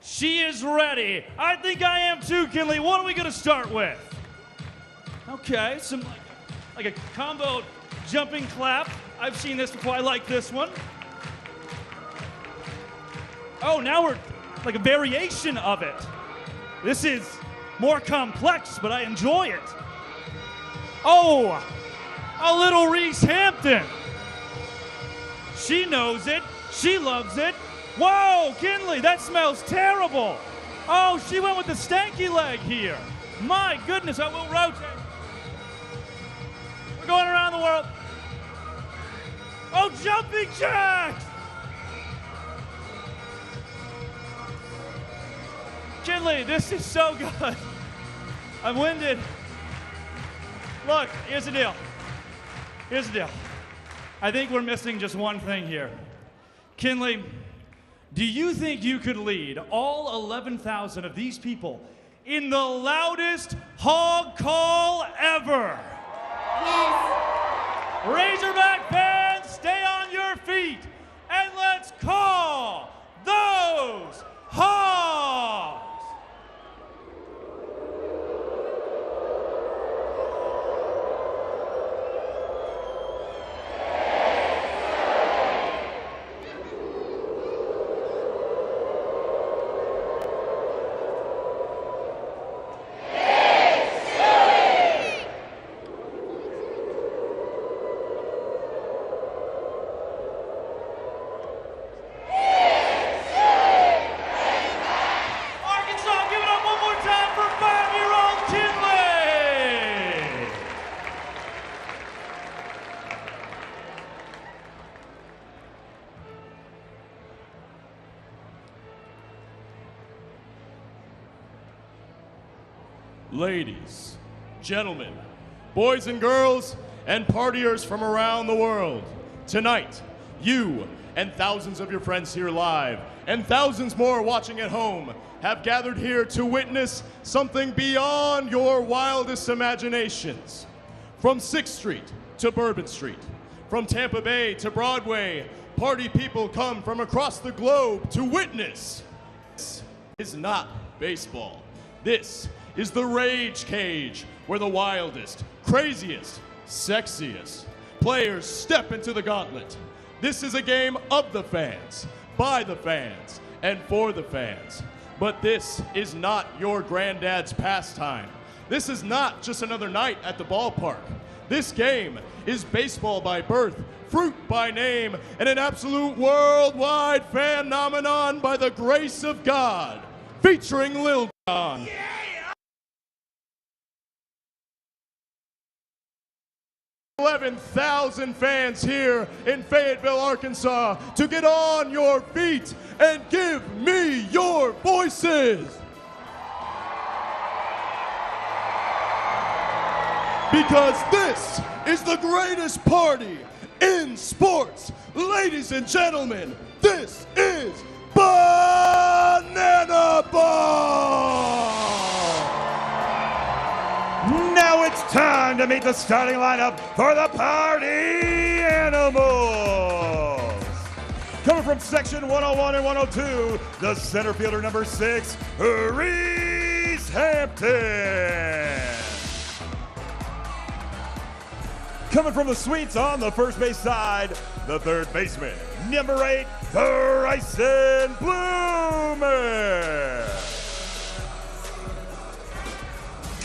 She is ready. I think I am too, Kinley. What are we going to start with? Okay, some like a combo jumping clap. I've seen this before. I like this one. Oh, now we're like a variation of it. This is more complex, but I enjoy it. Oh, a little Reese Hampton. She knows it. She loves it. Whoa, Kinley, that smells terrible. Oh, she went with the stanky leg here. My goodness, I will rotate. We're going around the world. Oh, jumping jacks. Kinley, this is so good. I'm winded. Look, here's the deal. Here's the deal. I think we're missing just one thing here. Kinley, do you think you could lead all 11,000 of these people in the loudest hog call ever? Yes. Razorback fans, stay on your feet and let's call those hogs. Ladies, gentlemen, boys and girls, and partiers from around the world, tonight, you and thousands of your friends here live, and thousands more watching at home, have gathered here to witness something beyond your wildest imaginations. From 6th Street to Bourbon Street, from Tampa Bay to Broadway, party people come from across the globe to witness. This is not baseball. This is the Rage Cage, where the wildest, craziest, sexiest players step into the gauntlet. This is a game of the fans, by the fans, and for the fans. But this is not your granddad's pastime. This is not just another night at the ballpark. This game is baseball by birth, fruit by name, and an absolute worldwide phenomenon by the grace of God, featuring Lil Jon. 11,000 fans here in Fayetteville, Arkansas, to get on your feet and give me your voices. Because this is the greatest party in sports. Ladies and gentlemen, this is bananaball. Now it's time to meet the starting lineup for the Party Animals. Coming from section 101 and 102, the center fielder number 6, Reese Hampton. Coming from the suites on the first base side, the third baseman, number 8, Bryson Bloomer.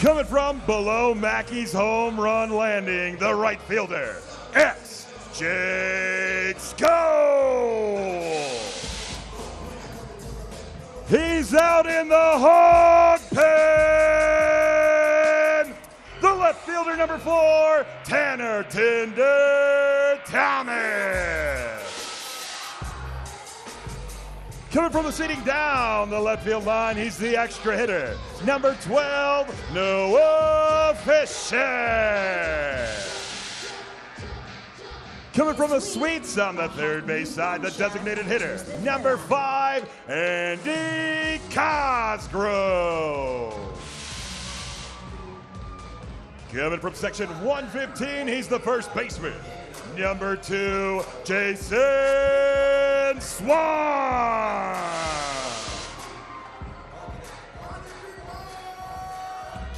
Coming from below Mackey's home run landing, the right fielder, X. Jake Skull. He's out in the hog pen. The left fielder, number 4, Tanner Tinder Thomas. Coming from the seating down the left field line, he's the extra hitter, number 12, Noah Fisher. Coming from the suites on the third base side, the designated hitter, number 5, Andy Cosgrove. Coming from section 115, he's the first baseman, number 2, Jason Swan.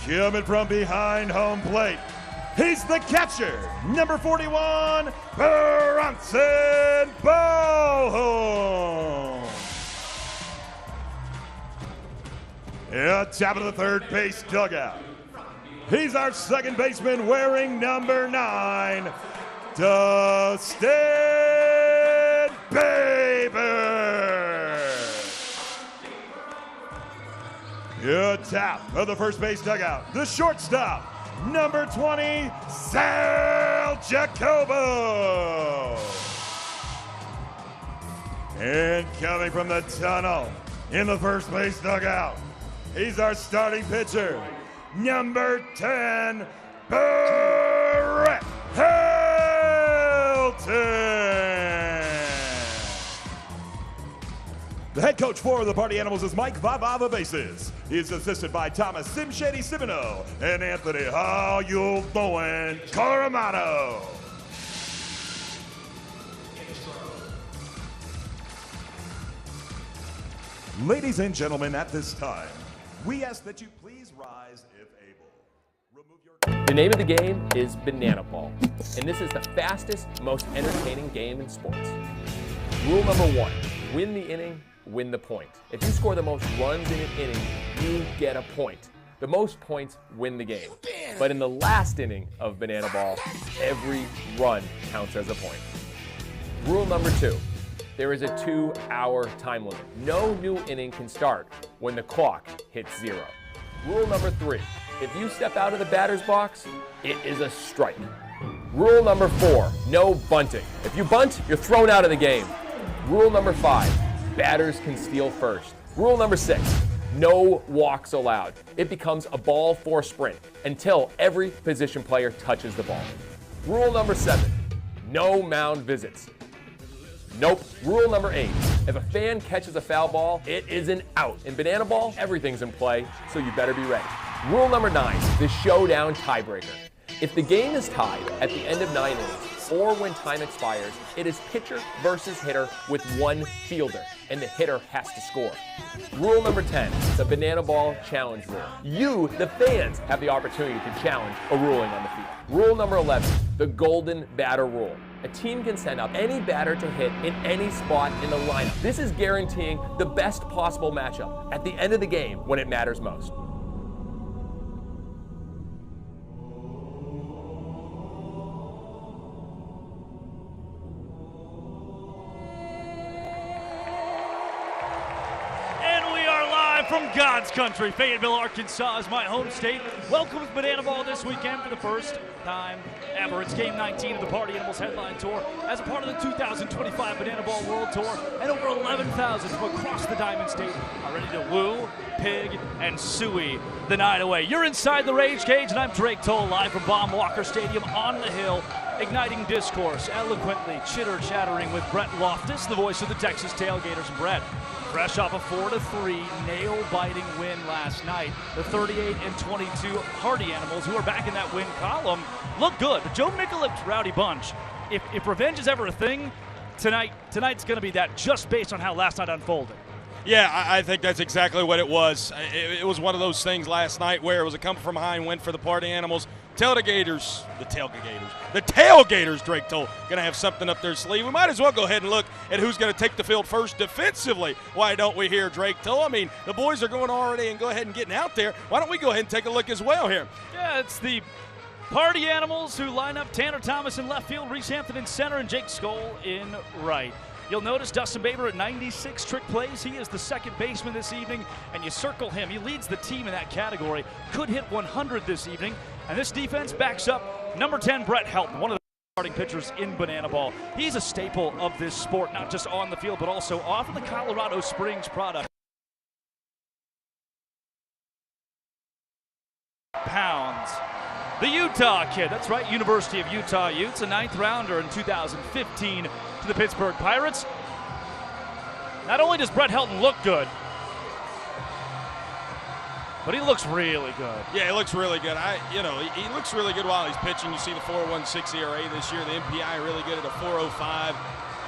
Coming from behind home plate, he's the catcher, number 41, Bronson Boholm. At top of the third base dugout, he's our second baseman wearing number 9, Dustin Baber. At top of the first base dugout, the shortstop, number 20, Sal Jacobo. And coming from the tunnel in the first base dugout, he's our starting pitcher, number 10, Brett Hilton. The head coach for the Party Animals is Mike Vava Bases. He's assisted by Thomas Simshady Simino and Anthony How You Doing Coramano. Ladies and gentlemen, at this time, we ask that you please rise if able. Remove your... The name of the game is bananaball, and this is the fastest, most entertaining game in sports. Rule number 1, win the inning, win the point. If you score the most runs in an inning, you get a point. The most points win the game. But in the last inning of bananaball, every run counts as a point. Rule number 2, there is a 2-hour time limit. No new inning can start when the clock hits 0. Rule number 3, if you step out of the batter's box, it is a strike. Rule number 4, no bunting. If you bunt, you're thrown out of the game. Rule number 5, batters can steal first. Rule number 6, no walks allowed. It becomes a ball for sprint until every position player touches the ball. Rule number 7, no mound visits. Nope. Rule number 8, if a fan catches a foul ball, it is an out. In bananaball, everything's in play, so you better be ready. Rule number 9, the Showdown Tiebreaker. If the game is tied at the end of 9 innings, or when time expires, it is pitcher versus hitter with one fielder, and the hitter has to score. Rule number 10, the bananaball challenge rule. You, the fans, have the opportunity to challenge a ruling on the field. Rule number 11, the golden batter rule. A team can send up any batter to hit in any spot in the lineup. This is guaranteeing the best possible matchup at the end of the game when it matters most. From God's country, Fayetteville, Arkansas is my home state. Welcomes bananaball this weekend for the first time ever. It's game 19 of the Party Animals Headline Tour as a part of the 2025 Bananaball World Tour, and over 11,000 from across the Diamond State are ready to woo, pig, and suey the night away. You're inside the Rage Cage, and I'm Drake Toll, live from Baum Walker Stadium on the hill, igniting discourse, eloquently chitter-chattering with Brett Loftus, the voice of the Texas Tailgaters. And Brett, fresh off a 4-3 nail-biting win last night, the 38-22 Party Animals, who are back in that win column, look good. The Joe Mikulic's rowdy bunch, if revenge is ever a thing, tonight's going to be that, just based on how last night unfolded. Yeah, I think that's exactly what it was. It was one of those things last night where it was a come-from-behind win for the Party Animals. Tailgaters, Drake Toll, going to have something up their sleeve. We might as well go ahead and look at who's going to take the field first defensively. Why don't we hear Drake Toll? I mean, the boys are going already and go ahead and getting out there. Why don't we go ahead and take a look as well here? Yeah, it's the Party Animals who line up Tanner Thomas in left field, Reese Hampton in center, and Jake Skoll in right. You'll notice Dustin Baber at 96 trick plays. He is the second baseman this evening, and you circle him. He leads the team in that category. Could hit 100 this evening. And this defense backs up number 10, Brett Helton, one of the starting pitchers in bananaball. He's a staple of this sport, not just on the field, but also off of the Colorado Springs product. Pounds. The Utah kid, that's right, University of Utah Utes, a 9th rounder in 2015 to the Pittsburgh Pirates. Not only does Brett Helton look good, but he looks really good. Yeah, he looks really good. He looks really good while he's pitching. You see the 4.16 ERA this year. The MPI really good at a 4.05,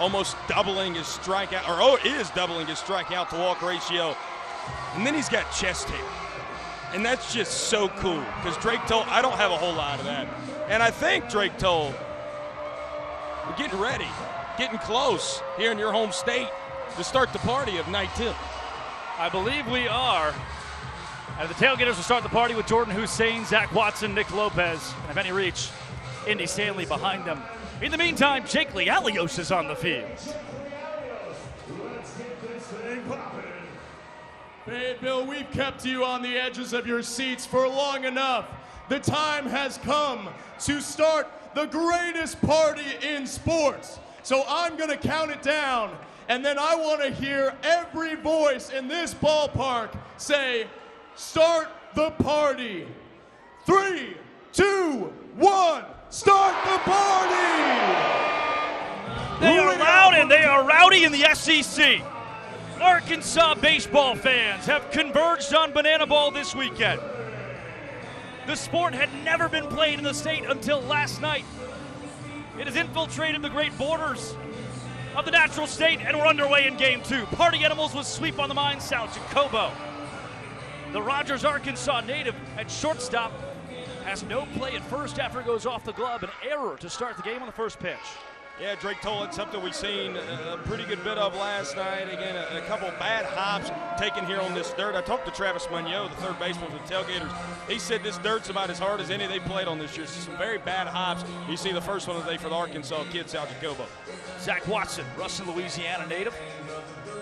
almost doubling his strikeout, is doubling his strikeout to walk ratio. And then he's got chest hair. And that's just so cool because Drake Toll, I don't have a whole lot of that. And I think Drake Toll, we're getting ready, getting close here in your home state to start the party of night 2. I believe we are. And the Tailgaters will start the party with Jordan Hussein, Zach Watson, Nick Lopez, and Benny Reach, Indy Stanley behind them. In the meantime, Jake Lialios is on the field. Fayetteville, we've kept you on the edges of your seats for long enough. The time has come to start the greatest party in sports. So I'm going to count it down, and then I want to hear every voice in this ballpark say, start the party. 3, 2, 1, start the party! They are loud and they are rowdy in the SEC. Arkansas baseball fans have converged on bananaball this weekend. The sport had never been played in the state until last night. It has infiltrated the great borders of the natural state, and we're underway in game 2. Party Animals with sweep on the mind, Sal Jacobo. The Rogers, Arkansas native at shortstop has no play at first after it goes off the glove. An error to start the game on the first pitch. Yeah, Drake Toll, it's something we've seen a pretty good bit of last night. Again, a couple bad hops taken here on this dirt. I talked to Travis Monroe, the third baseman for the Tailgaters. He said this dirt's about as hard as any they played on this year. Some very bad hops. You see the first one of the day for the Arkansas kid, Sal Jacobo. Zach Watson, Ruston, Louisiana native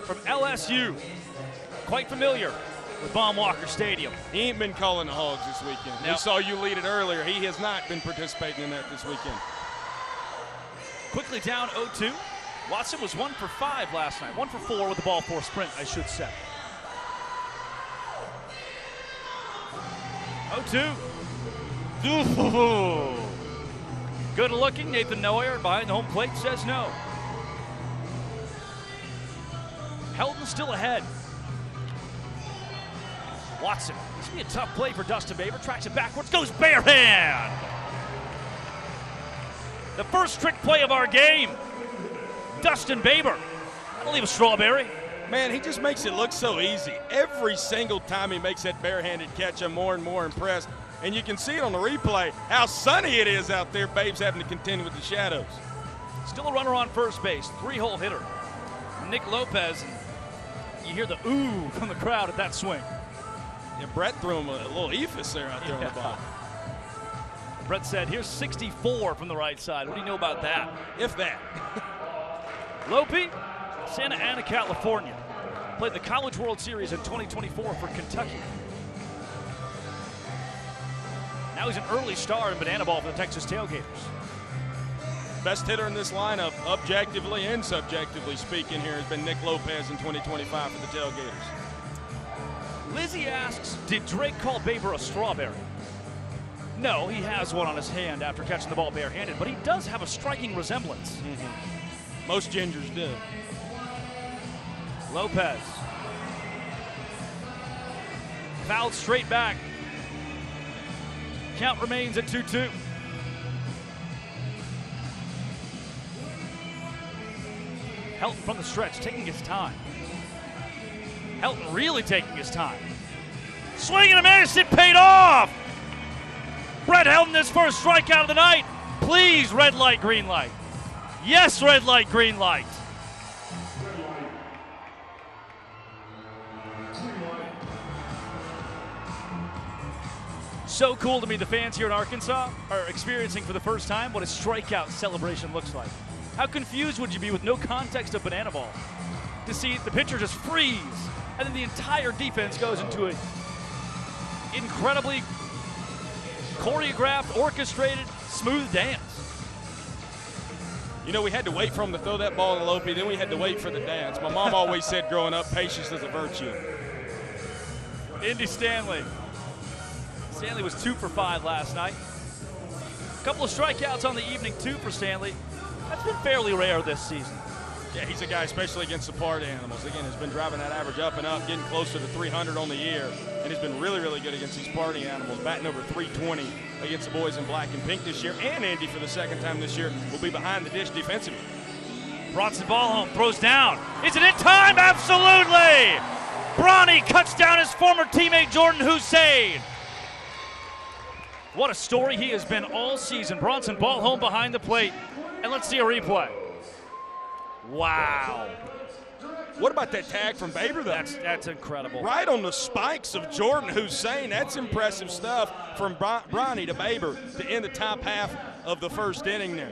from LSU. Quite familiar with Baum Walker Stadium. He ain't been calling the Hogs this weekend. Nope. We saw you lead it earlier. He has not been participating in that this weekend. Quickly down 0-2. Watson was 1 for 5 last night. 1 for 4 with the ball 4 sprint, I should say. 0-2. Good looking. Nathan Noyer behind the home plate says no. Helton still ahead. Watson. This will be a tough play for Dustin Baber. Tracks it backwards. Goes bare hand. The first trick play of our game. Dustin Baber. I believe a strawberry. Man, he just makes it look so easy. Every single time he makes that barehanded catch, I'm more and more impressed. And you can see it on the replay, how sunny it is out there. Babe's having to contend with the shadows. Still a runner on first base. 3-hole hitter. Nick Lopez. You hear the ooh from the crowd at that swing. Yeah, Brett threw him a little ephus there out there on the ball. Brett said, here's 64 from the right side. What do you know about that? If that. Lope, Santa Ana, California. Played the College World Series in 2024 for Kentucky. Now he's an early star in bananaball for the Texas Tailgaters. Best hitter in this lineup, objectively and subjectively speaking here, has been Nick Lopez in 2025 for the Tailgaters. Lizzie asks, did Drake call Baber a strawberry? No, he has one on his hand after catching the ball barehanded, but he does have a striking resemblance. Mm-hmm. Most gingers do. Lopez. Fouled straight back. Count remains at 2-2. Helton from the stretch, taking his time. Helton really taking his time. Swing and a miss, it paid off! Brett Helton, his first strikeout of the night. Please, red light, green light. Yes, red light, green light. So cool to me. The fans here in Arkansas are experiencing for the first time what a strikeout celebration looks like. How confused would you be with no context of bananaball to see the pitcher just freeze and then the entire defense goes into an incredibly choreographed, orchestrated, smooth dance. You know, we had to wait for him to throw that ball to Lope, then we had to wait for the dance. My mom always said growing up, patience is a virtue. Indy Stanley. Stanley was 2 for 5 last night. A couple of strikeouts on the evening, 2 for Stanley. That's been fairly rare this season. Yeah, he's a guy, especially against the party animals. Again, has been driving that average up and up, getting closer to 300 on the year, and he's been really, really good against these party animals, batting over 320 against the boys in black and pink this year. And Andy, for the second time this year, will be behind the dish defensively. Bronson ball home, throws down. Is it in time? Absolutely! Bronny cuts down his former teammate Jordan Hussein. What a story he has been all season. Bronson ball home behind the plate. And let's see a replay. Wow. What about that tag from Baber, though? That's incredible. Right on the spikes of Jordan Hussein. That's impressive stuff from Bronny to Baber to end the top half of the first inning there.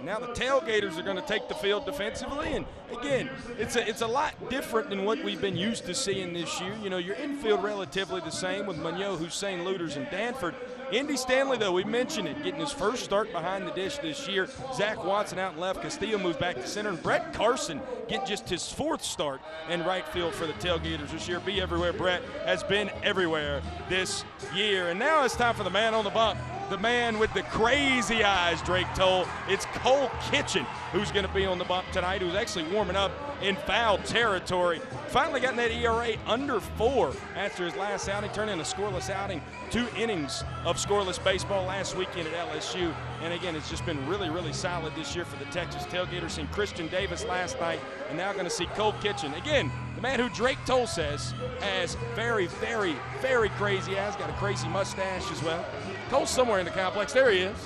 Now the Tailgaters are going to take the field defensively, and again, it's a lot different than what we've been used to seeing this year. You know, your infield relatively the same with Munoz, Hussein, Looters, and Danford. Indy Stanley, though, we mentioned it, getting his first start behind the dish this year. Zach Watson out in left, Castillo moves back to center, and Brett Carson getting just his fourth start in right field for the Tailgaters this year. Be everywhere, Brett has been everywhere this year. And now it's time for the man on the bump. The man with the crazy eyes, Drake Toll. It's Cole Kitchen who's going to be on the bump tonight, who's actually warming up in foul territory. Finally gotten that ERA under 4 after his last outing, turned in a scoreless outing. 2 innings of scoreless baseball last weekend at LSU. And again, it's just been really, really solid this year for the Texas Tailgaters. Seen Christian Davis last night, and now going to see Cole Kitchen. Again, the man who Drake Toll says has very, very, very crazy eyes, got a crazy mustache as well. Cole's somewhere in the complex. There he is.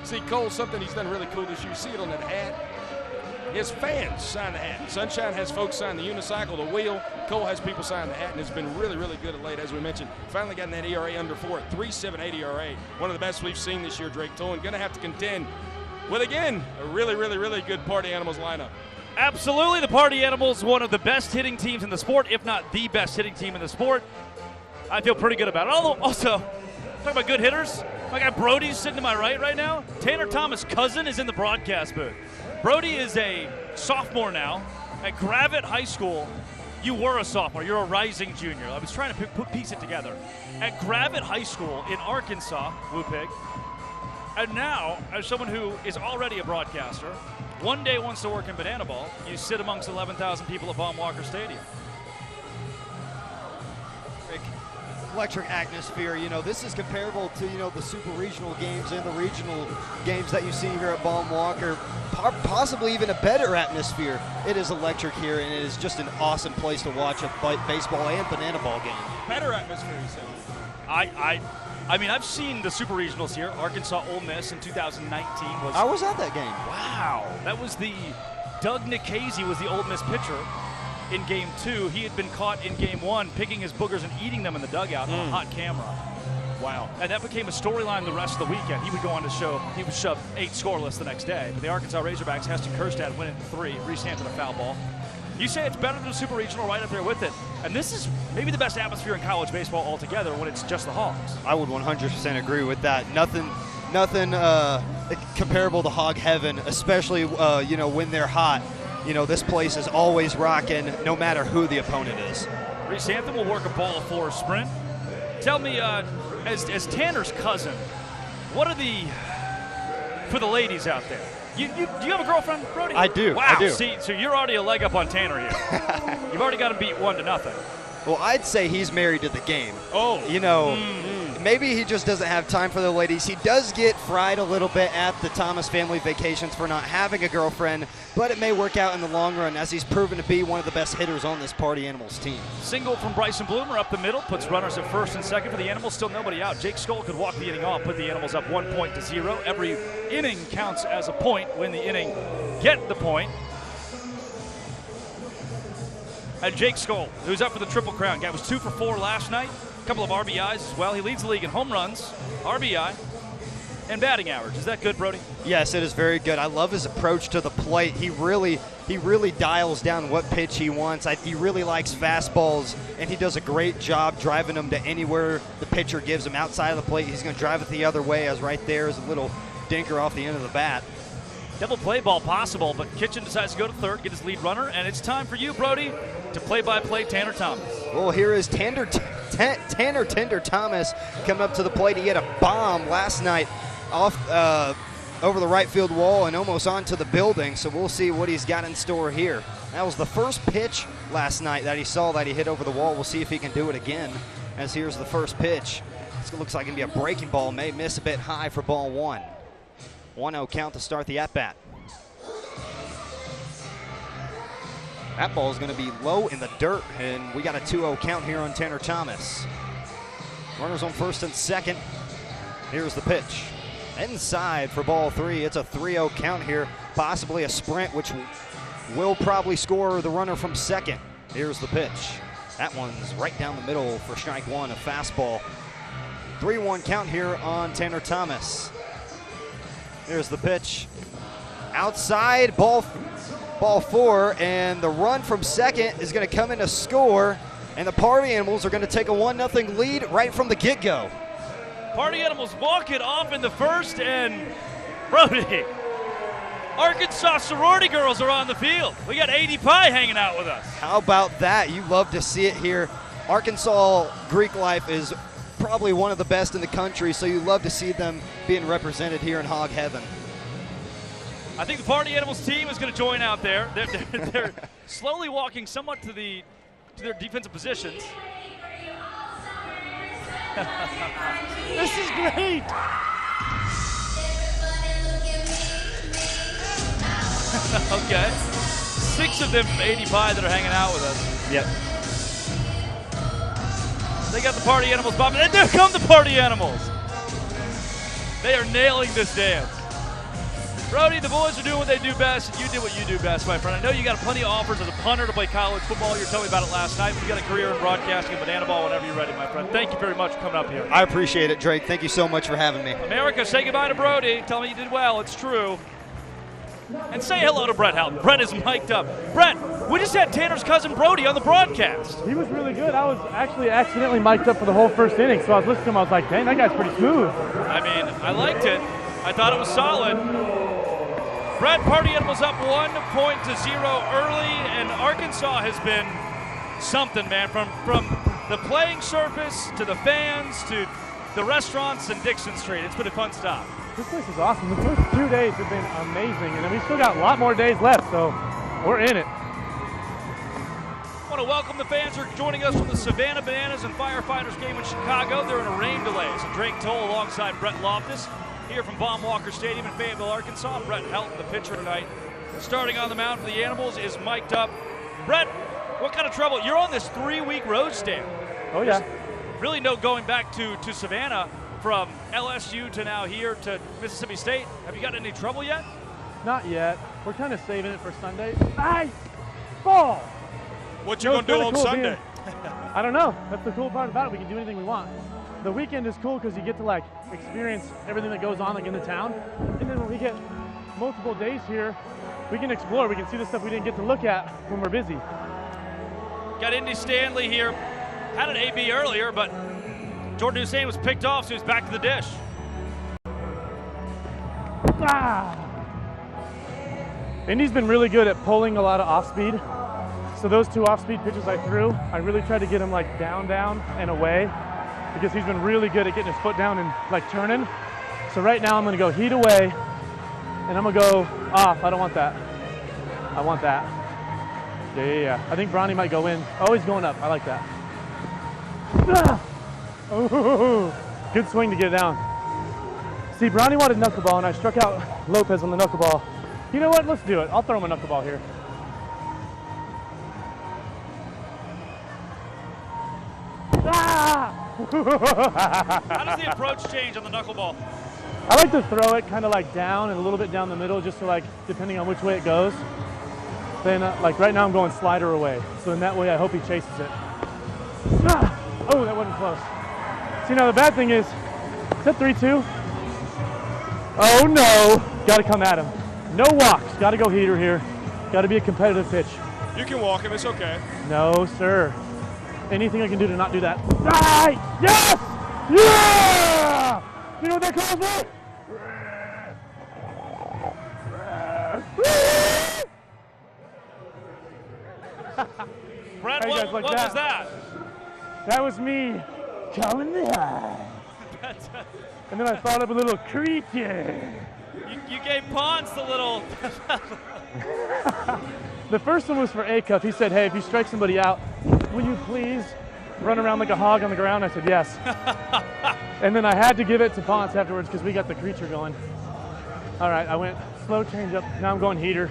See, Cole, something he's done really cool this year. You see it on that hat. His fans sign the hat. Sunshine has folks sign the unicycle, the wheel. Cole has people sign the hat, and it's been really, really good of late, as we mentioned. Finally gotten that ERA under 4 at 3.78 ERA. One of the best we've seen this year, Drake Toll, and going to have to contend with, again, a really, really, really good Party Animals lineup. Absolutely. The Party Animals, one of the best hitting teams in the sport, if not the best hitting team in the sport. I feel pretty good about it. Although, also, talking about good hitters, my guy Brody's sitting to my right now. Tanner Thomas' cousin is in the broadcast booth. Brody is a sophomore now at Gravette High School. You were a sophomore. You're a rising junior. I was trying to piece it together. At Gravette High School in Arkansas, Woo Pig. And now, as someone who is already a broadcaster, one day wants to work in bananaball, you sit amongst 11,000 people at Von Walker Stadium. Electric atmosphere. You know, this is comparable to, you know, the super regional games and the regional games that you see here at Baum Walker. Possibly even a better atmosphere. It is electric here, and it is just an awesome place to watch a baseball and banana ball game. Better atmosphere, you said. I mean, I've seen the super regionals here. Arkansas Ole Miss in 2019 was. I was at that game. Wow, that was the Doug Nikhazy was the Ole Miss pitcher. In Game 2, he had been caught in Game 1 picking his boogers and eating them in the dugout on a hot camera. Wow. And that became a storyline the rest of the weekend. He would go on to show, he would shove 8 scoreless the next day. But the Arkansas Razorbacks, Heston Kerstad winning 3, Reese Hampton a foul ball. You say it's better than the Super Regional, right up there with it. And this is maybe the best atmosphere in college baseball altogether when it's just the Hogs. I would 100% agree with that. Nothing comparable to Hog Heaven, especially you know, when they're hot. You know, this place is always rocking, no matter who the opponent is. Reese Hampton will work a ball 4 sprint. Tell me, as Tanner's cousin, what are for the ladies out there? Do you have a girlfriend, Brody? I do. Wow. I do. See, so you're already a leg up on Tanner here. You've already got him beat 1-0. Well, I'd say he's married to the game. Oh. You know, maybe he just doesn't have time for the ladies. He does get fried a little bit at the Thomas family vacations for not having a girlfriend, but it may work out in the long run, as he's proven to be one of the best hitters on this Party Animals team. Single from Bryson Bloomer up the middle, puts runners at first and second for the Animals. Still nobody out. Jake Skoll could walk the inning off, put the Animals up 1-0. Every inning counts as a point. Win the inning, get the point. And Jake Skoll, who's up for the Triple Crown. Guy was 2 for 4 last night. A couple of RBIs as well. He leads the league in home runs, RBI, and batting average. Is that good, Brody? Yes, it is very good. I love his approach to the plate. He really dials down what pitch he wants. He really likes fastballs, and he does a great job driving them to anywhere the pitcher gives him. Outside of the plate, he's going to drive it the other way, as right there is a little dinker off the end of the bat. Double play ball possible, but Kitchen decides to go to third, get his lead runner, and it's time for you, Brody, to play-by-play Tanner Thomas. Well, here is Tanner Tender Thomas coming up to the plate. He had a bomb last night off over the right field wall and almost onto the building, so we'll see what he's got in store here. That was the first pitch last night that he saw that he hit over the wall. We'll see if he can do it again, as here's the first pitch. This looks like it's going to be a breaking ball. May miss a bit high for ball 1. 1-0 count to start the at-bat. That ball is going to be low in the dirt, and we got a 2-0 count here on Tanner Thomas. Runners on first and second. Here's the pitch. Inside for ball 3. It's a 3-0 count here, possibly a sprint, which will probably score the runner from second. Here's the pitch. That one's right down the middle for strike 1, a fastball. 3-1 count here on Tanner Thomas. Here's the pitch. Outside, ball 4, and the run from second is going to come in to score, and the Party Animals are going to take a 1-0 lead right from the get-go. Party Animals walk it off in the first, and Brody, Arkansas sorority girls are on the field. We got AD Pie hanging out with us. How about that? You love to see it here. Arkansas Greek life is probably one of the best in the country, so you love to see them being represented here in Hog Heaven. I think the Party Animals team is going to join out there. They're slowly walking somewhat to their defensive positions. This is great. Okay. 6 of them from AD Pie that are hanging out with us. Yep. They got the Party Animals bobbing. And there come the Party Animals. They are nailing this dance. Brody, the boys are doing what they do best, and you did what you do best, my friend. I know you got plenty of offers as a punter to play college football. You were telling me about it last night. You got a career in broadcasting and bananaball whenever you're ready, my friend. Thank you very much for coming up here. I appreciate it, Drake. Thank you so much for having me. America, say goodbye to Brody. Tell me you did well. It's true. And say hello to Brett Houghton. Brett is mic'd up. Brett, we just had Tanner's cousin Brody on the broadcast. He was really good. I was actually accidentally mic'd up for the whole first inning, so I was listening to him. I was like, dang, that guy's pretty smooth. I mean, I liked it. I thought it was solid. Brett, Party Animals up 1-0 early, and Arkansas has been something, man. From the playing surface to the fans to the restaurants in Dixon Street. It's been a fun stop. This place is awesome. The first 2 days have been amazing, and then we still got a lot more days left, so we're in it. I want to welcome the fans who are joining us from the Savannah Bananas and Firefighters game in Chicago. They're in a rain delay. So Drake Toll alongside Brett Loftus here from Baum-Walker Stadium in Fayetteville, Arkansas. Brett Houghton, the pitcher tonight. Starting on the mound for the Animals is mic'd up. Brett, what kind of trouble? You're on this 3-week road stand. Oh, yeah. There's really no going back to Savannah from LSU to now here to Mississippi State. Have you got any trouble yet? Not yet. We're kind of saving it for Sunday. Nice ball! What you going to do on Sunday? I don't know. That's the cool part about it. We can do anything we want. The weekend is cool because you get to like experience everything that goes on like in the town. And then when we get multiple days here, we can explore. We can see the stuff we didn't get to look at when we're busy. Got Indy Stanley here. Had an AB earlier, but Jordan Hussein was picked off, so he's back to the dish. Indy's been really good at pulling a lot of off-speed. So those 2 off-speed pitches I threw, I really tried to get him like down, and away, because he's been really good at getting his foot down and like turning. So right now I'm gonna go heat away, and I'm gonna go off. I don't want that. I want that. Yeah. I think Bronny might go in. Oh, he's going up. I like that. Oh, good swing to get it down. See, Bronny wanted knuckleball, and I struck out Lopez on the knuckleball. You know what? Let's do it. I'll throw him a knuckleball here. How does the approach change on the knuckleball? I like to throw it kind of like down and a little bit down the middle, just so like depending on which way it goes. Then like right now I'm going slider away. So in that way I hope he chases it. Oh, that wasn't close. See, now the bad thing is that 3-2? Oh no, gotta come at him. No walks, gotta go heater here. Gotta be a competitive pitch. You can walk him, it's okay. No, sir. Anything I can do to not do that. Right! Yes! Yeah! You know what that calls for? Brett, what like was that? That was me coming the high. And then I thought of a little creature. You gave Ponce the little... The first one was for A-Cup. He said, hey, if you strike somebody out, will you please run around like a hog on the ground? I said, yes. And then I had to give it to Ponce afterwards because we got the creature going. All right, I went slow change up. Now I'm going heater.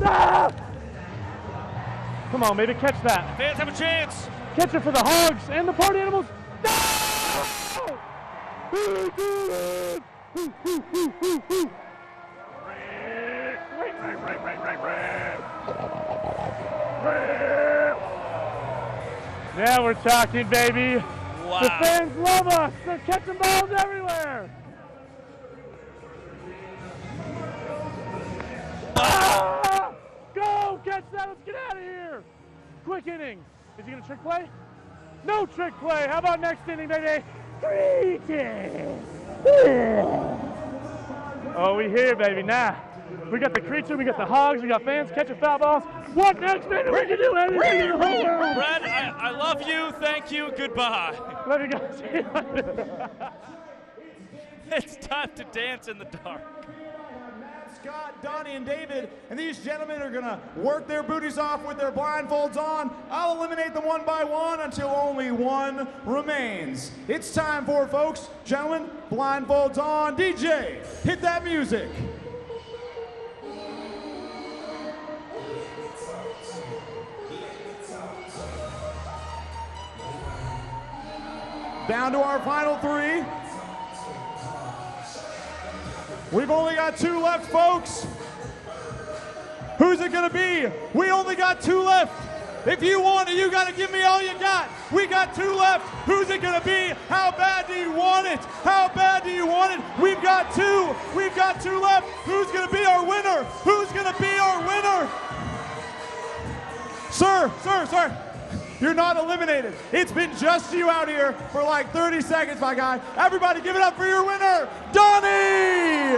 Ah! Come on, baby, catch that. Fans have a chance. Catch it for the hogs and the party animals. No! We did it! Now we're talking, baby. Wow. The fans love us. They're catching balls everywhere. Ah! Go, catch that. Let's get out of here. Quick inning. Is he going to trick play? No trick play. How about next inning, baby? Creature. Oh, we here, baby. Nah. We got the creature, we got the hogs, we got fans catching foul balls. What next, baby? We can do anything in the whole world. Brett, I love you. Thank you. Goodbye. Love you guys. See you later. It's time to dance in the dark. Scott, Donnie, and David, and these gentlemen are gonna work their booties off with their blindfolds on. I'll eliminate them one by one until only one remains. It's time for it, folks. Gentlemen, blindfolds on. DJ, hit that music. Down to our final three. We've only got two left, folks. Who's it gonna be? We only got two left. If you want it, you gotta give me all you got. We got two left. Who's it gonna be? How bad do you want it? How bad do you want it? We've got two. We've got two left. Who's gonna be our winner? Who's gonna be our winner? Sir. You're not eliminated. It's been just you out here for like 30 seconds, my guy. Everybody give it up for your winner, Donnie!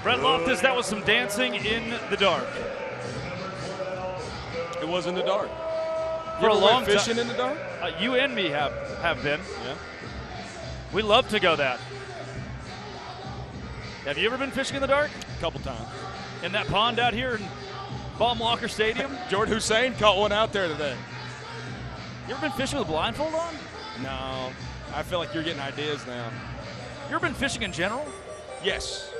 Brett Loftus, that was some dancing in the dark. It was in the dark. For a long time. Fishing in the dark? You and me have been. Yeah. We love to go that. Have you ever been fishing in the dark? A couple times. In that pond out here in Baum-Walker Stadium? Jordan Hussein caught one out there today. You ever been fishing with a blindfold on? No. I feel like you're getting ideas now. You ever been fishing in general? Yes.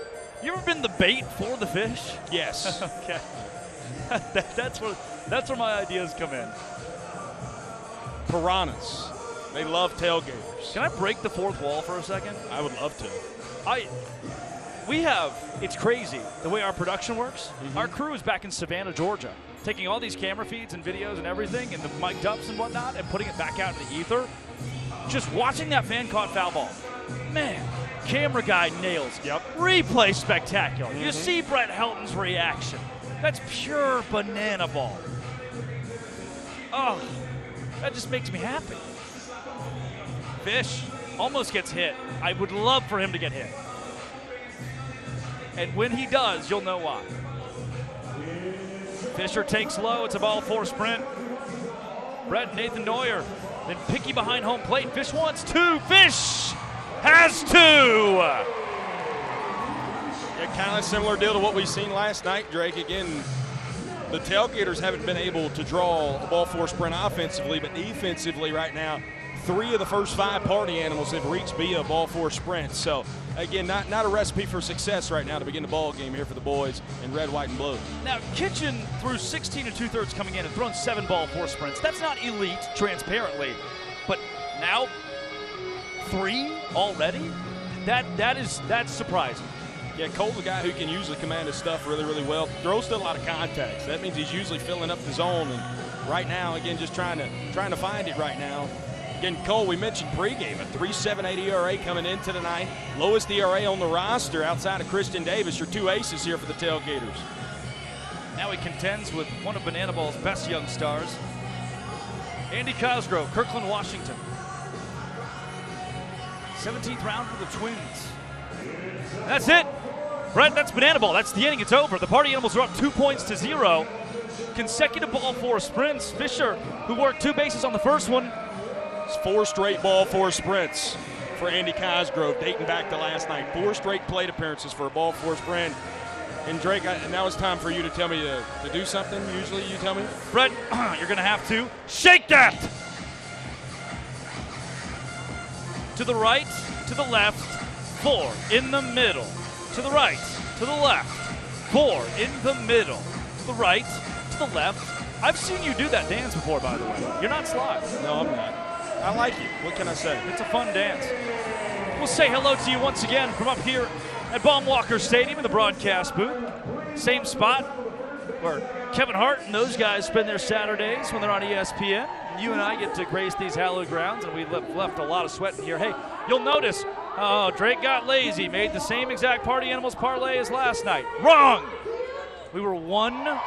You ever been the bait for the fish? Yes. Okay. That's where my ideas come in. Piranhas. They love tailgaters. Can I break the fourth wall for a second? I would love to. It's crazy the way our production works. Mm-hmm. Our crew is back in Savannah, Georgia, taking all these camera feeds and videos and everything and the mic'd ups and whatnot and putting it back out in the ether. Just watching that fan caught foul ball. Man, camera guy nails. Yep. Replay spectacular. Mm-hmm. You see Brett Helton's reaction. That's pure banana ball. Oh, that just makes me happy. Fish almost gets hit. I would love for him to get hit. And when he does, you'll know why. Fisher takes low. It's a ball four sprint. Brett Nathan Neuer. Then Picky behind home plate. Fish wants two. Fish has two. Yeah, kind of similar deal to what we've seen last night, Drake. Again, the Tailgaters haven't been able to draw the ball four sprint offensively, but defensively right now, 3 of the first 5 party animals have reached via ball four sprint. So, again, not a recipe for success right now to begin the ball game here for the boys in red, white, and blue. Now, Kitchen threw 16 2/3 coming in and thrown 7 ball four sprints. That's not elite, transparently. But now, 3 already? That's surprising. Yeah, Cole's a guy who can usually command his stuff really, really well. Throws to a lot of contacts. That means he's usually filling up the zone. And right now, again, just trying to find it right now. Again, Cole, we mentioned pregame, a 3.78 ERA coming into tonight. Lowest ERA on the roster outside of Christian Davis. Your 2 aces here for the Tailgaters. Now he contends with one of Banana Ball's best young stars, Andy Cosgrove, Kirkland, Washington. 17th round for the Twins. That's it. Brett, that's Banana Ball. That's the inning. It's over. The party animals are up 2-0. Consecutive ball four sprints. Fisher, who worked 2 bases on the first one. It's 4 straight ball four sprints for Andy Cosgrove, dating back to last night. 4 straight plate appearances for a ball four sprint. And Drake, now it's time for you to tell me to do something. Usually you tell me. Brett, you're going to have to shake that. To the right, to the left, 4 in the middle. To the right, to the left, 4 in the middle. the right, to the left. I've seen you do that dance before, by the way. You're not sly. No, I'm not. I like it. What can I say? It's a fun dance. We'll say hello to you once again from up here at Baum-Walker Stadium in the broadcast booth. Same spot where Kevin Hart and those guys spend their Saturdays when they're on ESPN. You and I get to grace these hallowed grounds, and we left a lot of sweat in here. Hey, you'll notice, Drake got lazy, made the same exact Party Animals parlay as last night. Wrong! We were one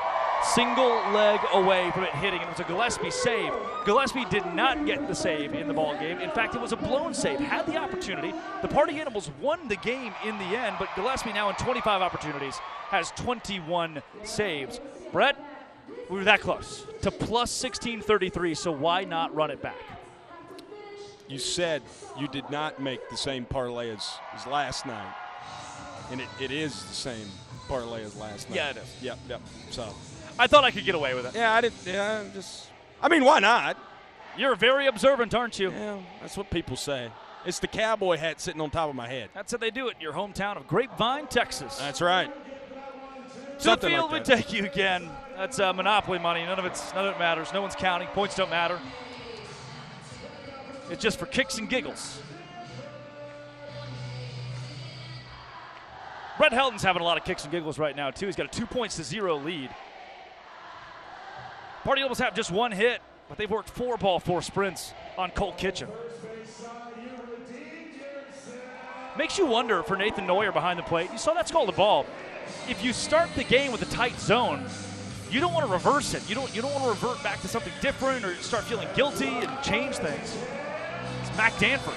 single leg away from it hitting, and it was a Gillespie save. Gillespie did not get the save in the ball game. In fact, it was a blown save. Had the opportunity. The Party Animals won the game in the end, but Gillespie now in 25 opportunities has 21 saves. Brett, we were that close to plus 1633, so why not run it back? You said you did not make the same parlay as last night, and it is the same parlay as last night. Yeah, it is. Yep. So I thought I could get away with it. yeah, I did. Yeah, I mean, why not? You're very observant, aren't you? Yeah, that's what people say. It's the cowboy hat sitting on top of my head. That's how they do it in your hometown of Grapevine, Texas. That's right. To the field we take you again. That's Monopoly money. None of it matters. No one's counting. Points don't matter. It's just for kicks and giggles. Brett Helton's having a lot of kicks and giggles right now, too. He's got a 2-0 lead. Party Animals have just one hit, but they've worked 4 sprints on Colt Kitchen. Makes you wonder for Nathan Neuer behind the plate. You saw that's called a ball. If you start the game with a tight zone, you don't want to reverse it. You don't want to revert back to something different or start feeling guilty and change things. It's Mac Danford.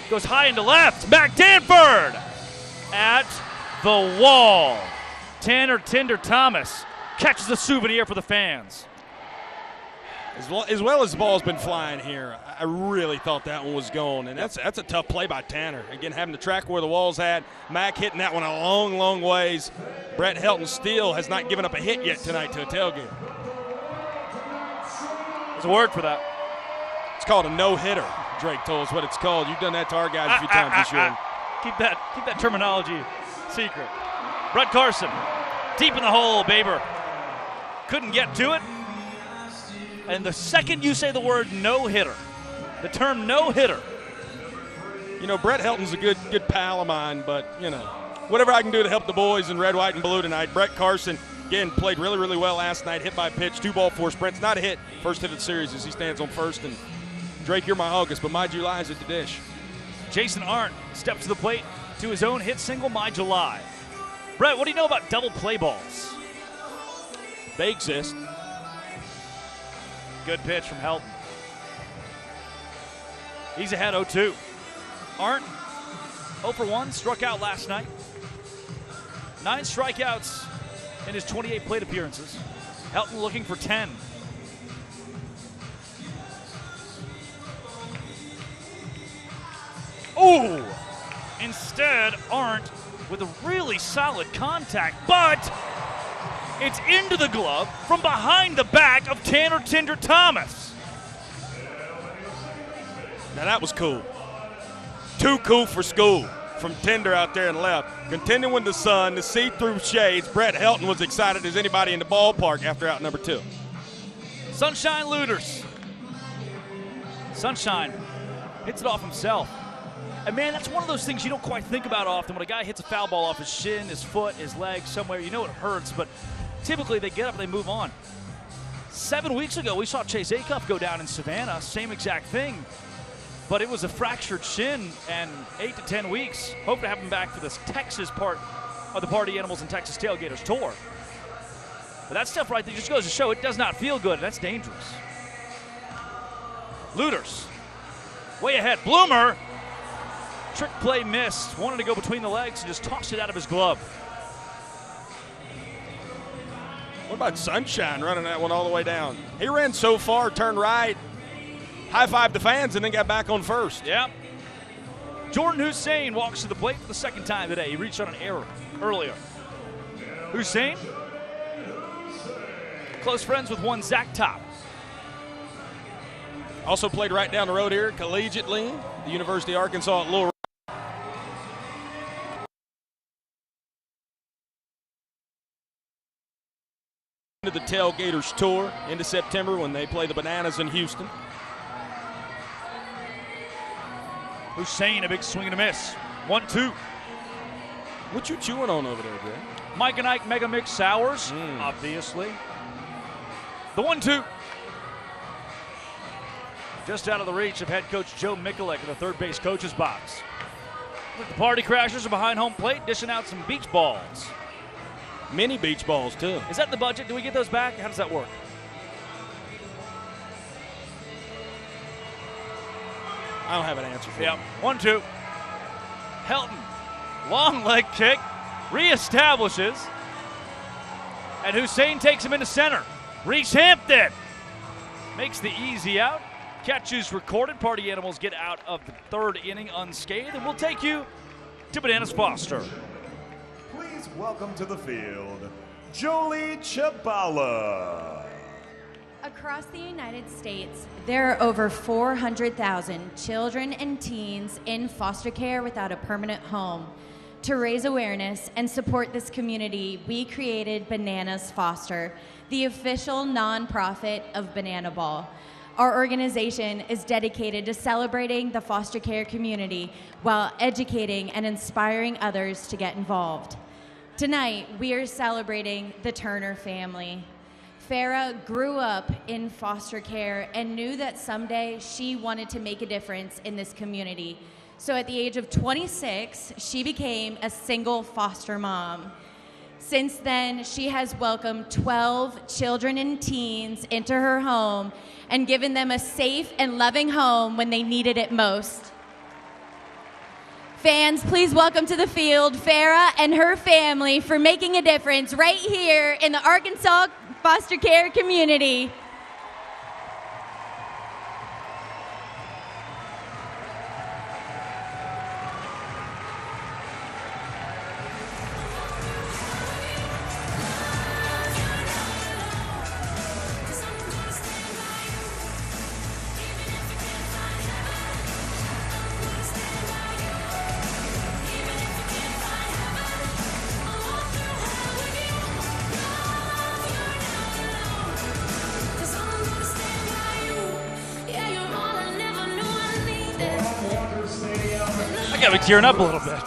Goes high into left. Mac Danford at the wall. Tanner Tinder Thomas catches a souvenir for the fans. As well as the ball's been flying here, I really thought that one was going, and that's a tough play by Tanner. Again, having to track where the wall's at. Mac hitting that one a long, long ways. Brett Helton still has not given up a hit yet tonight to a tailgate. There's a word for that. It's called a no-hitter, Drake told us what it's called. You've done that to our guys a few times this year. Keep that terminology secret. Brett Carson, deep in the hole, Baber. Couldn't get to it. And the second you say the word no-hitter, the term no-hitter. You know, Brett Helton's a good pal of mine, but, you know, whatever I can do to help the boys in red, white, and blue tonight. Brett Carson, again, played really, really well last night. Hit by a pitch, 2-4 sprints. Not a hit. First hit of the series as he stands on first. And, Drake, you're my August, but my July is at the dish. Jason Arndt steps to the plate to his own hit single, My July. Brett, what do you know about double play balls? They exist. Good pitch from Helton. He's ahead 0-2. Arndt, 0 for 1, struck out last night. 9 strikeouts in his 28 plate appearances. Helton looking for 10. Ooh! Instead, Arndt with a really solid contact, but it's into the glove from behind the back of Tanner Tinder Thomas. Now that was cool. Too cool for school from Tinder out there and left. Contending with the sun, the see-through shades. Brett Helton was excited as anybody in the ballpark after out number 2. Sunshine Looters. Sunshine hits it off himself. And, man, that's one of those things you don't quite think about often. When a guy hits a foul ball off his shin, his foot, his leg, somewhere, you know it hurts, but typically they get up and they move on. 7 weeks ago, we saw Chase Acuff go down in Savannah, same exact thing. But it was a fractured shin, and 8 to 10 weeks. Hope to have him back for this Texas part of the Party Animals and Texas Tailgaters tour. But that stuff right there just goes to show it does not feel good, and that's dangerous. Looters, way ahead. Bloomer, trick play missed. Wanted to go between the legs and just tossed it out of his glove. What about Sunshine running that one all the way down? He ran so far, turned right, high-fived the fans, and then got back on first. Yep. Jordan Hussein walks to the plate for the second time today. He reached on an error earlier. Hussein, close friends with one Zach Top. Also played right down the road here collegiately, the University of Arkansas at Little of the Tailgaters tour into September when they play the Bananas in Houston. Hussein, a big swing and a miss. 1-2. What you chewing on over there, Jay? Mike and Ike Mega Mix Sours, obviously. The 1-2. Just out of the reach of head coach Joe Mikulek in the third base coach's box. The Party Crashers are behind home plate, dishing out some beach balls. Mini beach balls, too. Is that in the budget? Do we get those back? How does that work? I don't have an answer for you. 1-2. Helton, long leg kick, reestablishes. And Hussein takes him into center. Reese Hampton makes the easy out. Catch is recorded. Party Animals get out of the third inning unscathed. And we'll take you to Bananas Foster. Please welcome to the field, Jolie Chabala. Across the United States, there are over 400,000 children and teens in foster care without a permanent home. To raise awareness and support this community, we created Bananas Foster, the official nonprofit of bananaball. Our organization is dedicated to celebrating the foster care community while educating and inspiring others to get involved. Tonight, we are celebrating the Turner family. Farah grew up in foster care and knew that someday she wanted to make a difference in this community. So at the age of 26, she became a single foster mom. Since then, she has welcomed 12 children and teens into her home and given them a safe and loving home when they needed it most. Fans, please welcome to the field Farah and her family for making a difference right here in the Arkansas foster care community. I gotta be tearing up a little bit.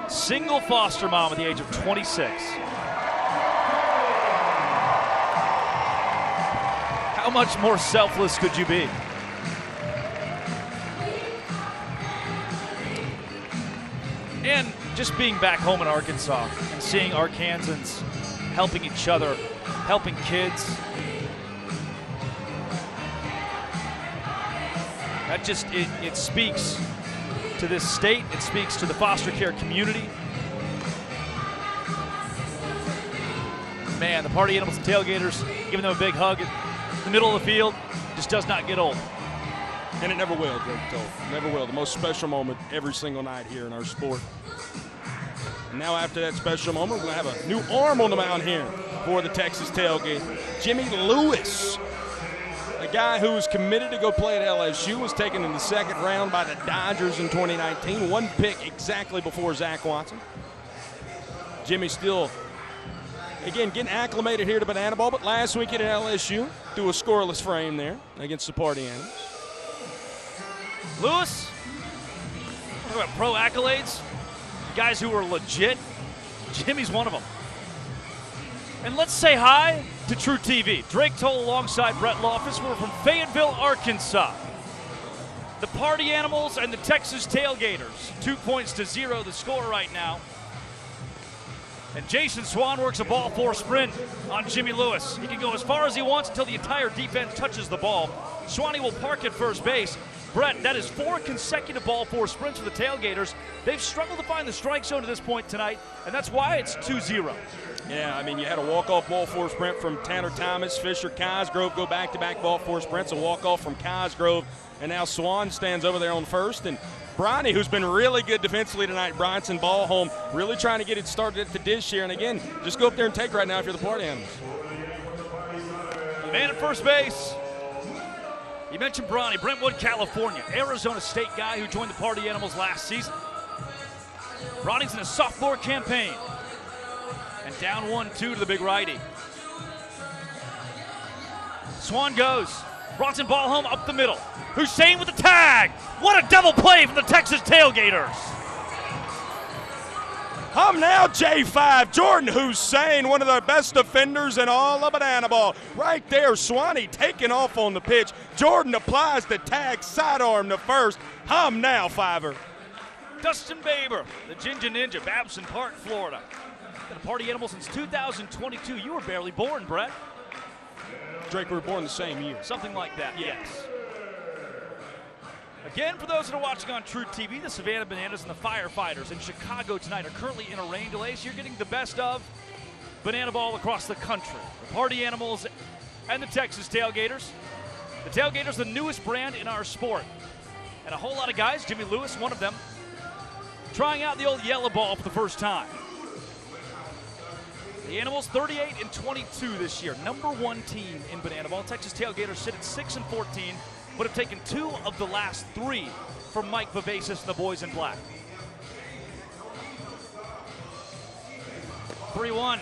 Single foster mom at the age of 26. How much more selfless could you be? And just being back home in Arkansas and seeing Arkansans helping each other, helping kids. That just, it speaks to this state. It speaks to the foster care community. Man, the Party Animals and Tailgaters, giving them a big hug in the middle of the field, just does not get old. And it never will, Greg told. Never will. The most special moment every single night here in our sport. And now after that special moment, we're going to have a new arm on the mound here for the Texas Tailgate. Jimmy Lewis, a guy who was committed to go play at LSU, was taken in the second round by the Dodgers in 2019. One pick exactly before Zach Watson. Jimmy still, again, getting acclimated here to bananaball, but last week at LSU, threw a scoreless frame there against the Party Animals. Lewis, talk about pro accolades, guys who are legit. Jimmy's one of them. And let's say hi to True TV. Drake Toll alongside Brett Loftus. We're from Fayetteville, Arkansas. The Party Animals and the Texas Tailgaters. 2-0 the score right now. And Jason Swan works a ball four sprint on Jimmy Lewis. He can go as far as he wants until the entire defense touches the ball. Swanee will park at first base. Brett, that is 4 consecutive ball four sprints for the Tailgaters. They've struggled to find the strike zone to this point tonight, and that's why it's 2-0. Yeah, I mean, you had a walk-off ball four sprint from Tanner Thomas. Fisher Cosgrove go back-to-back ball four sprints, a walk-off from Cosgrove, and now Swan stands over there on first. And Bronny, who's been really good defensively tonight, Bronson Ballholm, really trying to get it started at the dish here. And again, just go up there and take right now if you're the Party Animals. Man at first base. You mentioned Bronny, Brentwood, California, Arizona State guy who joined the Party Animals last season. Bronny's in a sophomore campaign. And down 1-2 to the big righty. Swan goes. Bronson ball home up the middle. Hussein with the tag. What a double play from the Texas Tailgaters. Now J5, Jordan Hussein, one of the best defenders in all of bananaball. Right there, Swanee taking off on the pitch. Jordan applies the tag, sidearm to first. Now, Fiver. Dustin Baber, the Ginger Ninja, Babson Park, Florida. Been a party animal since 2022. You were barely born, Brett. Drake, we were born the same year. Something like that, yes. Again, for those that are watching on True TV, the Savannah Bananas and the Firefighters in Chicago tonight are currently in a rain delay, so you're getting the best of bananaball across the country. The Party Animals and the Texas Tailgaters. The Tailgaters, the newest brand in our sport. And a whole lot of guys, Jimmy Lewis, one of them, trying out the old yellow ball for the first time. The Animals 38-22 this year, #1 team in bananaball. Texas Tailgaters sit at 6-14. But have taken 2 of the last 3 from Mike Vivacis and the boys in black. 3-1.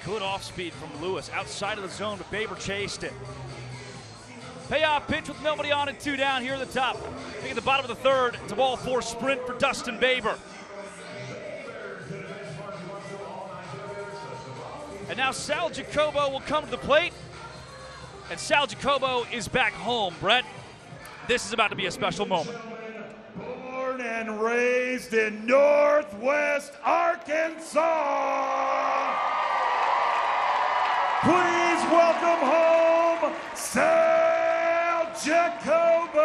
Good off speed from Lewis outside of the zone, but Baber chased it. Payoff pitch with nobody on and 2 down here at the top. I think at the bottom of the 3rd, it's a ball 4 sprint for Dustin Baber. And now Sal Jacobo will come to the plate. And Sal Jacobo is back home, Brett. This is about to be a special moment. Born and raised in Northwest Arkansas. Please welcome home Sal Jacobo.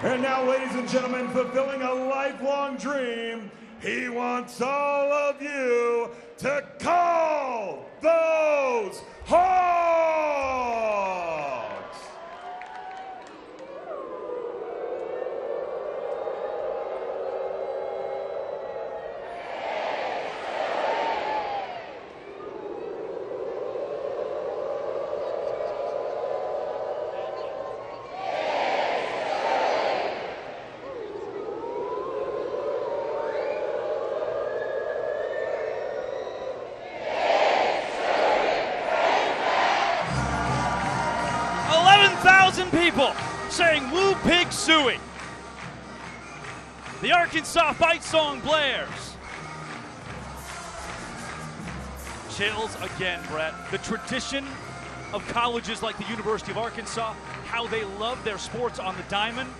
And now, ladies and gentlemen, fulfilling a lifelong dream, he wants all of you to call those hogs! People saying "Woo Pig Suey." The Arkansas fight song blares. Chills again, Brett. The tradition of colleges like the University of Arkansas, how they love their sports on the diamond.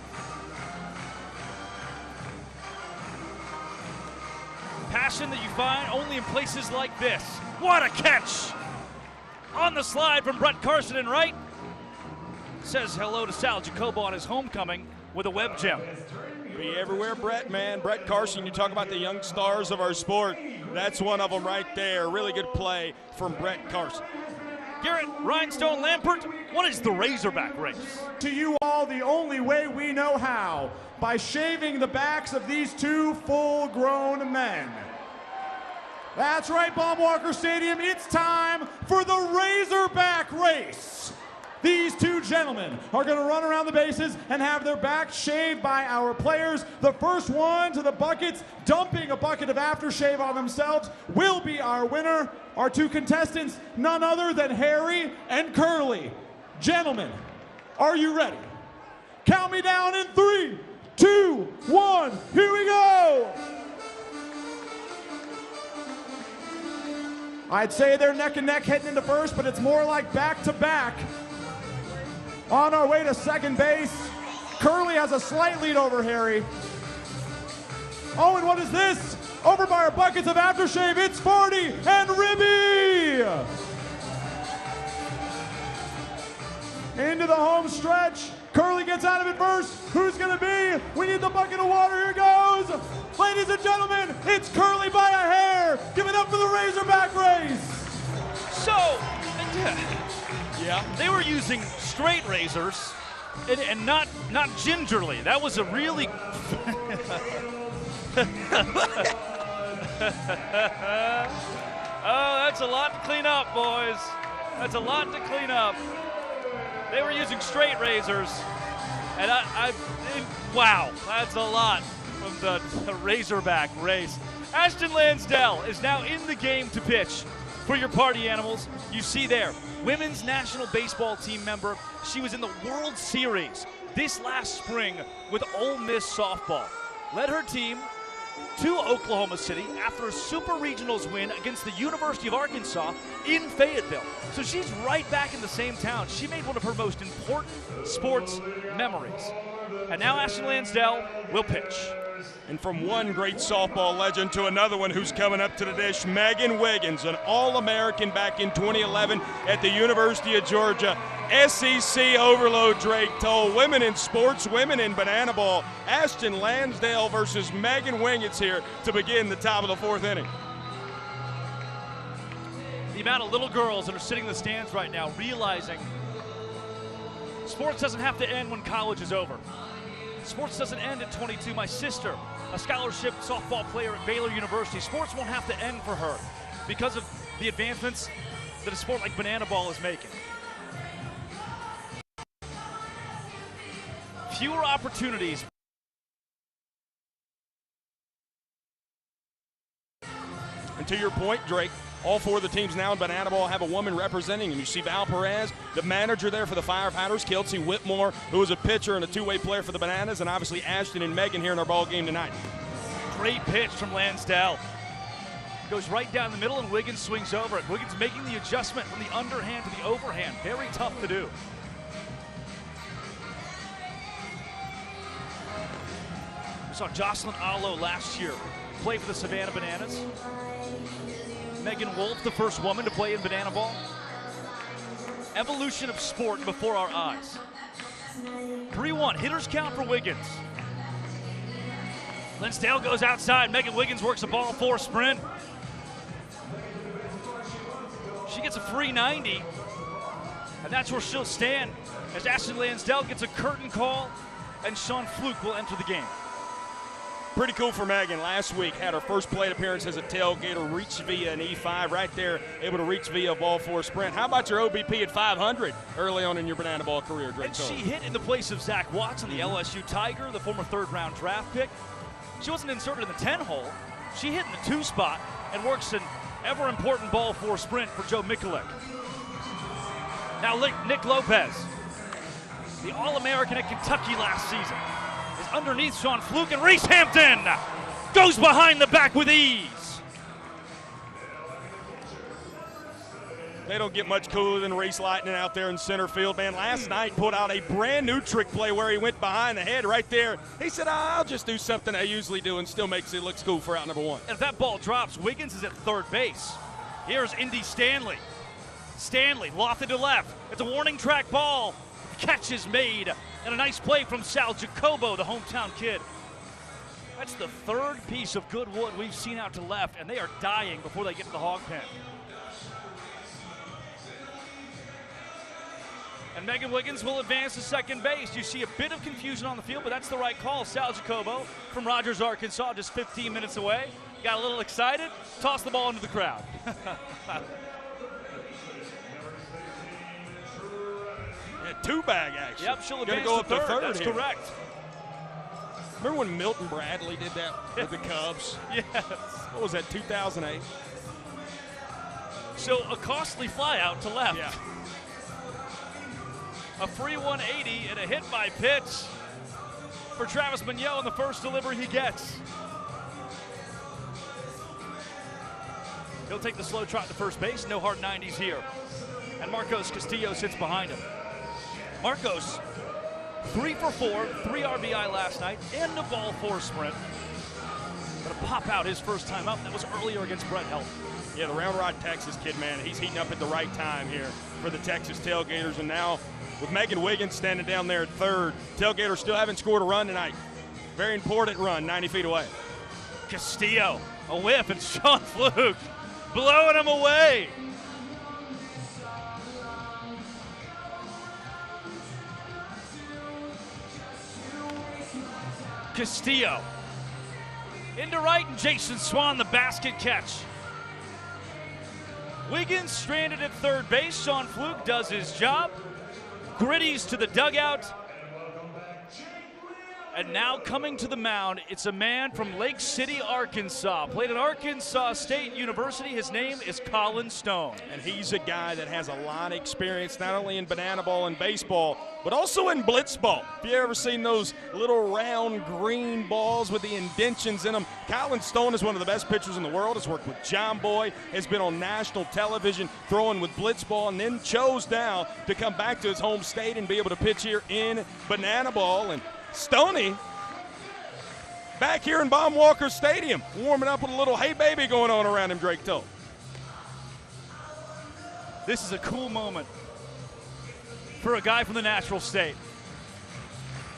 Passion that you find only in places like this. What a catch! On the slide from Brett Carson and right. Says hello to Sal Jacobo on his homecoming with a web gem. Be everywhere, Brett, man. Brett Carson, you talk about the young stars of our sport. That's one of them right there. Really good play from Brett Carson. Garrett Rhinestone Lampert, what is the Razorback race? To you all, the only way we know how, by shaving the backs of these 2 full-grown men. That's right, Baumwalker Stadium, it's time for the Razorback race. These 2 gentlemen are going to run around the bases and have their backs shaved by our players. The first one to the buckets, dumping a bucket of aftershave on themselves, will be our winner. Our 2 contestants, none other than Harry and Curly. Gentlemen, are you ready? Count me down in 3, 2, 1, here we go! I'd say they're neck and neck heading into first, but it's more like back to back. On our way to second base, Curly has a slight lead over Harry. Oh, and what is this? Over by our buckets of aftershave, it's 40 and Ribby! Into the home stretch. Curly gets out of it first. Who's gonna be? We need the bucket of water, here goes! Ladies and gentlemen, it's Curly by a hair! Give it up for the Razorback race! So, yeah, they were using straight razors and not gingerly. That was a really oh, that's a lot to clean up, boys. That's a lot to clean up. They were using straight razors, and wow, that's a lot. from the Razerback race. Ashton Lansdell is now in the game to pitch for your party animals. You see there, women's national baseball team member. She was in the World Series this last spring with Ole Miss softball. Led her team to Oklahoma City after a Super Regionals win against the University of Arkansas in Fayetteville. So she's right back in the same town. She made one of her most important sports memories. And now Ashton Lansdell will pitch. And from one great softball legend to another one who's coming up to the dish, Megan Wiggins, an All-American back in 2011 at the University of Georgia. SEC overload, Drake Toll. Women in sports, women in banana ball. Ashton Lansdell versus Megan Wiggins here to begin the top of the fourth inning. The amount of little girls that are sitting in the stands right now realizing sports doesn't have to end when college is over. Sports doesn't end at 22. My sister, a scholarship softball player at Baylor University, sports won't have to end for her because of the advancements that a sport like banana ball is making. Fewer opportunities. And to your point, Drake, all four of the teams now in banana ball have a woman representing them. You see Val Perez, the manager there for the Firefighters, Kelsey Whitmore, who is a pitcher and a two-way player for the Bananas, and obviously Ashton and Megan here in our ball game tonight. Great pitch from Lansdell. Goes right down the middle and Wiggins swings over it. Wiggins making the adjustment from the underhand to the overhand. Very tough to do. We saw Jocelyn Allo last year play for the Savannah Bananas. Megan Wolf, the first woman to play in banana ball. Evolution of sport before our eyes. 3-1, hitters count for Wiggins. Lansdell goes outside. Megan Wiggins works a ball four sprint. She gets a free 90, and that's where she'll stand as Ashton Lansdell gets a curtain call, and Sean Fluke will enter the game. Pretty cool for Megan. Last week had her first plate appearance as a tailgater, reached via an E5 right there, able to reach via a ball four sprint. How about your OBP at 500 early on in your banana ball career, Drake? And she hit in the place of Zach Watson, the LSU Tiger, the former third-round draft pick. She wasn't inserted in the 10-hole. She hit in the 2 spot and works an ever-important ball four sprint for Joe Mikulik. Now Nick Lopez, the All-American at Kentucky last season, underneath Sean Fluke, and Reese Hampton goes behind the back with ease. They don't get much cooler than Reese Lightning out there in center field, man. Last night put out a brand new trick play where he went behind the head right there. He said, I'll just do something I usually do, and still makes it look cool for out number one. And if that ball drops, Wiggins is at third base. Here's Indy Stanley. Stanley lofted to left. It's a warning track ball. Catch is made. And a nice play from Sal Jacobo, the hometown kid. That's the third piece of good wood we've seen out to left, and they are dying before they get to the hog pen. And Megan Wiggins will advance to second base. You see a bit of confusion on the field, but that's the right call. Sal Jacobo from Rogers, Arkansas, just 15 minutes away. Got a little excited, tossed the ball into the crowd. Two-bag action. Yep, she'll advance go up to to third. That's here. correct. Remember when Milton Bradley did that with the Cubs? Yes. What was that, 2008? So a costly fly out to left. Yeah. A free 180 and a hit by pitch for Travis Mignot on the first delivery he gets. He'll take the slow trot to first base. No hard 90s here. And Marcos Castillo sits behind him. Marcos, 3 for 4, 3 RBI last night, and a ball four sprint. Gonna pop out his first time up. That was earlier against Brett Helton. Yeah, the Round Rock, Texas kid, man. He's heating up at the right time here for the Texas Tailgaters. And now with Megan Wiggins standing down there at third, Tailgaters still haven't scored a run tonight. Very important run, 90 feet away. Castillo, a whiff, and Sean Fluke blowing him away. Castillo into right, and Jason Swan the basket catch. Wiggins stranded at third base. Sean Fluke does his job. Gritties to the dugout. And now coming to the mound, it's a man from Lake City, Arkansas. Played at Arkansas State University. His name is Colin Stone. And he's a guy that has a lot of experience, not only in bananaball and baseball, but also in blitzball. If you ever seen those little round green balls with the indentions in them, Colin Stone is one of the best pitchers in the world. Has worked with John Boy, has been on national television throwing with blitzball, and then chose now to come back to his home state and be able to pitch here in bananaball. And Stoney back here in Baum Walker Stadium, warming up with a little hey baby going on around him, Drake told. This is a cool moment for a guy from the natural state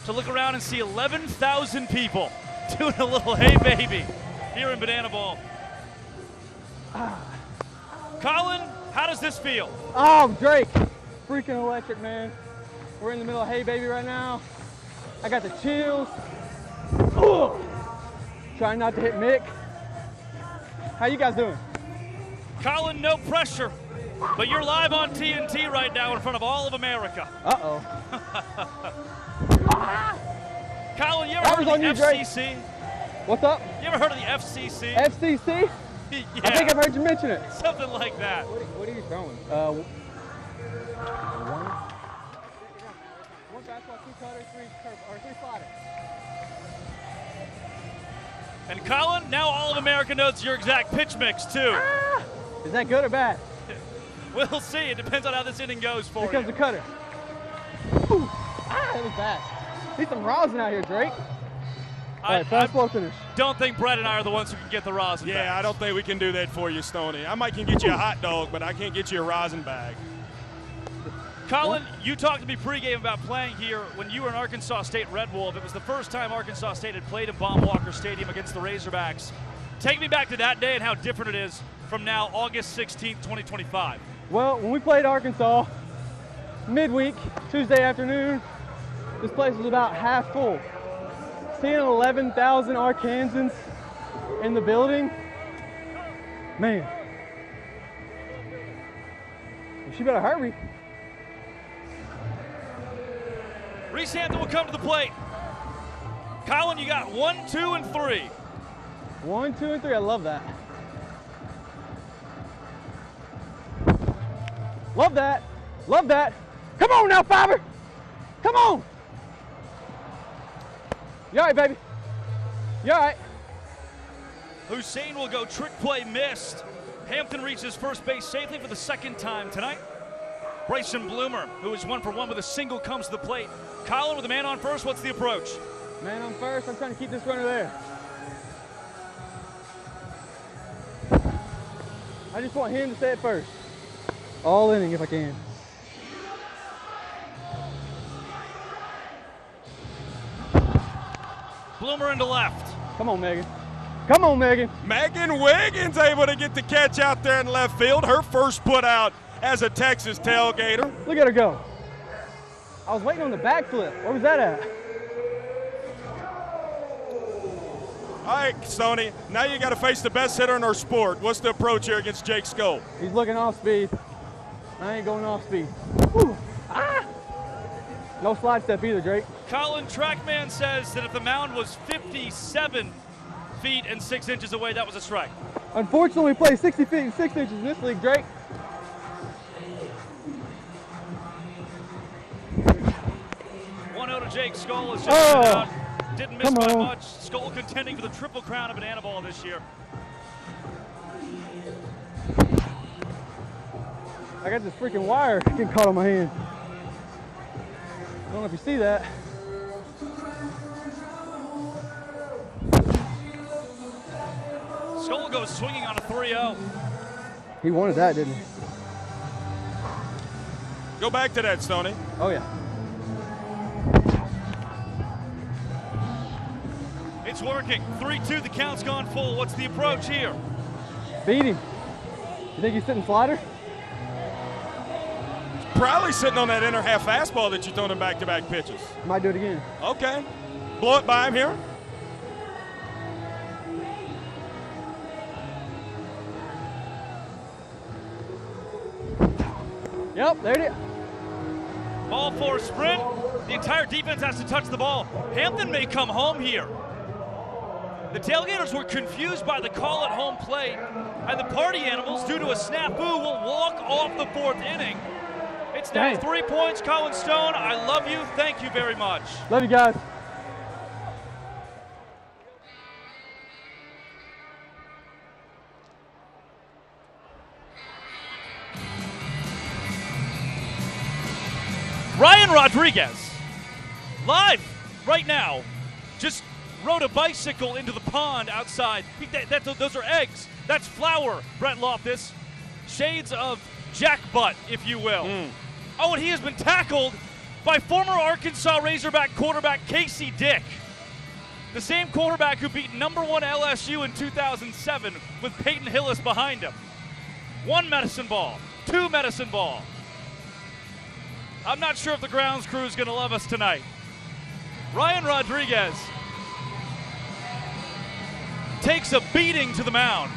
to look around and see 11,000 people doing a little hey baby here in bananaball. Colin, how does this feel? Oh, Drake, freaking electric, man. We're in the middle of hey baby right now. I got the chills. Ugh. Trying not to hit Mick. How you guys doing? Colin, no pressure, but you're live on TNT right now in front of all of America. Uh-oh. Colin, you ever heard of the FCC? What's up? You ever heard of the FCC? FCC? Yeah. I think I've heard you mention it. Something like that. What are you throwing? One fastball, 2 cutters, 3 sliders. And Colin, now all of America knows your exact pitch mix too. Ah! Is that good or bad? We'll see. It depends on how this inning goes for you. Here comes the cutter. Ooh. Ah, that was bad. Need some rosin out here, Drake. All right, fastball finish. Don't think Brett and I are the ones who can get the rosin bags. Yeah, I don't think we can do that for you, Stoney. I might can get you a hot dog, but I can't get you a rosin bag. Colin, you talked to me pregame about playing here when you were an Arkansas State Red Wolf. It was the first time Arkansas State had played in Baum Walker Stadium against the Razorbacks. Take me back to that day and how different it is from now, August 16th, 2025. Well, when we played Arkansas, midweek, Tuesday afternoon, this place was about half full. Seeing 11,000 Arkansans in the building, man. She better hurry. Reese Hampton will come to the plate. Colin, you got 1, 2, and 3. 1, 2, and 3. I love that. Love that. Love that. Come on now, Fiber. Come on. You all right, baby? You all right? Hussein will go trick play missed. Hampton reaches first base safely for the second time tonight. Bryson Bloomer, who is 1 for 1 with a single, comes to the plate. Colin with a man on first. What's the approach? Man on first. I'm trying to keep this runner there. I just want him to stay at first. All inning if I can. Bloomer into left. Come on, Megan. Come on, Megan. Megan Wiggins able to get the catch out there in left field. Her first put out as a Texas tailgater. Look at her go. I was waiting on the backflip. Where was that at? All right, Stoney, now you got to face the best hitter in our sport. What's the approach here against Jake Skoll? He's looking off speed. I ain't going off speed. Whew. Ah! No slide step either, Drake. Colin, TrackMan says that if the mound was 57 feet and 6 inches away, that was a strike. Unfortunately, we play 60 feet and 6 inches in this league, Drake. To Jake Skoll is just out. Didn't miss by much. Skoll contending for the triple crown of bananaball this year. I got this freaking wire getting caught on my hand. I don't know if you see that. Skoll goes swinging on a 3-0. He wanted that, didn't he? Go back to that, Stoney. Oh, yeah. It's working. 3-2, the count's gone full. What's the approach here? Beat him. You think he's sitting slider? Probably sitting on that inner half fastball that you're throwing in back-to-back pitches. Might do it again. Okay. Blow it by him here. Yep, there it is. Ball 4 sprint. The entire defense has to touch the ball. Hampton may come home here. The Tailgaters were confused by the call at home plate, and the Party Animals, due to a snafu, will walk off the 4th inning. It's now 3 points. Colin Stone, I love you. Thank you very much. Love you guys. Ryan Rodriguez, live right now, just rode a bicycle into the pond outside. Those are eggs. That's flour, Brett Loftus. Shades of jackbutt, if you will. Oh, and he has been tackled by former Arkansas Razorback quarterback Casey Dick. The same quarterback who beat #1 LSU in 2007 with Peyton Hillis behind him. 1 medicine ball, 2 medicine ball. I'm not sure if the grounds crew is going to love us tonight. Ryan Rodriguez takes a beating to the mound.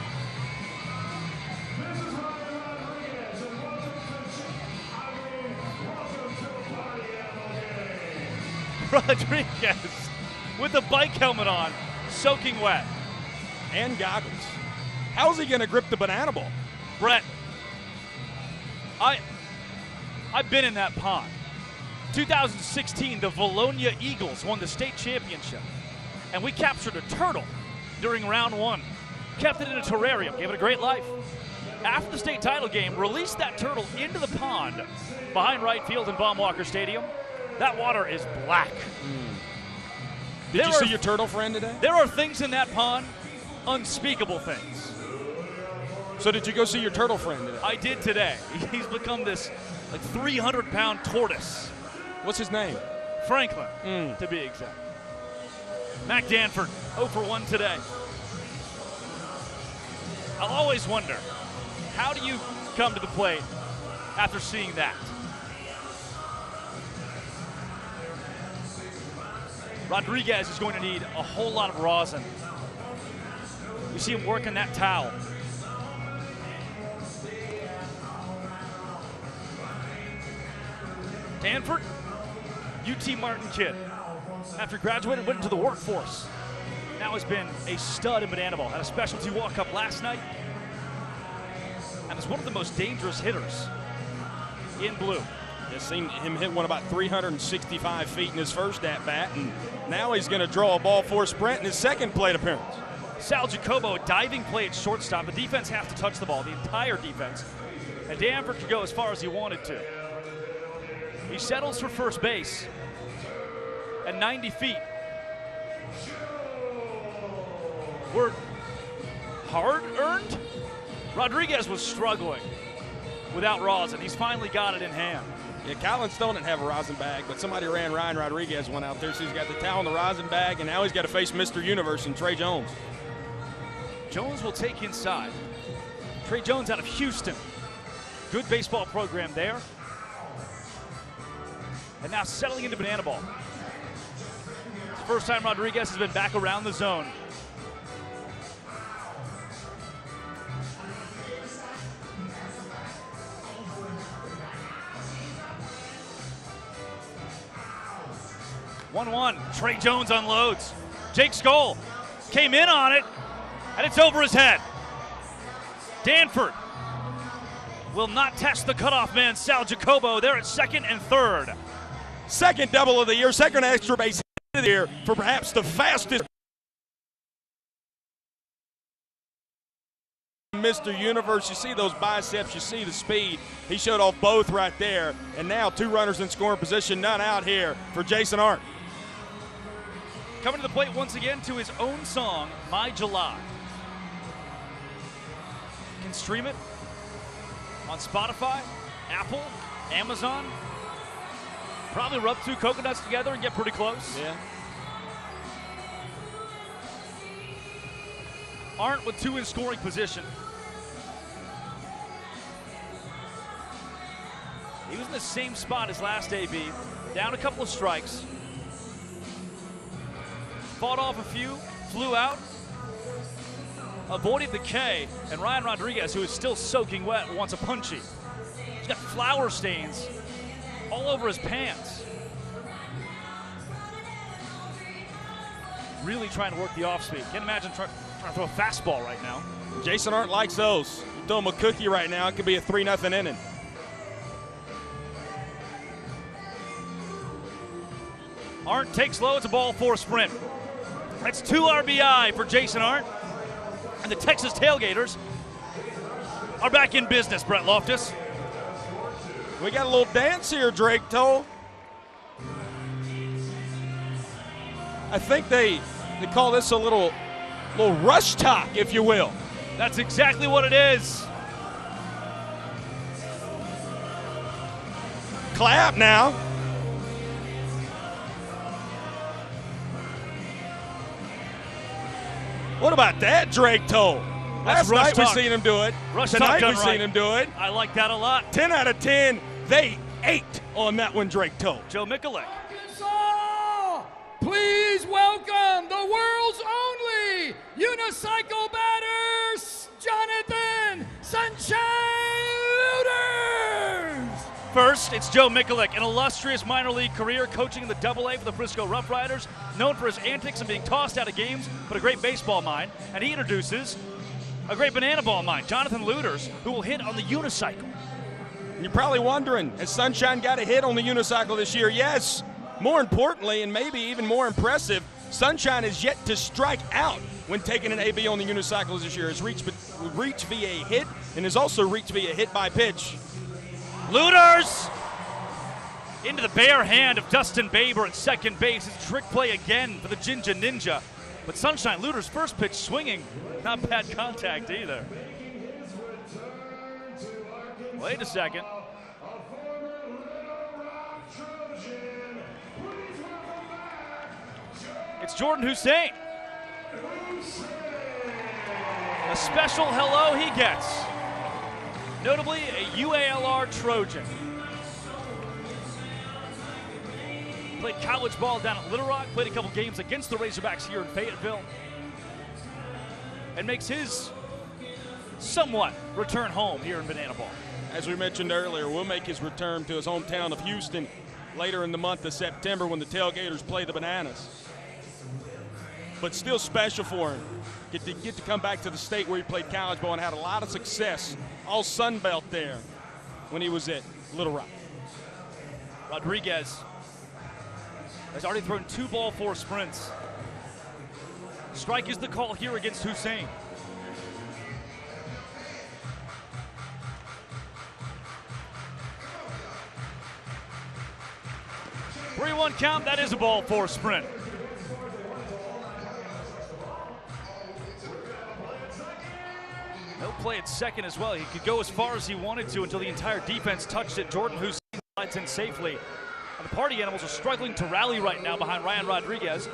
Rodriguez with the bike helmet on, soaking wet. And goggles. How's he going to grip the banana ball? Brett, I've been in that pond. 2016, the Valonia Eagles won the state championship, and we captured a turtle during round 1. Kept it in a terrarium, gave it a great life. After the state title game, released that turtle into the pond behind right field in Baumwalker Stadium. That water is black. Did you see your turtle friend today? There are things in that pond, unspeakable things. So did you go see your turtle friend today? I did today. He's become this like 300-pound tortoise. What's his name? Franklin, to be exact. Mac Danford, 0 for 1 today. I'll always wonder, how do you come to the plate after seeing that? Rodriguez is going to need a whole lot of rosin. You see him working that towel. Danford, UT Martin kid. After graduated, went into the workforce. Now has been a stud in banana ball. Had a specialty walk-up last night. And is one of the most dangerous hitters in blue. Just seen him hit one about 365 feet in his first at-bat, and now he's going to draw a ball for a sprint in his second plate appearance. Sal Jacobo, diving play at shortstop. The defense has to touch the ball, the entire defense. And Danford could go as far as he wanted to. He settles for first base at 90 feet. Were hard-earned? Rodriguez was struggling without rosin. He's finally got it in hand. Yeah, Colin Stone didn't have a rosin bag, but somebody ran Ryan Rodriguez one out there, so he's got the towel and the rosin bag, and now he's got to face Mr. Universe and Trey Jones. Jones will take inside. Trey Jones out of Houston. Good baseball program there. And now settling into banana ball. It's the first time Rodriguez has been back around the zone. One. Trey Jones unloads. Jake Skoll came in on it, and it's over his head. Danford will not test the cutoff man, Sal Jacobo. They're at second and third. Second double of the year, second extra base hit of the year for perhaps the fastest Mr. Universe. You see those biceps, you see the speed. He showed off both right there. And now 2 runners in scoring position, none out here for Jason Arndt. Coming to the plate once again to his own song, My July. You can stream it on Spotify, Apple, Amazon. Probably rub 2 coconuts together and get pretty close. Yeah. Arndt with 2 in scoring position. He was in the same spot as last AB, down a couple of strikes. Fought off a few, flew out, avoided the K, and Ryan Rodriguez, who is still soaking wet, wants a punchy. He's got flour stains all over his pants. really trying to work the off speed. Can't imagine trying to throw a fastball right now. Jason Arndt likes those. You throw him a cookie right now, it could be a 3-0 inning. Arndt takes low. It's a ball 4 sprint. That's 2 RBI for Jason Arndt. And the Texas Tailgaters are back in business, Brett Loftus. We got a little dance here, Drake Toll. I think they call this a little rush talk, if you will. That's exactly what it is. Clap now. What about that, Drake Toll? Last night we seen him do it. Tonight we seen him do it. I like that a lot. 10 out of 10. They ate on that one, Drake Toll. Joe Mikulik. Please welcome the world's only unicycle batter, Jonathan Sunshine Looters. First, it's Joe Mikulik, an illustrious minor league career coaching in the AA for the Frisco Rough Riders, known for his antics and being tossed out of games, but a great baseball mind. And he introduces a great banana ball mind, Jonathan Looters, who will hit on the unicycle. You're probably wondering, has Sunshine got a hit on the unicycle this year? Yes. More importantly, and maybe even more impressive, Sunshine is yet to strike out when taking an AB on the unicycle this year. Has reached via hit and has also reached via hit by pitch. Looters into the bare hand of Dustin Baber at second base. It's a trick play again for the Jinja Ninja. But Sunshine Looters' first pitch swinging, not bad contact either. Wait a second. It's Jordan Hussein. A special hello he gets. Notably, a UALR Trojan. Played college ball down at Little Rock, played a couple games against the Razorbacks here in Fayetteville, and makes his somewhat return home here in Banana Ball. As we mentioned earlier, will make his return to his hometown of Houston later in the month of September when the Tailgaters play the Bananas. But still special for him. Get to come back to the state where he played college ball and had a lot of success, all Sun Belt there when he was at Little Rock. Rodriguez has already thrown 2 ball 4 sprints. Strike is the call here against Hussein. Three-1 count, that is a ball 4 sprint. No play at second as well. He could go as far as he wanted to until the entire defense touched it. Jordan Hussein slides in safely. And the Party Animals are struggling to rally right now behind Ryan Rodriguez.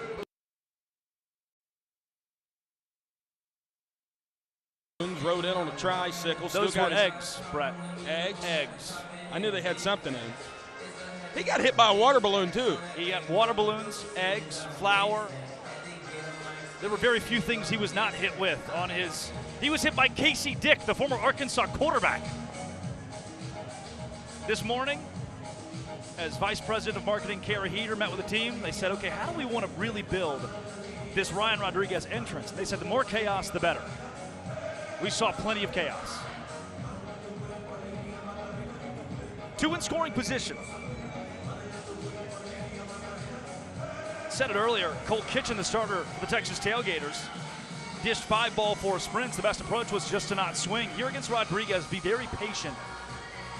Rode in on a tricycle. Those were eggs, Brett. Eggs? Eggs. I knew they had something in. He got hit by a water balloon, too. He got water balloons, eggs, flour. There were very few things he was not hit with on his... He was hit by Casey Dick, the former Arkansas quarterback. This morning, as Vice President of Marketing Kara Heater met with the team, they said, okay, how do we want to really build this Ryan Rodriguez entrance? They said the more chaos, the better. We saw plenty of chaos. 2 in scoring position. Said it earlier, Cole Kitchen, the starter for the Texas Tailgaters, dished 5 ball 4 sprints. The best approach was just to not swing. Here against Rodriguez, be very patient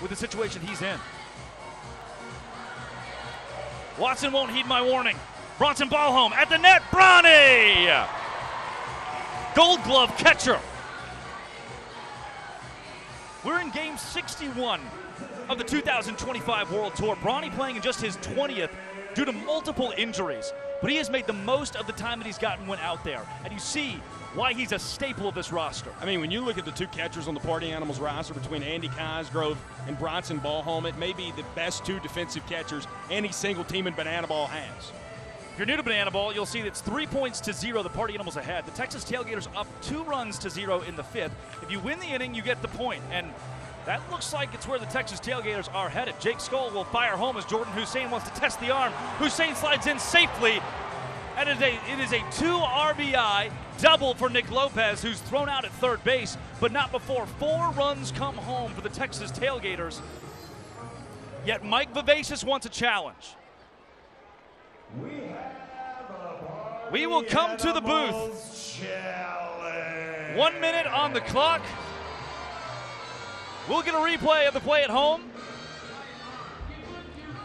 with the situation he's in. Watson won't heed my warning. Bronson Ballhome at the net. Bronny! Gold Glove catcher. We're in game 61 of the 2025 World Tour. Bronny playing in just his 20th due to multiple injuries. But he has made the most of the time that he's gotten when out there. And you see why he's a staple of this roster. I mean, when you look at the 2 catchers on the Party Animals roster between Andy Cosgrove and Bronson Ballhome, it may be the best 2 defensive catchers any single team in Banana Ball has. If you're new to Banana Ball, you'll see that it's 3 points to 0, the Party Animals ahead. The Texas Tailgaters up 2 runs to 0 in the 5th. If you win the inning, you get the point. And that looks like it's where the Texas Tailgaters are headed. Jake Skoll will fire home as Jordan Hussein wants to test the arm. Hussein slides in safely And it is a 2 RBI double for Nick Lopez, who's thrown out at third base, but not before 4 runs come home for the Texas Tailgaters. Yet Mike Vivacious wants a challenge. We will come to the booth. 1 minute on the clock. We'll get a replay of the play at home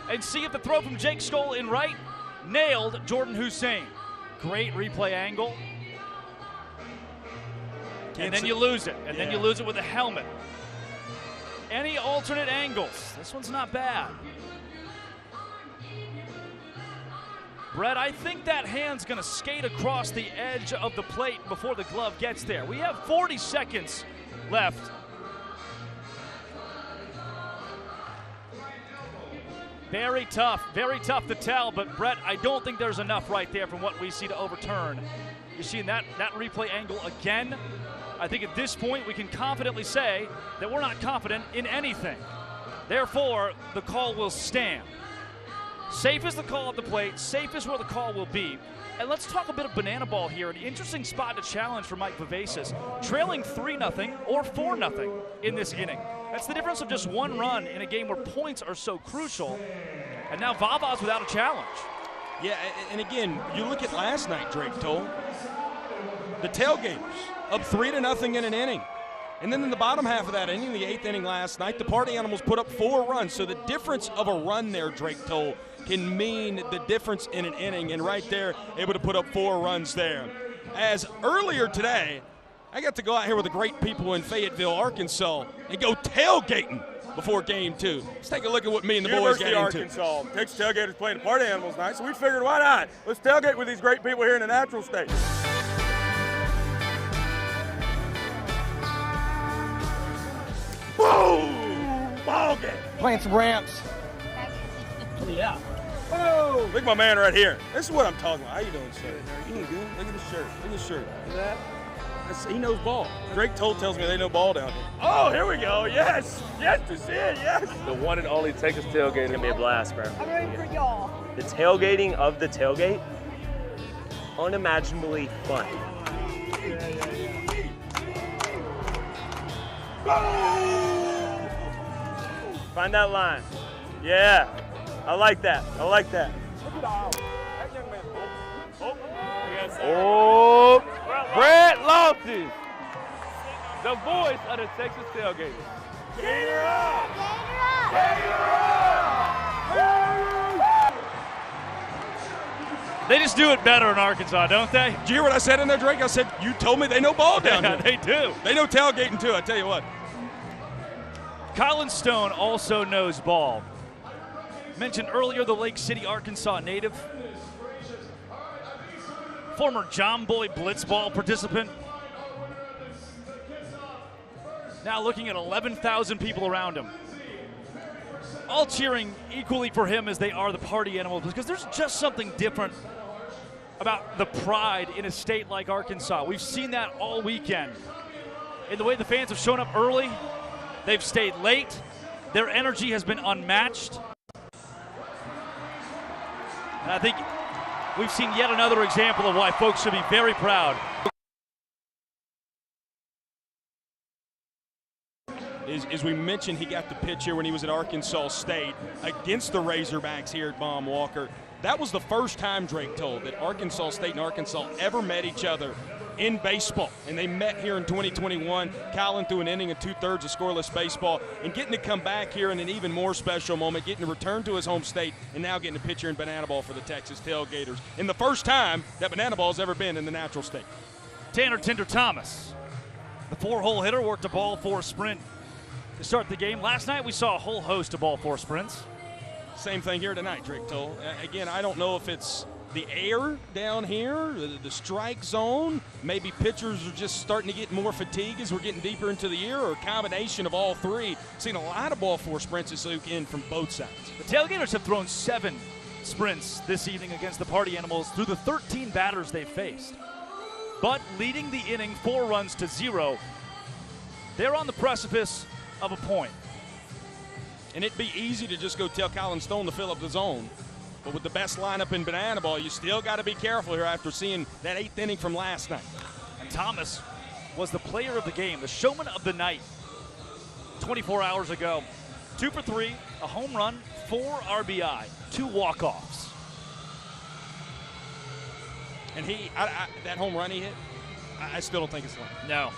and see if the throw from Jake Stoll in right nailed Jordan Hussein. Great replay angle. And then you lose it. And then you lose it with a helmet. Any alternate angles? This one's not bad. Brett, I think that hand's going to skate across the edge of the plate before the glove gets there. We have 40 seconds left. Very tough to tell, but Brett, I don't think there's enough right there from what we see to overturn. You're seeing that replay angle again. I think at this point we can confidently say that we're not confident in anything. Therefore, the call will stand. Safe is the call at the plate, safe is where the call will be. And let's talk a bit of banana ball here. An interesting spot to challenge for Mike Vivacious. Trailing 3-0 or 4-0 in this inning. That's the difference of just 1 run in a game where points are so crucial. And now Vava's without a challenge. Yeah, and again, you look at last night, Drake Toll. The Tailgaters up 3-0 in an inning. And then in the bottom half of that inning, the 8th inning last night, the Party Animals put up 4 runs. So the difference of a run there, Drake Toll, can mean the difference in an inning. And right there, able to put up 4 runs there. As earlier today, I got to go out here with the great people in Fayetteville, Arkansas, and go tailgating before game 2. Let's take a look at what me and the boys got into. Arkansas. Texas Tailgaters playing the Party Animals night, so we figured, why not? Let's tailgate with these great people here in the natural state. Boom! Ball game. Playing some ramps. Yeah. Oh! Look at my man right here. This is what I'm talking about. How you doing, sir? You doing good? Look at his shirt. Look at his shirt. Look at that. He knows ball. Drake Toll tells me they know ball down here. Oh, here we go. Yes. Yes to see it. Yes. The one and only Texas tailgate. It's going to be a blast, bro. I'm ready for y'all. The tailgating of the tailgate, unimaginably fun. Find that line. Yeah. I like that. I like that. Look at that young man. Oh, Brett Loftus, the voice of the Texas Tailgaters. Gator up! Gator up! They just do it better in Arkansas, don't they? Did you hear what I said in there, Drake? I said, you told me they know ball down here. They do. They know tailgating too, I tell you what. Colin Stone also knows ball. Mentioned earlier the Lake City, Arkansas native. Former John Boy Blitzball participant. Now looking at 11,000 people around him. All cheering equally for him as they are the Party Animals, because there's just something different about the pride in a state like Arkansas. We've seen that all weekend. In the way the fans have shown up early, they've stayed late, their energy has been unmatched. And I think we've seen yet another example of why folks should be very proud. As we mentioned, he got the pitch here when he was at Arkansas State against the Razorbacks here at Baum Walker. That was the first time, Drake told, that Arkansas State and Arkansas ever met each other in baseball. And they met here in 2021. Colin threw an inning and 2/3 of scoreless baseball, and getting to come back here in an even more special moment, getting to return to his home state, and now getting a pitch here in banana ball for the Texas Tailgaters. And the first time that banana ball's ever been in the natural state. Tanner Tinder Thomas, the 4-hole hitter, worked a ball 4 sprint to start the game. Last night we saw a whole host of ball 4 sprints. Same thing here tonight, Drake Toll. Again, I don't know if it's the air down here, the strike zone, maybe pitchers are just starting to get more fatigue as we're getting deeper into the year, or a combination of all three. Seen a lot of ball 4 sprints this weekend from both sides. The Tailgaters have thrown 7 sprints this evening against the Party Animals through the 13 batters they've faced. But leading the inning 4 runs to 0, they're on the precipice of a point. And it'd be easy to just go tell Colin Stone to fill up the zone. But with the best lineup in bananaball, you still got to be careful here after seeing that 8th inning from last night. And Thomas was the player of the game, the showman of the night 24 hours ago. 2 for 3, a home run, 4 RBI, 2 walk-offs. And that home run he hit, I still don't think it's one. No.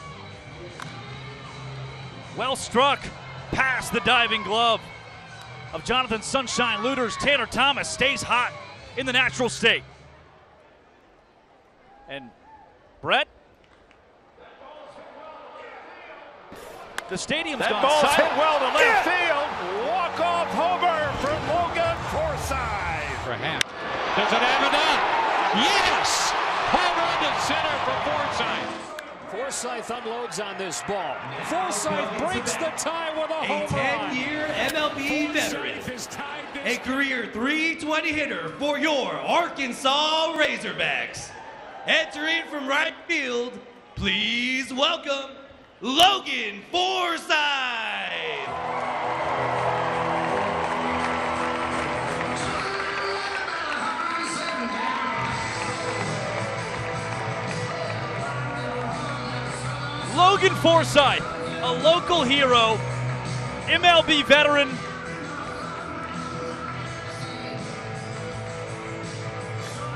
Well struck past the diving glove of Jonathan Sunshine Looters. Tanner Thomas stays hot in the natural state. And Brett, the stadium's that gone ball's silent. hit well to left field. Walk-off homer from Logan Forsythe. For half. Does it have enough? Yes! Home run to center for Forsythe. Forsythe unloads on this ball. Forsythe breaks the tie with a home run. A 10-year MLB veteran, a career .320 hitter for your Arkansas Razorbacks. Entering from right field, please welcome Logan Forsythe. Logan Forsythe, a local hero, MLB veteran.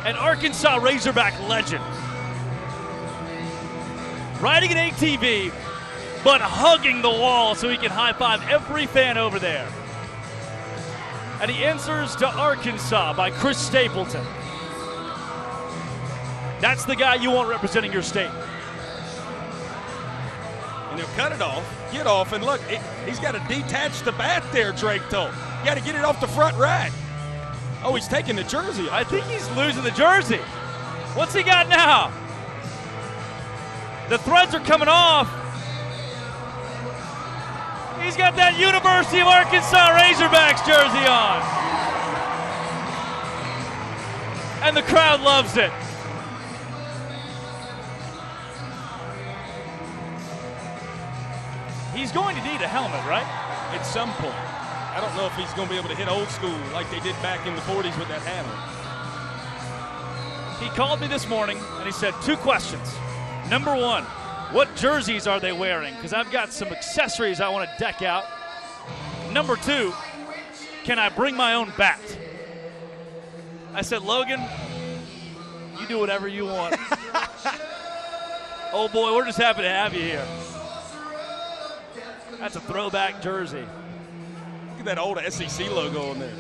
An Arkansas Razorback legend. Riding an ATV, but hugging the wall so he can high-five every fan over there. And he answers to Arkansas by Chris Stapleton. That's the guy you want representing your state. And he'll cut it off, get off, and look, he's got to detach the bat there, Drake told. You got to get it off the front rack. Oh, he's taking the jersey off. I think he's losing the jersey. What's he got now? The threads are coming off. He's got that University of Arkansas Razorbacks jersey on. And the crowd loves it. He's going to need a helmet, right? At some point. I don't know if he's going to be able to hit old school like they did back in the 40s with that hammer. He called me this morning and he said 2 questions. Number 1, what jerseys are they wearing? Because I've got some accessories I want to deck out. Number 2, can I bring my own bat? I said, Logan, you do whatever you want. Oh boy, we're just happy to have you here. That's a throwback jersey. Look at that old SEC logo on there.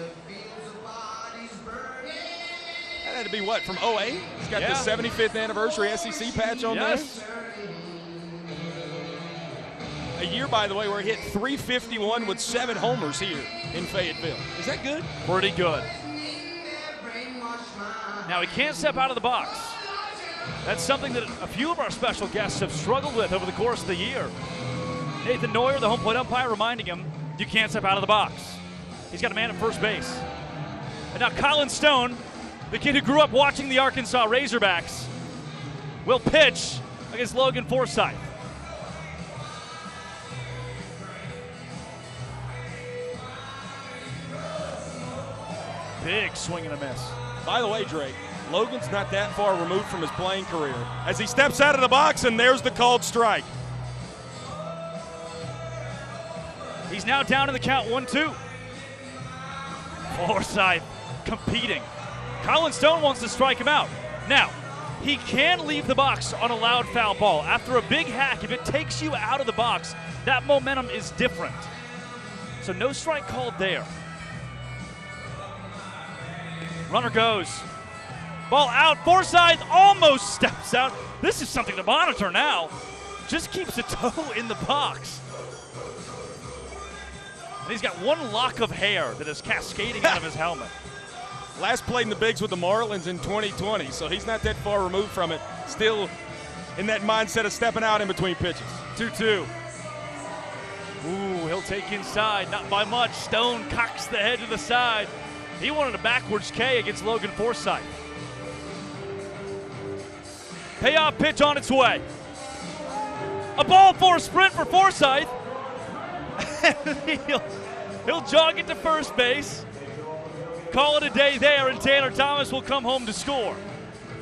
That had to be what, from 08? He's got the 75th anniversary SEC patch on there. A year, by the way, where he hit .351 with 7 homers here in Fayetteville. Is that good? Pretty good. Now, he can't step out of the box. That's something that a few of our special guests have struggled with over the course of the year. Nathan Neuer, the home plate umpire, reminding him, you can't step out of the box. He's got a man at first base. And now Colin Stone, the kid who grew up watching the Arkansas Razorbacks, will pitch against Logan Forsythe. Big swing and a miss. By the way, Drake, Logan's not that far removed from his playing career as he steps out of the box, and there's the called strike. He's now down in the count 1-2. Forsythe competing. Colin Stone wants to strike him out. Now, he can leave the box on a loud foul ball. After a big hack, if it takes you out of the box, that momentum is different. So no strike called there. Runner goes. Ball out. Forsythe almost steps out. This is something to monitor now. Just keeps a toe in the box. And he's got one lock of hair that is cascading out of his helmet. Last played in the bigs with the Marlins in 2020, so he's not that far removed from it. Still in that mindset of stepping out in between pitches. 2-2. Ooh, he'll take inside, not by much. Stone cocks the head to the side. He wanted a backwards K against Logan Forsythe. Payoff pitch on its way. A ball for a sprint for Forsythe. he'll jog it to first base. call it a day there, and Tanner Thomas will come home to score.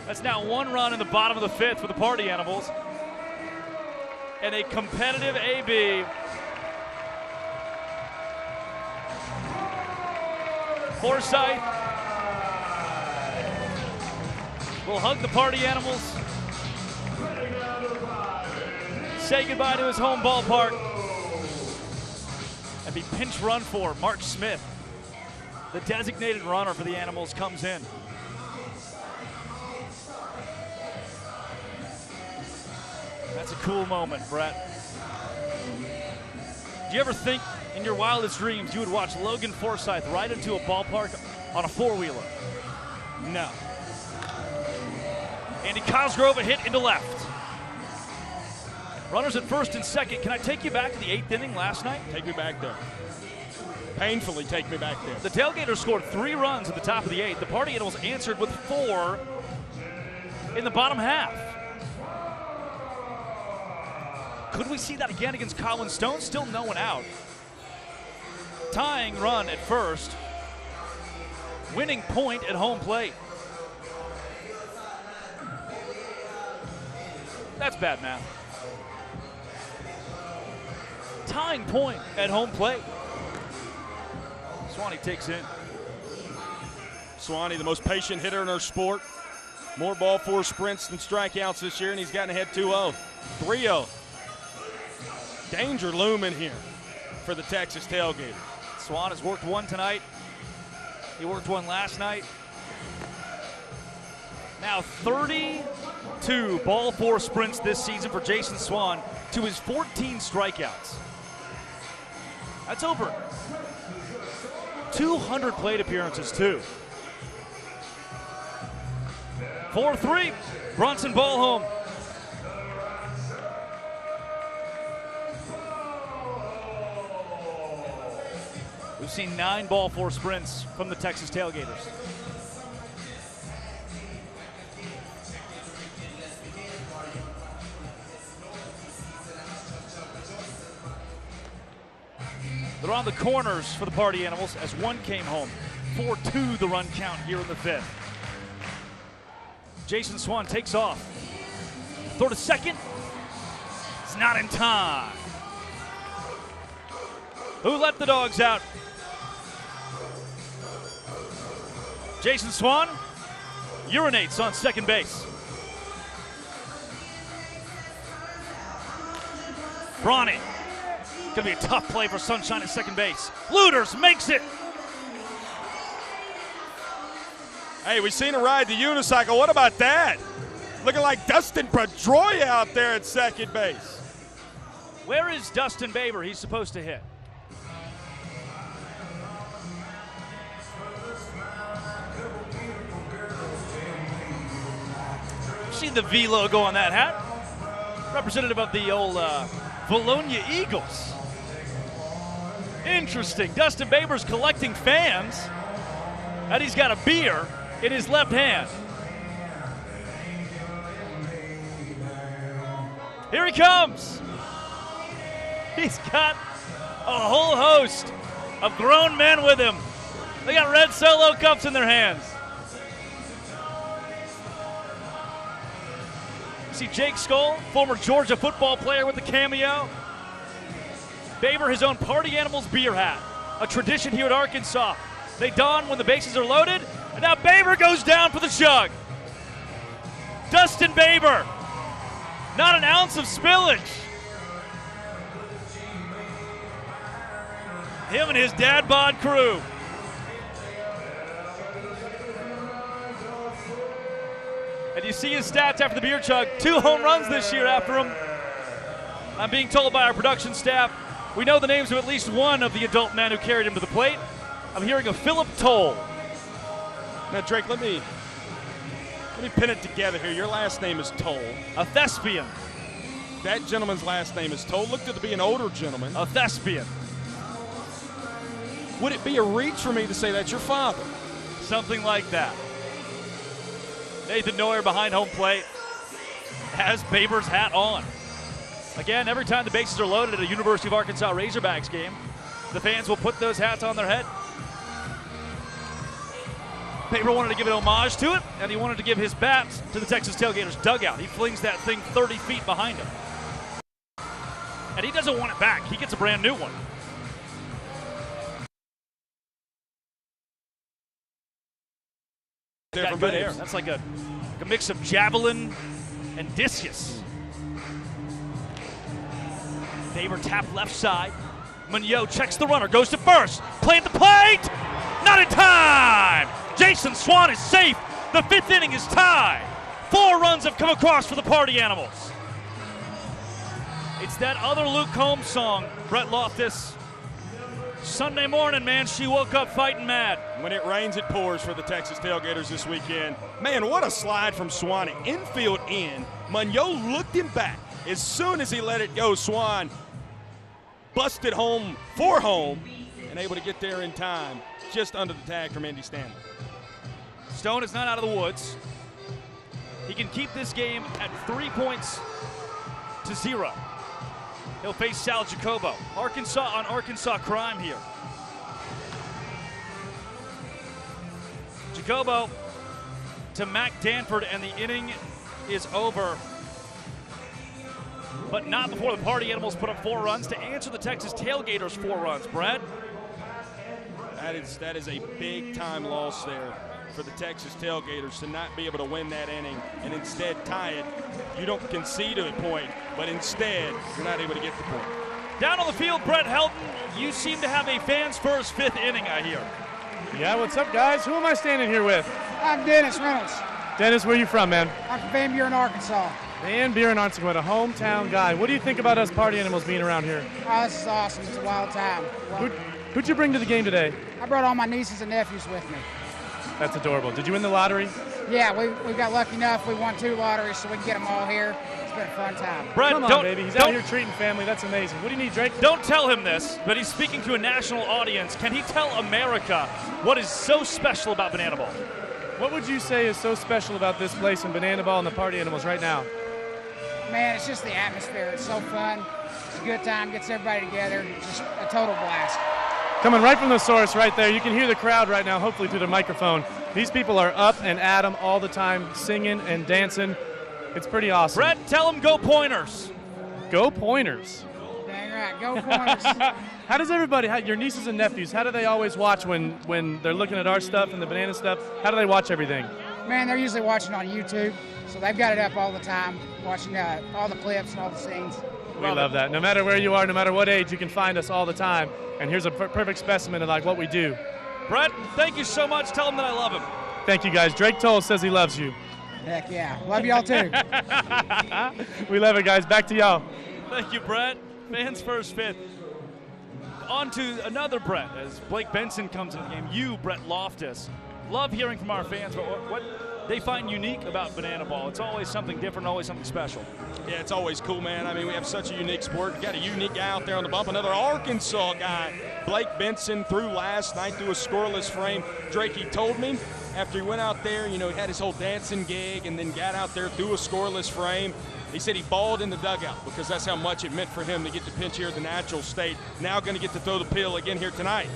That's now 1 run in the bottom of the 5th for the Party Animals. And a competitive AB. Forsythe will hug the Party Animals, say goodbye to his home ballpark, and be pinch run for. Mark Smith, the designated runner for the Animals, comes in. That's a cool moment, Brett. Do you ever think in your wildest dreams you would watch Logan Forsythe ride into a ballpark on a four-wheeler? No. Andy Cosgrove, a hit into left. Runners at first and second. Can I take you back to the 8th inning last night? Take me back there. Painfully take me back there. The Tailgaters scored 3 runs at the top of the 8th. The Party Animals answered with 4 in the bottom half. Could we see that again against Colin Stone? Still no one out. Tying run at first. Winning point at home plate. That's bad math. Tying point at home plate. Swanee takes in. Swanee, the most patient hitter in our sport. More ball 4 sprints than strikeouts this year, and he's gotten ahead 2-0. 3-0. Danger looming here for the Texas Tailgaters. Swan has worked 1 tonight. He worked 1 last night. Now 32 ball 4 sprints this season for Jason Swan to his 14 strikeouts. That's over 200 plate appearances too. 4-3, Brunson ball home. We've seen 9 ball 4 sprints from the Texas Tailgaters. They're on the corners for the Party Animals as 1 came home. 4-2 the run count here in the 5th. Jason Swan takes off. Throw to second. It's not in time. Who let the dogs out? Jason Swan urinates on second base. Brawny. Gonna be a tough play for Sunshine at second base. Looters makes it. Hey, we seen him ride the unicycle. What about that? Looking like Dustin Pedroia out there at second base. Where is Dustin Baber? He's supposed to hit. See the V logo on that hat. Representative of the old Bologna Eagles. Interesting. Dustin Baber's collecting fans, and he's got a beer in his left hand. Here he comes. He's got a whole host of grown men with him. They got red Solo cups in their hands. See Jake Skull, former Georgia football player with the cameo. Baber, his own Party Animals beer hat, a tradition here at Arkansas. They don when the bases are loaded, and now Baber goes down for the jug. Dustin Baber, not an ounce of spillage. Him and his dad bod crew. And you see his stats after the beer chug. 2 home runs this year after him. I'm being told by our production staff, we know the names of at least one of the adult men who carried him to the plate. I'm hearing of Philip Toll. Now, Drake, let me pin it together here. Your last name is Toll. A thespian. That gentleman's last name is Toll. Looked to be an older gentleman. A thespian. Would it be a reach for me to say that's your father? Something like that. Nathan Neuer behind home plate has Baber's hat on. Again, every time the bases are loaded at a University of Arkansas Razorbacks game, the fans will put those hats on their head. Paper wanted to give an homage to it, and he wanted to give his bat to the Texas Tailgaters dugout. He flings that thing 30 feet behind him. And he doesn't want it back. He gets a brand new one. Got good air. That's like a mix of javelin and discus. Faber tap left side. Munoz checks the runner, goes to first. Play at the plate. Not in time. Jason Swan is safe. The 5th inning is tied. 4 runs have come across for the Party Animals. It's that other Luke Combs song, Brett Loftus. Sunday morning, man, she woke up fighting mad. When it rains, it pours for the Texas Tailgaters this weekend. Man, what a slide from Swan. Infield in. Munoz looked him back. As soon as he let it go, Swan busted home for home and able to get there in time, just under the tag from Andy Stanley. Stone is not out of the woods. He can keep this game at 3 points to 0. He'll face Sal Jacobo. Arkansas on Arkansas crime here. Jacobo to Mac Danford, and the inning is over. But not before the Party Animals put up 4 runs to answer the Texas Tailgaters 4 runs. Brad? That is a big-time loss there for the Texas Tailgaters to not be able to win that inning and instead tie it. You don't concede a point, but instead you're not able to get the point. Down on the field, Brett Helton, you seem to have a fans first 5th inning, I hear. Yeah, what's up, guys? Who am I standing here with? I'm Dennis Reynolds. Dennis, where are you from, man? I'm from Van Buren, Arkansas. Van Buren, Arkansas, a hometown guy. What do you think about us Party Animals being around here? Oh, this is awesome. It's a wild time. Who'd you bring to the game today? I brought all my nieces and nephews with me. That's adorable. Did you win the lottery? Yeah, we got lucky enough. We won 2 lotteries, so we can get them all here. It's been a fun time. Brett, come on, baby. He's out here treating family. That's amazing. What do you need, Drake? Don't tell him this, but he's speaking to a national audience. Can he tell America what is so special about bananaball? What would you say is so special about this place and bananaball and the Party Animals right now? Man, it's just the atmosphere. It's so fun. It's a good time. Gets everybody together. It's just a total blast. Coming right from the source right there. You can hear the crowd right now, hopefully through the microphone. These people are up and at 'em all the time, singing and dancing. It's pretty awesome. Brett, tell them go Pointers. Go Pointers. Dang right, go Pointers. How does everybody, your nieces and nephews, how do they always watch when they're looking at our stuff and the banana stuff? How do they watch everything? Man, they're usually watching on YouTube, so they've got it up all the time, watching all the clips and all the scenes. We love that. No matter where you are, no matter what age, you can find us all the time. And here's a perfect specimen of like what we do. Brett, thank you so much. Tell him that I love him. Thank you, guys. Drake Toll says he loves you. Heck yeah. Love y'all too. We love it, guys. Back to y'all. Thank you, Brett. Fans first 5th. On to another Brett as Blake Benson comes into the game. You, Brett Loftus. Love hearing from our fans about what they find unique about bananaball. It's always something different, always something special. Yeah, it's always cool, man. I mean, we have such a unique sport. We got a unique guy out there on the bump, another Arkansas guy. Blake Benson threw last night through a scoreless frame. Drake, he told me after he went out there, you know, he had his whole dancing gig and then got out there through a scoreless frame. He said he balled in the dugout because that's how much it meant for him to get to pinch here at the natural state. Now going to get to throw the pill again here tonight.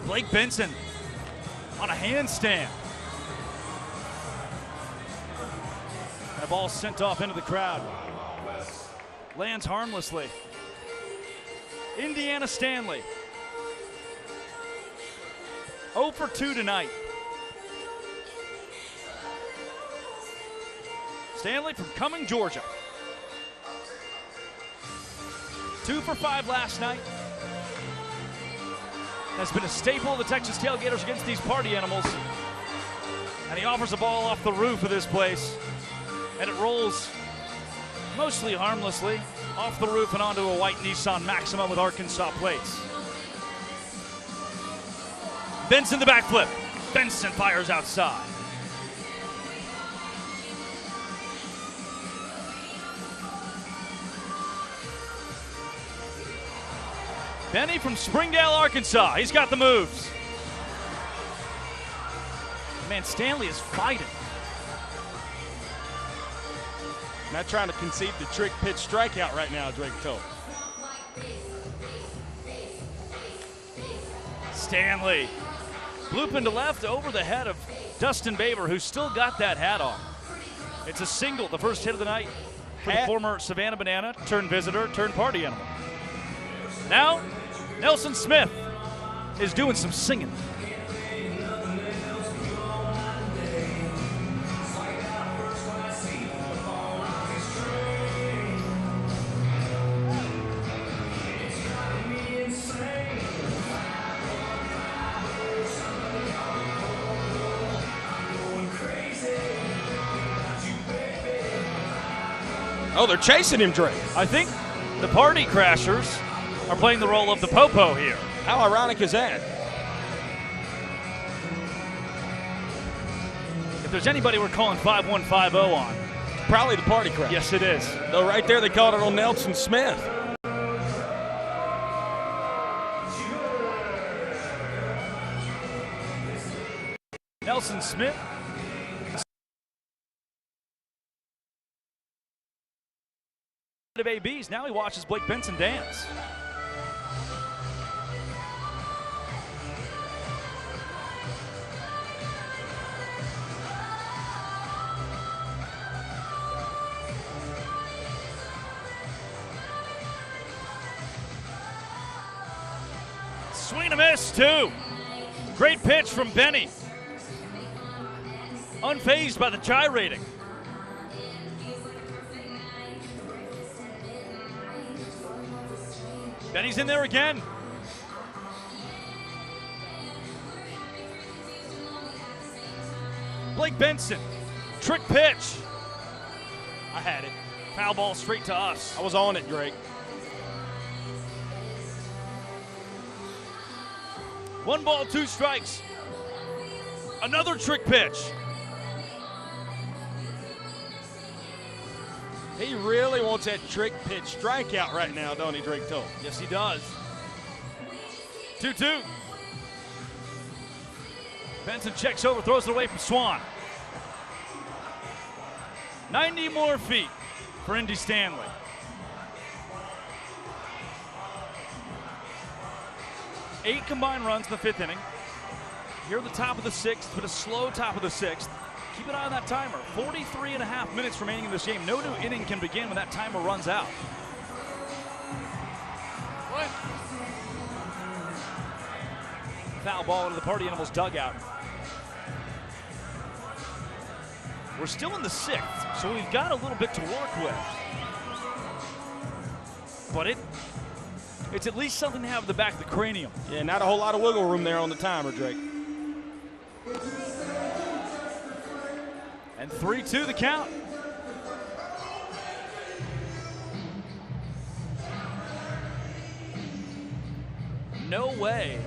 Blake Benson on a handstand. The ball sent off into the crowd. Lands harmlessly. Indiana Stanley. 0 for 2 tonight. Stanley from Cumming, Georgia. 2 for 5 last night. Has been a staple of the Texas Tailgaters against these Party Animals. And he offers a ball off the roof of this place. And it rolls mostly harmlessly off the roof and onto a white Nissan Maxima with Arkansas plates. Benson the backflip. Benson fires outside. Benny from Springdale, Arkansas. He's got the moves. Man, Stanley is fighting. Not trying to concede the trick pitch strikeout right now, Drake Toll. Stanley Blooping to left over the head of Dustin Baber, who's still got that hat on. It's a single, the first hit of the night for the former Savannah Banana, turned visitor, turned party animal. Now, Nelson Smith is doing some singing. Oh, they're chasing him, Drake. I think the Party Crashers are playing the role of the Popo here. How ironic is that? If there's anybody we're calling 5150 on, probably the Party Crashers. Yes, it is. Though right there they called it on Nelson Smith. Nelson Smith. Of ABs, now he watches Blake Benson dance. Swing and a miss, too. Great pitch from Benny. Unfazed by the gyrating. Benny's in there again. Blake Benson, trick pitch. I had it. Foul ball straight to us. I was on it, Drake. 1 ball, 2 strikes. Another trick pitch. He really wants that trick pitch strikeout right now, don't he, Drake Toll? Yes, he does. 2-2. Benson checks over, throws it away from Swan. 90 more feet for Indy Stanley. Eight combined runs in the 5th inning. Here at the top of the 6th, but a slow top of the 6th. Keep an eye on that timer. 43.5 minutes remaining in this game. No new inning can begin when that timer runs out. What? Foul ball into the Party Animals dugout. We're still in the 6th, so we've got a little bit to work with. But it's at least something to have at the back of the cranium. Yeah, not a whole lot of wiggle room there on the timer, Drake. And 3-2 the count. No way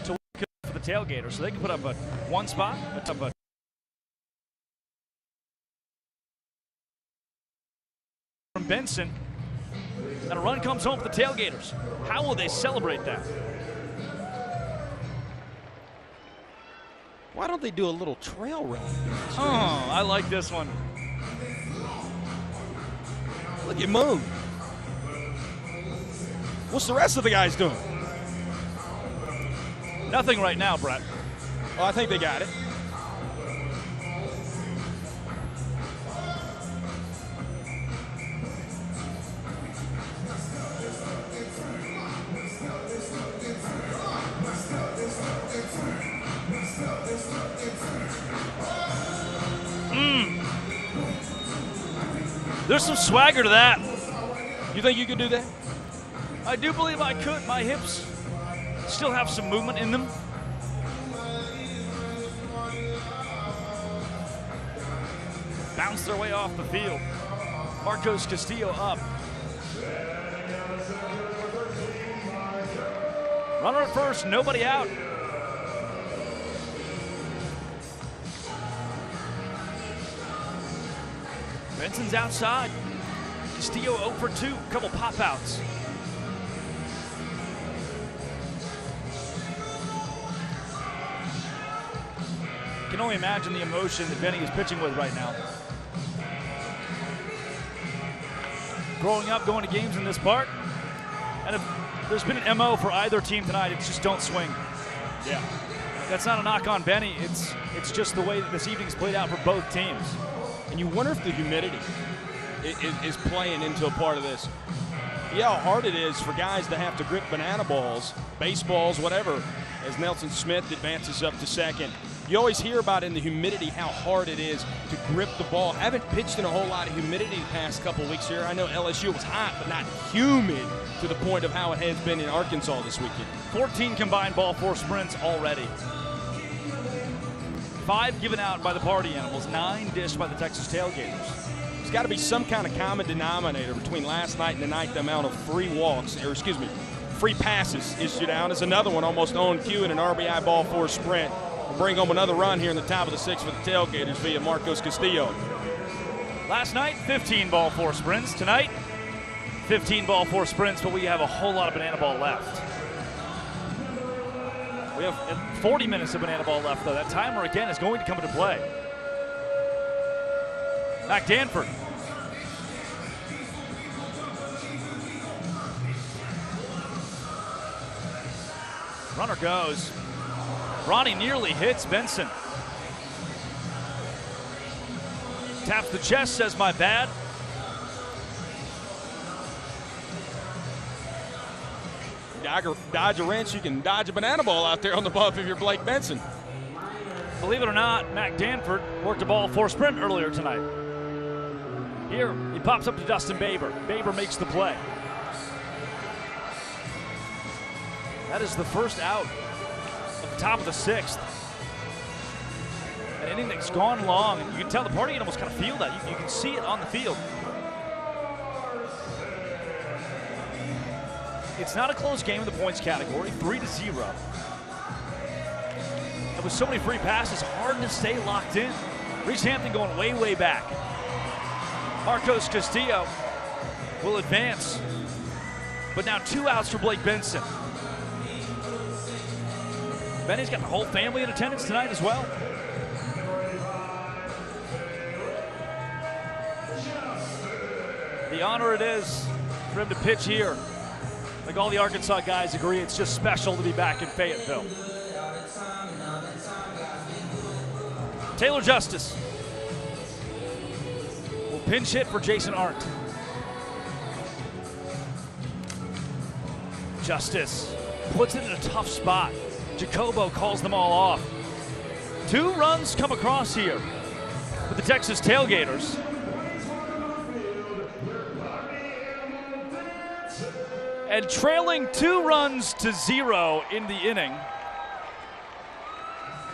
to work for the Tailgaters, so they can put up a 1 spot, from Benson, and a run comes home for the Tailgaters. How will they celebrate that? Why don't they do a little trail run? Oh, I like this one. Look at Moon. What's the rest of the guys doing? Nothing right now, Brett. Oh, I think they got it. There's some swagger to that. You think you could do that? I do believe I could. My hips still have some movement in them. Bounce their way off the field. Marcos Castillo up. Runner at first, nobody out. Benson's outside. Castillo 0 for 2, couple pop-outs. Can only imagine the emotion that Benny is pitching with right now. Growing up, going to games in this park, and if there's been an MO for either team tonight, it's just don't swing. Yeah. That's not a knock on Benny. It's just the way that this evening's played out for both teams. And you wonder if the humidity is playing into a part of this. Yeah, how hard it is for guys to have to grip banana balls, baseballs, whatever, as Nelson Smith advances up to second. You always hear about in the humidity how hard it is to grip the ball. I haven't pitched in a whole lot of humidity the past couple weeks here. I know LSU was hot, but not humid to the point of how it has been in Arkansas this weekend. 14 combined ball 4 sprints already. 5 given out by the Party Animals, 9 dished by the Texas Tailgaters. There's got to be some kind of common denominator between last night and tonight. The amount of free passes issued out is another one almost on cue in an RBI ball 4 sprint. We'll bring home another run here in the top of the 6th for the Tailgaters via Marcos Castillo. Last night, 15 ball 4 sprints. Tonight, 15 ball 4 sprints, but we have a whole lot of banana ball left. We have 40 minutes of banana ball left, though. That timer, again, is going to come into play. Mac Danford. Runner goes. Ronnie nearly hits Benson. Taps the chest, says my bad. Dodge a wrench, you can dodge a banana ball out there on the buff if you're Blake Benson. Believe it or not, Mac Danford worked a ball 4 sprint earlier tonight. Here, he pops up to Dustin Baber. Baber makes the play. That is the first out at the top of the 6th. An inning that's gone long, and you can tell the Party Animals kind of feel that. You can see it on the field. It's not a close game in the points category, 3-0. And with so many free passes, hard to stay locked in. Reese Hampton going way, way back. Marcos Castillo will advance, but now 2 outs for Blake Benson. Benny's got the whole family in attendance tonight as well. The honor it is for him to pitch here. Like all the Arkansas guys agree, it's just special to be back in Fayetteville. Taylor Justice will pinch hit for Jason Arndt. Justice puts it in a tough spot. Jacobo calls them all off. 2 runs come across here with the Texas Tailgaters. And trailing 2 runs to 0 in the inning.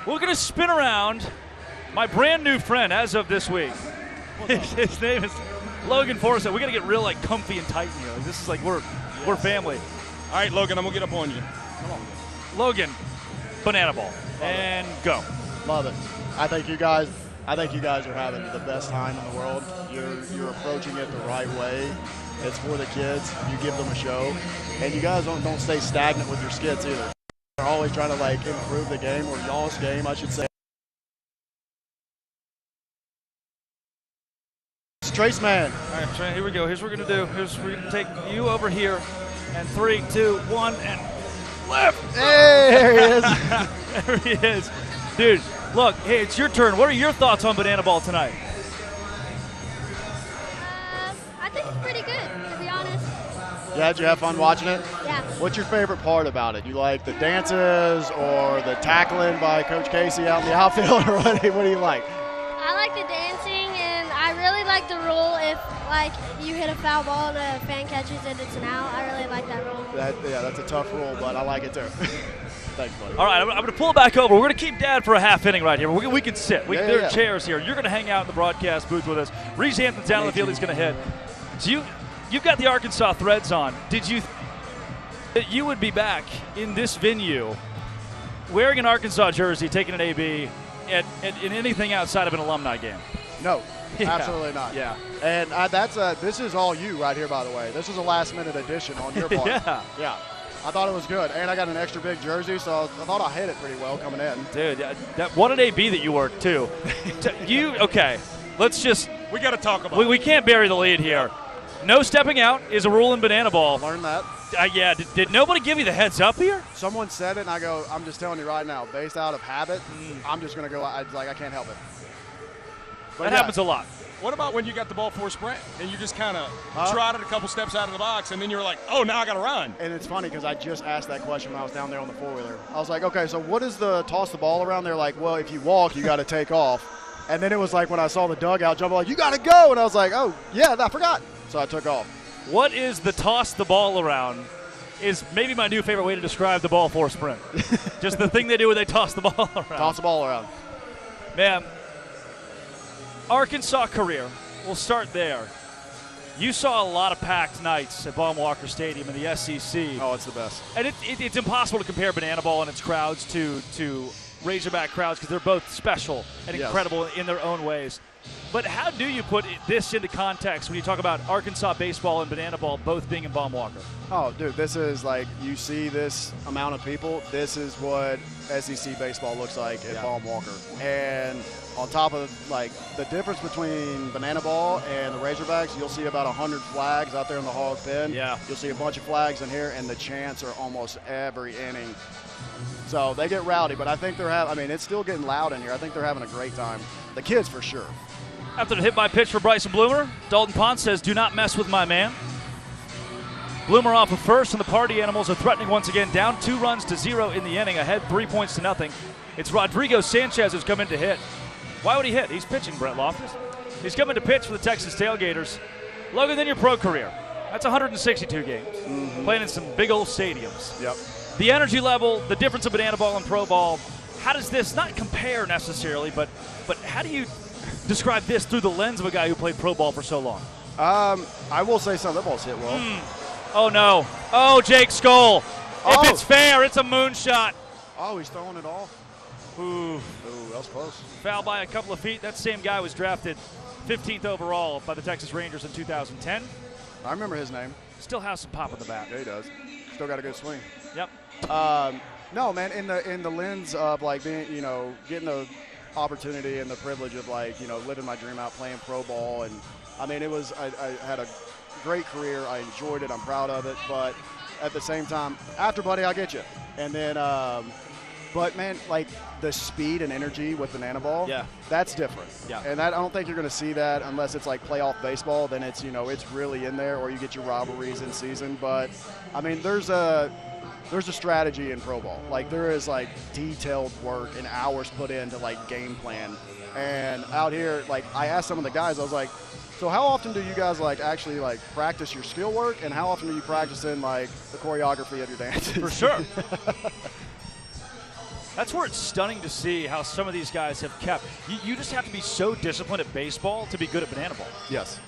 We're going to spin around my brand new friend as of this week. His name is Logan Forsythe. We got to get real like comfy and tight in here. This is like we're family. All right, Logan, I'm going to get up on you. Come on. Logan, banana ball. And go. Love it. I think you guys are having the best time in the world. You're approaching it the right way. It's for the kids. You give them a show. And you guys don't stay stagnant with your skits either. You're always trying to like improve the game, or y'all's game, I should say. It's Trace Man. All right, Trey, here we go. Here's what we're going to do. We're going to take you over here. And 3, 2, 1, and left. Hey, there he is. There he is. Dude, look, hey, it's your turn. What are your thoughts on banana ball tonight? I think it's pretty good, to be honest. Yeah, did you have fun watching it? Yeah. What's your favorite part about it? You like the dances or the tackling by Coach Casey out in the outfield, or what do you like? I like the dancing, and I really like the rule if, like, you hit a foul ball and a fan catches it, it's an out. I really like that rule. Yeah, that's a tough rule, but I like it too. Thanks, buddy. All right, I'm going to pull it back over. We're going to keep Dad for a half inning right here. We can sit. There are chairs here. You're going to hang out in the broadcast booth with us. Reese Hampton's down on the field. He's going to hit. So you've got the Arkansas threads on. Did you think that you would be back in this venue wearing an Arkansas jersey, taking an AB, in anything outside of an alumni game? No, Yeah. absolutely not. Yeah. And this is all you right here, by the way. This is a last-minute addition on your part. Yeah. I thought it was good, and I got an extra big jersey, so I thought I hit it pretty well coming in. Dude, what an AB that you were, too. Okay, let's just... We got to talk about it. We can't bury the lead here. No stepping out is a rule in banana ball. Learn that. Yeah, did nobody give you the heads up here? Someone said it, and I go, I'm just telling you right now, based out of habit, I'm just going to go, I can't help it. But that happens a lot. What about when you got the ball for a sprint and you just kind of trotted a couple steps out of the box and then you were like, oh, now I got to run? And it's funny because I just asked that question when I was down there on the four-wheeler. I was like, okay, so what is the toss the ball around? They're like, well, if you walk, you got to take off. And then it was like when I saw the dugout jump, like, you got to go. And I was like, oh, yeah, I forgot. So I took off. What is the toss the ball around is maybe my new favorite way to describe the ball for a sprint. Just the thing they do when they toss the ball around. Toss the ball around. Man, Arkansas career. We'll start there. You saw a lot of packed nights at Baum-Walker Stadium in the SEC. Oh, it's the best. And it's impossible to compare bananaball and its crowds to Razorback crowds because they're both special and incredible in their own ways. But how do you put this into context when you talk about Arkansas baseball and bananaball both being in Baum-Walker? Oh, dude, this is like, you see this amount of people, this is what SEC baseball looks like at Baum-Walker. And on top of, like, the difference between bananaball and the Razorbacks, you'll see about 100 flags out there in the hog pen. Yeah. You'll see a bunch of flags in here, and the chants are almost every inning. So they get rowdy, but I think it's still getting loud in here. I think they're having a great time. The kids, for sure. After the hit by pitch for Bryson Bloomer, Dalton Ponce says, do not mess with my man. Bloomer off of first, and the Party Animals are threatening once again, down 2-0 in the inning, ahead 3-0. It's Rodrigo Sanchez who's come in to hit. Why would he hit? He's pitching, Brett Loftus. He's coming to pitch for the Texas Tailgaters. Logan, then your pro career. That's 162 games, playing in some big old stadiums. Yep. The energy level, the difference of banana ball and pro ball, how does this, not compare necessarily, but how do you describe this through the lens of a guy who played pro ball for so long? I will say some of the balls hit well. Oh, no. Oh, Jake Skoll. If it's fair, it's a moonshot. Oh, he's throwing it off. Ooh, that was close. Foul by a couple of feet. That same guy was drafted 15th overall by the Texas Rangers in 2010. I remember his name. Still has some pop in the bat. Yeah, he does. Still got a good swing. Yep. No, man, in the lens of, like, being, getting the opportunity and the privilege of, like, living my dream out, playing pro ball. And, I mean, I had a great career. I enjoyed it. I'm proud of it. But at the same time, after, buddy, I'll get you. And then, but, man, like, the speed and energy with banana ball, that's different. Yeah. And I don't think you're going to see that unless it's, like, playoff baseball. Then it's, it's really in there, or you get your rivalries in season. But, I mean, there's a strategy in pro ball. Like, there is, like, detailed work and hours put into, like, game plan. And out here, like, I asked some of the guys, I was like, so how often do you guys, like, actually, like, practice your skill work, and how often are you practicing, like, the choreography of your dances? For sure. That's where it's stunning to see how some of these guys have kept. You just have to be so disciplined at baseball to be good at banana ball. Yes.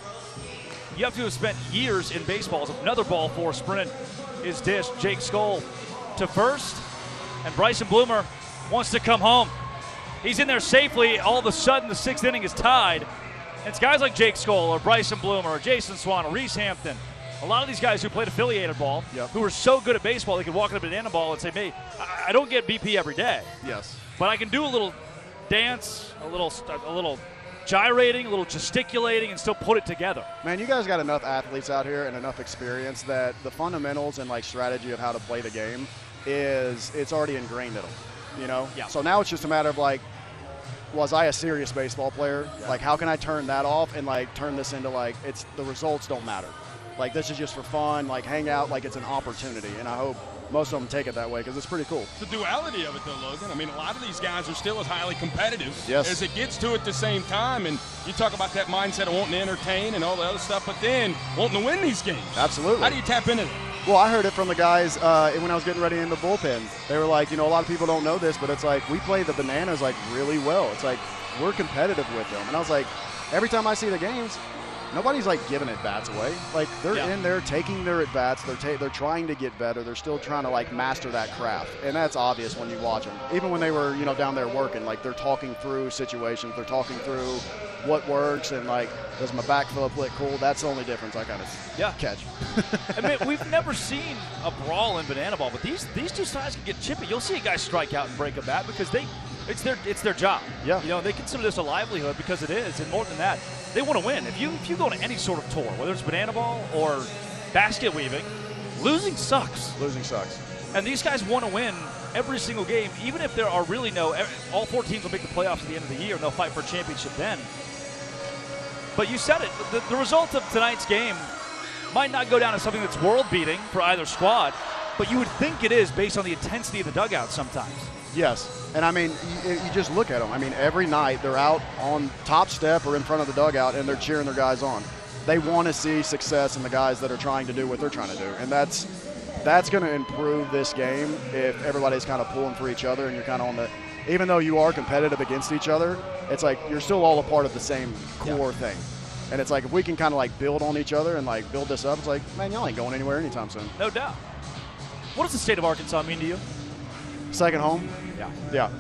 You have to have spent years in baseball. Another ball for a sprint is dished. Jake Skoll to first, and Bryson Bloomer wants to come home. He's in there safely. All of a sudden, the sixth inning is tied. And it's guys like Jake Skoll or Bryson Bloomer or Jason Swan or Reese Hampton. A lot of these guys who played affiliated ball, who were so good at baseball, they could walk in a banana ball and say, hey, I don't get BP every day. Yes. But I can do a little dance, a little gyrating, a little gesticulating, and still put it together. Man, you guys got enough athletes out here and enough experience that the fundamentals and, like, strategy of how to play the game it's already ingrained in them, Yeah. So now it's just a matter of, like, was I a serious baseball player? Yeah. Like, how can I turn that off and, like, turn this into, like, the results don't matter. Like, this is just for fun, like, hang out, like it's an opportunity. And I hope most of them take it that way because it's pretty cool. The duality of it, though, Logan. I mean, a lot of these guys are still as highly competitive as it gets to at the same time. And you talk about that mindset of wanting to entertain and all the other stuff, but then wanting to win these games. Absolutely. How do you tap into that? Well, I heard it from the guys when I was getting ready in the bullpen. They were like, a lot of people don't know this, but it's like we play the bananas, like, really well. It's like we're competitive with them. And I was like, every time I see the games, nobody's, like, giving at-bats away. Like, they're in there taking their at-bats. They're trying to get better. They're still trying to, like, master that craft. And that's obvious when you watch them. Even when they were, down there working, like, they're talking through situations. They're talking through what works and, like, does my backflip look cool? That's the only difference I kind of catch. I mean, we've never seen a brawl in banana ball, but these two sides can get chippy. You'll see a guy strike out and break a bat because it's their job. Yeah. They consider this a livelihood because it is, and more than that, they want to win. If you go to any sort of tour, whether it's banana ball or basket weaving, losing sucks. Losing sucks. And these guys want to win every single game, even if there are really all 4 teams will make the playoffs at the end of the year, and they'll fight for a championship then. But you said it, the result of tonight's game might not go down as something that's world-beating for either squad, but you would think it is based on the intensity of the dugout sometimes. Yes, and I mean, you just look at them. I mean, every night they're out on top step or in front of the dugout, and they're cheering their guys on. They want to see success in the guys that are trying to do what they're trying to do, and that's going to improve this game if everybody's kind of pulling for each other and you're kind of on the – even though you are competitive against each other, it's like you're still all a part of the same core thing. And it's like if we can kind of like build on each other and like build this up, it's like, man, y'all ain't going anywhere anytime soon. No doubt. What does the state of Arkansas mean to you? Second home? Yeah. Yeah.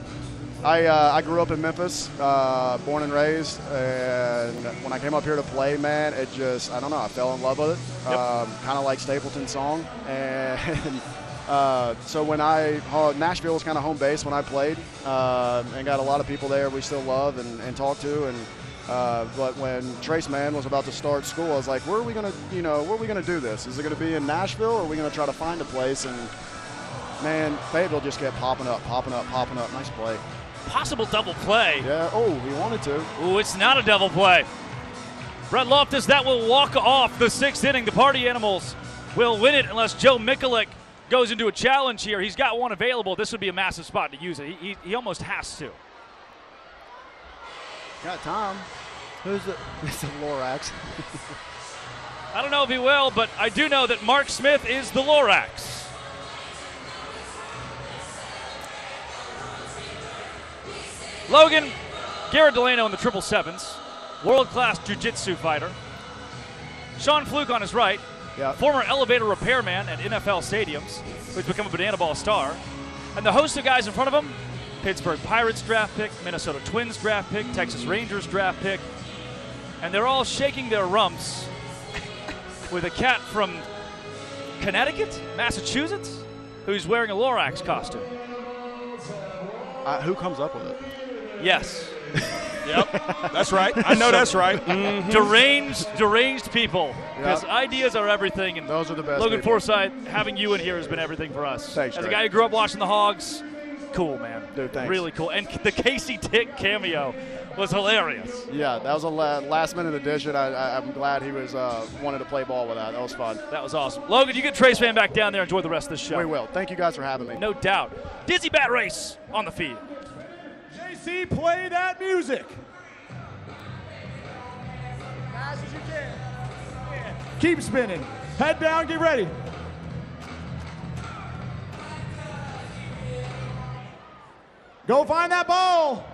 I grew up in Memphis, born and raised, and when I came up here to play, man, it just, I don't know, I fell in love with it. Yep. Kind of like Stapleton's song. And so when Nashville was kind of home base when I played, and got a lot of people there we still love and talk to. And but when Trace Mann was about to start school, I was like, where are we going to do this? Is it going to be in Nashville, or are we going to try to find a place? And man, Fayetteville just kept popping up. Nice play. Possible double play. Yeah, he wanted to. Ooh, it's not a double play. Brett Loftus, that will walk off the 6th inning. The Party Animals will win it unless Joe Mikulik goes into a challenge here. He's got one available. This would be a massive spot to use it. He almost has to. Got Tom. Who's the it's the Lorax. I don't know if he will, but I do know that Mark Smith is the Lorax. Logan, Garrett Delano in the 777s, world-class jiu-jitsu fighter. Sean Fluke on his right, former elevator repairman at NFL stadiums, who's become a bananaball star. And the host of guys in front of him, Pittsburgh Pirates draft pick, Minnesota Twins draft pick, Texas Rangers draft pick. And they're all shaking their rumps with a cat from Connecticut, Massachusetts, who's wearing a Lorax costume. Who comes up with it? Yes. Yep, that's right. I know that's right. Mm-hmm. Deranged people. Because ideas are everything. And those are the best Logan people. Forsythe, having you in here has been everything for us. Thanks, As a Drake. guy who grew up watching the Hogs, cool, man. Dude, thanks. Really cool. And the Casey Tick cameo was hilarious. Yeah, that was a last-minute addition. I'm glad he was wanted to play ball with that. That was fun. That was awesome. Logan, you get Trace Van back down there. Enjoy the rest of the show. We will. Thank you guys for having me. No doubt. Dizzy Bat Race on the field. JC, play that music. Fast as you can. Keep spinning. Head down, get ready. Go find that ball.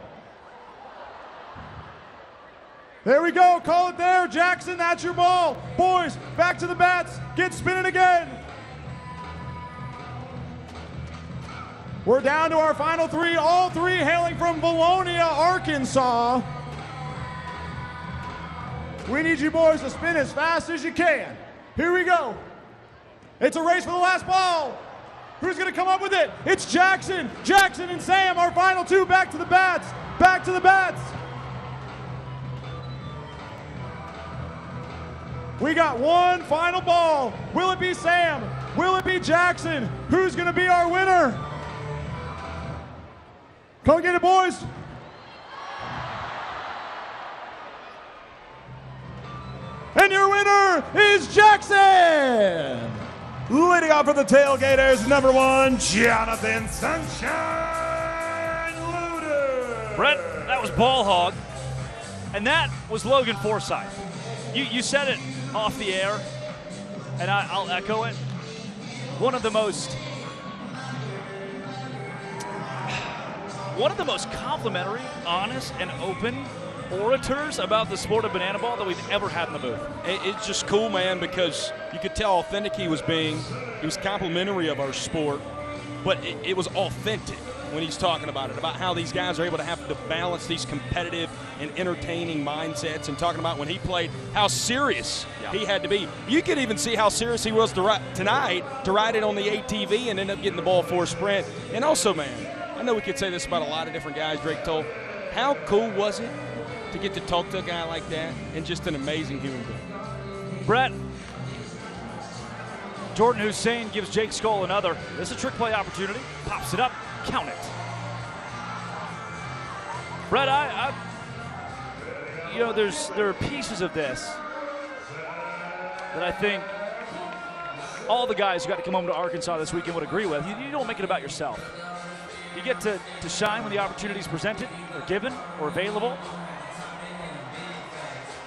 There we go. Call it there. Jackson, that's your ball. Boys, back to the bats. Get spinning again. We're down to our final 3, all 3 hailing from Valonia, Arkansas. We need you boys to spin as fast as you can. Here we go. It's a race for the last ball. Who's going to come up with it? It's Jackson. Jackson and Sam, our final 2, back to the bats. Back to the bats. We got one final ball. Will it be Sam? Will it be Jackson? Who's going to be our winner? Come get it, boys. And your winner is Jackson. Leading off for the Tailgaters, number 1, Jonathan Sunshine Luder. Brett, that was Ball Hog. And that was Logan Forsythe. You said it off the air, and I'll echo it. One of the most complimentary, honest, and open orators about the sport of bananaball that we've ever had in the booth. It's just cool, man, because you could tell how authentic he was being. He was complimentary of our sport, but it was authentic when he's talking about it, about how these guys are able to have to balance these competitive and entertaining mindsets, and talking about when he played, how serious he had to be. You could even see how serious he was tonight to ride it on the ATV and end up getting the ball for a sprint. And also, man, I know we could say this about a lot of different guys, Drake told. How cool was it to get to talk to a guy like that, and just an amazing human being? Brett, Jordan Hussein gives Jake Skoll another. This is a trick play opportunity. Pops it up. Count it. Brett, there are pieces of this that I think all the guys who got to come home to Arkansas this weekend would agree with. You don't make it about yourself. You get to shine when the opportunity is presented or given or available.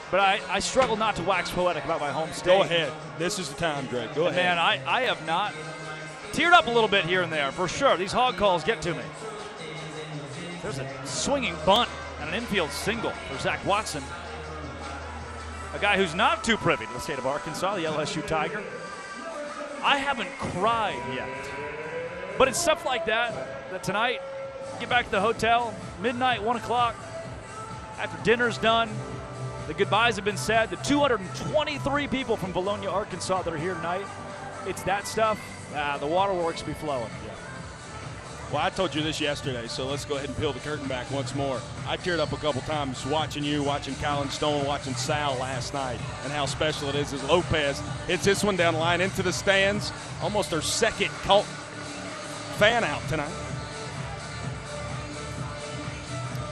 But I struggle not to wax poetic about my home state. Go ahead. This is the time, Drake. Go ahead. Man, I have not teared up a little bit here and there, for sure. These hog calls get to me. There's a swinging bunt and an infield single for Zach Watson. A guy who's not too privy to the state of Arkansas, the LSU Tiger. I haven't cried yet. But it's stuff like that tonight, get back to the hotel, midnight, 1 o'clock, after dinner's done, the goodbyes have been said, the 223 people from Bologna, Arkansas that are here tonight, it's that stuff, the waterworks be flowing. Yeah. Well, I told you this yesterday, so let's go ahead and peel the curtain back once more. I teared up a couple times watching you, watching Colin Stone, watching Sal last night, and how special it is as Lopez hits this one down the line into the stands. Almost our second cult fan out tonight.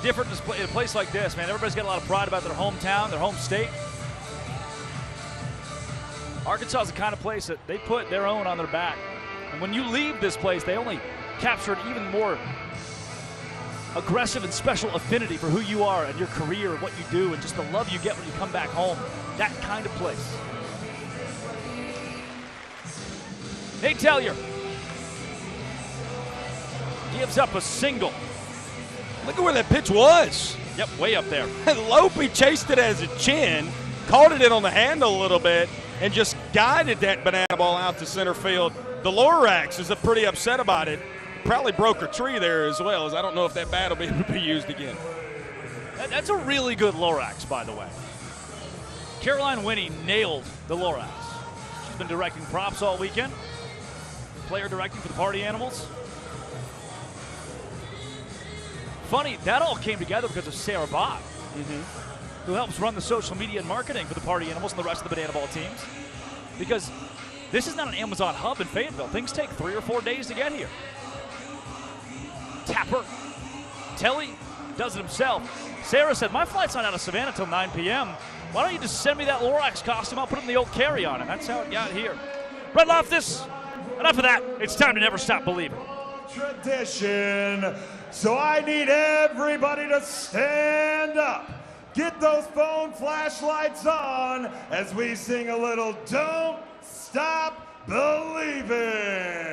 Different in a place like this, man. Everybody's got a lot of pride about their hometown, their home state. Arkansas is the kind of place that they put their own on their back. And when you leave this place, they only capture an even more aggressive and special affinity for who you are and your career and what you do and just the love you get when you come back home. That kind of place. Nate Tellier gives up a single. Look at where that pitch was. Yep, way up there. Lopey chased it as a chin, caught it in on the handle a little bit, and just guided that banana ball out to center field. The Lorax is pretty upset about it. Probably broke a tree there as well, as I don't know if that bat will be able to be used again. That's a really good Lorax, by the way. Caroline Winnie nailed the Lorax. She's been directing props all weekend. Player directing for the Party Animals. Funny, that all came together because of Sarah Bott, who helps run the social media and marketing for the Party Animals and the rest of the banana ball teams. Because this is not an Amazon hub in Fayetteville. Things take 3 or 4 days to get here. Tapper, Telly does it himself. Sarah said, my flight's not out of Savannah till 9 p.m. Why don't you just send me that Lorax costume? I'll put it in the old carry-on, and that's how it got here. Brett Loftus, enough of that. It's time to never stop believing. Tradition. So I need everybody to stand up. Get those phone flashlights on as we sing a little Don't Stop Believing.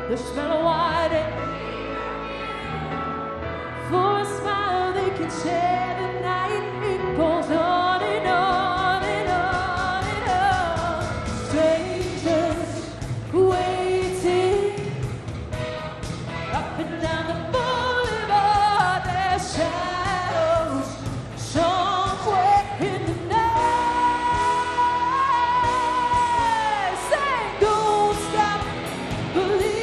The smell of white for a smile they can share the night. It goes on and on and on and on. Strangers waiting up and down the boulevard. Their shadows somewhere in the night. Say, don't stop believing.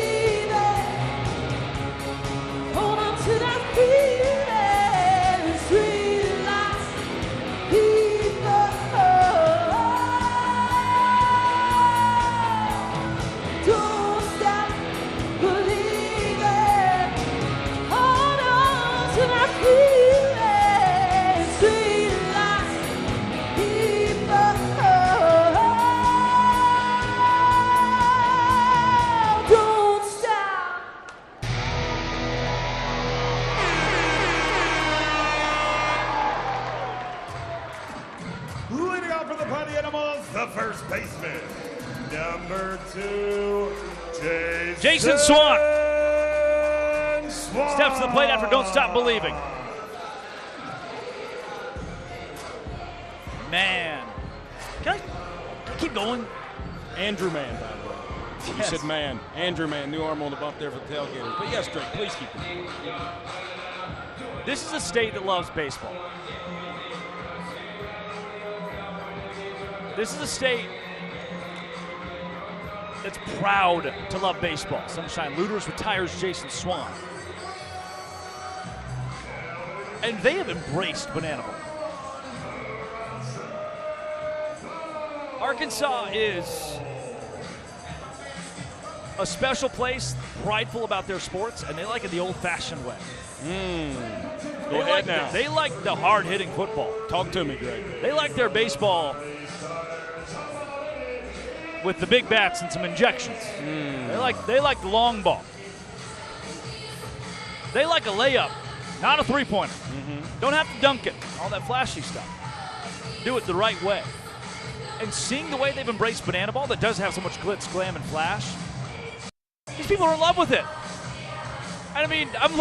by the Animals, the first baseman. Number 2, Jason Swan. Steps to the plate after Don't Stop Believing. Man. Can I keep going? Andrew Mann, by the way. You Yes. said man. Andrew Mann, new arm on the bump there for the Tailgaters. But yes, Drake, please keep going. This is a state that loves baseball. This is a state that's proud to love baseball. Sunshine Looters retires Jason Swan. And they have embraced bananaball. Arkansas is a special place, prideful about their sports, and they like it the old-fashioned way. Go ahead now. They like the hard-hitting football. Talk to me, Greg. They like their baseball with the big bats and some injections. They like the long ball. They like a layup, not a three-pointer. Don't have to dunk it, all that flashy stuff. Do it the right way. And seeing the way they've embraced bananaball that does have so much glitz, glam, and flash, these people are in love with it. And I mean, I'm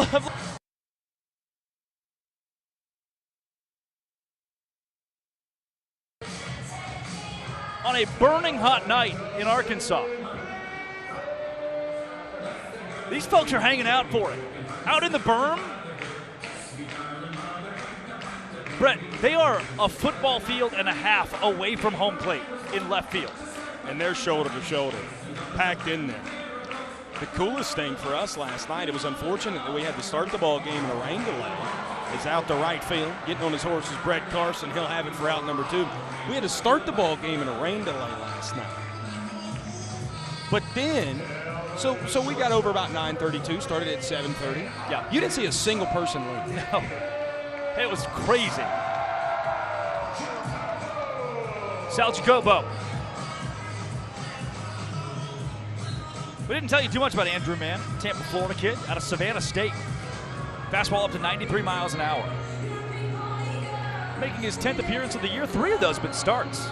on a burning hot night in Arkansas. These folks are hanging out for it. Out in the berm. Brett, they are a football field and a half away from home plate in left field. And they're shoulder to shoulder, packed in there. The coolest thing for us last night, it was unfortunate that we had to start the ball game in a rain delay. It's out to right field, getting on his horse is Brett Carson. He'll have it for out number 2. We had to start the ball game in a rain delay last night. But then, so we got over about 9:32, started at 7:30. Yeah. You didn't see a single person leave. No. It was crazy. Sal Jacobo. We didn't tell you too much about Andrew Mann, Tampa, Florida kid out of Savannah State. Fastball up to 93 miles an hour. Making his 10th appearance of the year, 3 of those been starts.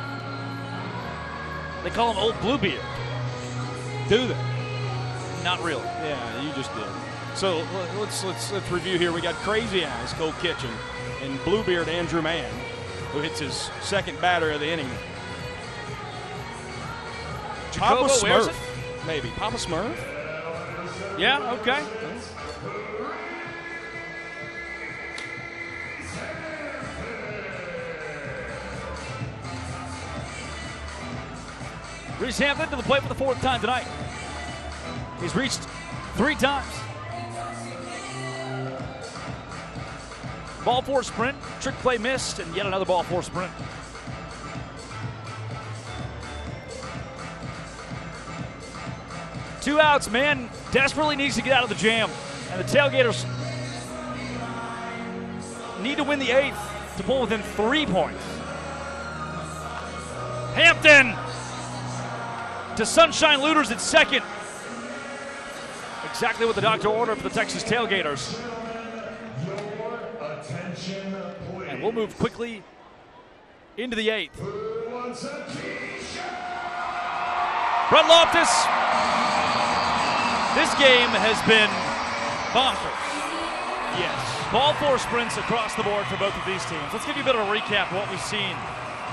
They call him Old Bluebeard. Do they? Not really. Yeah, you just did. So let's review here. We got Crazy Eyes, Cole Kitchen, and Bluebeard Andrew Mann, who hits his second batter of the inning. Papa wears Smurf, it? maybe. Papa Smurf? Yeah, okay. Reese Hampton to the plate for the 4th time tonight. He's reached 3 times. Ball 4 sprint, trick play missed, and yet another ball 4 sprint. Two outs, man desperately needs to get out of the jam. And the Tailgaters need to win the 8th to pull within 3 points. Hampton to Sunshine Looters at second. Exactly what the doctor ordered for the Texas Tailgaters. And we'll move quickly into the 8th. Brett Loftus. This game has been bonkers. Yes. Ball 4 sprints across the board for both of these teams. Let's give you a bit of a recap of what we've seen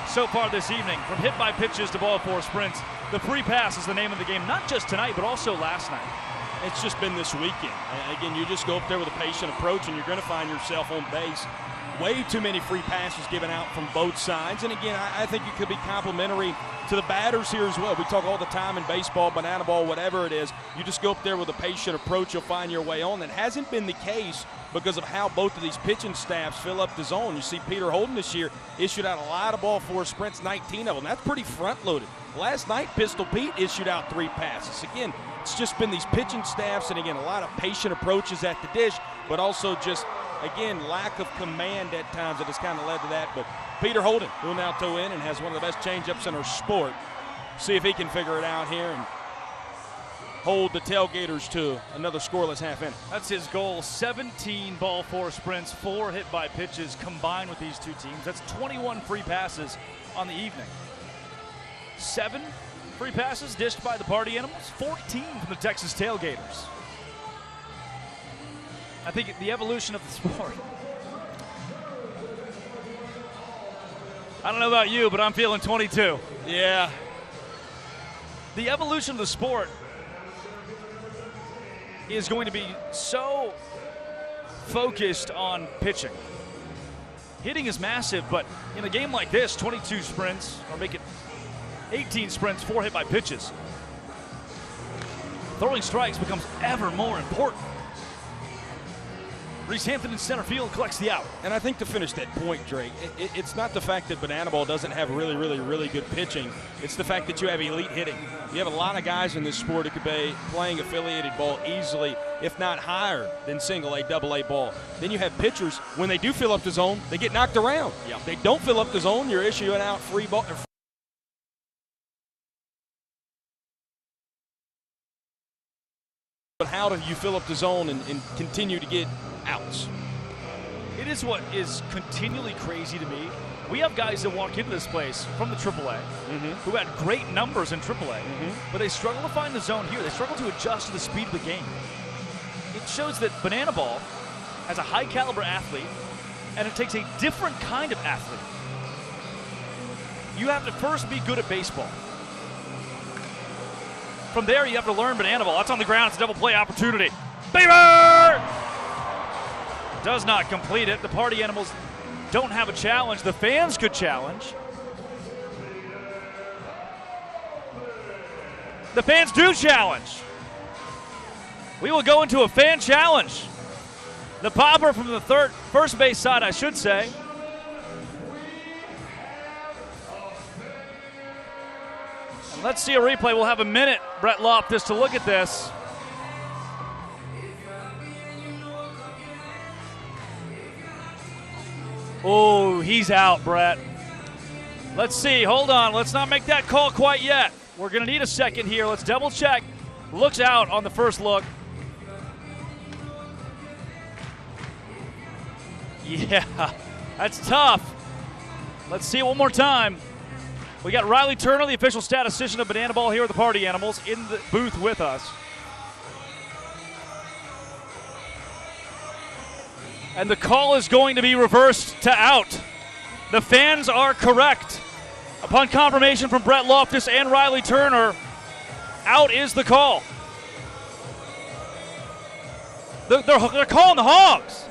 so far this evening. From hit by pitches to ball 4 sprints, the free pass is the name of the game, not just tonight, but also last night. It's just been this weekend. Again, you just go up there with a patient approach, and you're going to find yourself on base. Way too many free passes given out from both sides. And again, I think it could be complimentary to the batters here as well. We talk all the time in baseball, banana ball, whatever it is. You just go up there with a patient approach, you'll find your way on. That hasn't been the case because of how both of these pitching staffs fill up the zone. You see Peter Holden this year issued out a lot of ball 4 sprints, 19 of them. That's pretty front-loaded. Last night, Pistol Pete issued out 3 passes. Again, it's just been these pitching staffs, and again, a lot of patient approaches at the dish, but also just, again, lack of command at times that has kind of led to that. But Peter Holden will now toe in and has one of the best changeups in our sport. See if he can figure it out here. And hold the Tailgaters to another scoreless half inning. That's his goal. 17 ball four sprints, 4 hit by pitches combined with these two teams. That's 21 free passes on the evening. 7 free passes dished by the Party Animals, 14 from the Texas Tailgaters. I think the evolution of the sport. I don't know about you, but I'm feeling 22. Yeah. The evolution of the sport is going to be so focused on pitching. Hitting is massive, but in a game like this, 22 sprints, or make it 18 sprints, 4 hit by pitches. Throwing strikes becomes ever more important. Reese Hampton in center field collects the out. And I think to finish that point, Drake, it's not the fact that Bananaball doesn't have really good pitching. It's the fact that you have elite hitting. You have a lot of guys in this sport who could be playing affiliated ball easily, if not higher than single A, double A ball. Then you have pitchers, when they do fill up the zone, they get knocked around. Yeah. They don't fill up the zone, you're issuing out free ball. But how do you fill up the zone and continue to get outs? It is what is continually crazy to me. We have guys that walk into this place from the AAA who had great numbers in AAA, but they struggle to find the zone here. They struggle to adjust to the speed of the game. It shows that Bananaball has a high caliber athlete, and it takes a different kind of athlete. You have to first be good at baseball. From there, you have to learn Bananaball. That's on the ground. It's a double play opportunity. Beaver! Does not complete it. The Party Animals don't have a challenge. The fans could challenge. The fans do challenge. We will go into a fan challenge. The popper from the first base side, I should say. And let's see a replay. We'll have a minute, Brett Loftus, to look at this. Oh, he's out, Brett. Let's see. Hold on. Let's not make that call quite yet. We're going to need a second here. Let's double check. Looks out on the first look. Yeah, that's tough. Let's see it one more time. We got Riley Turner, the official statistician of Bananaball here with the Party Animals, in the booth with us. And the call is going to be reversed to out. The fans are correct. Upon confirmation from Brett Loftus and Riley Turner, out is the call. They're calling the Hogs.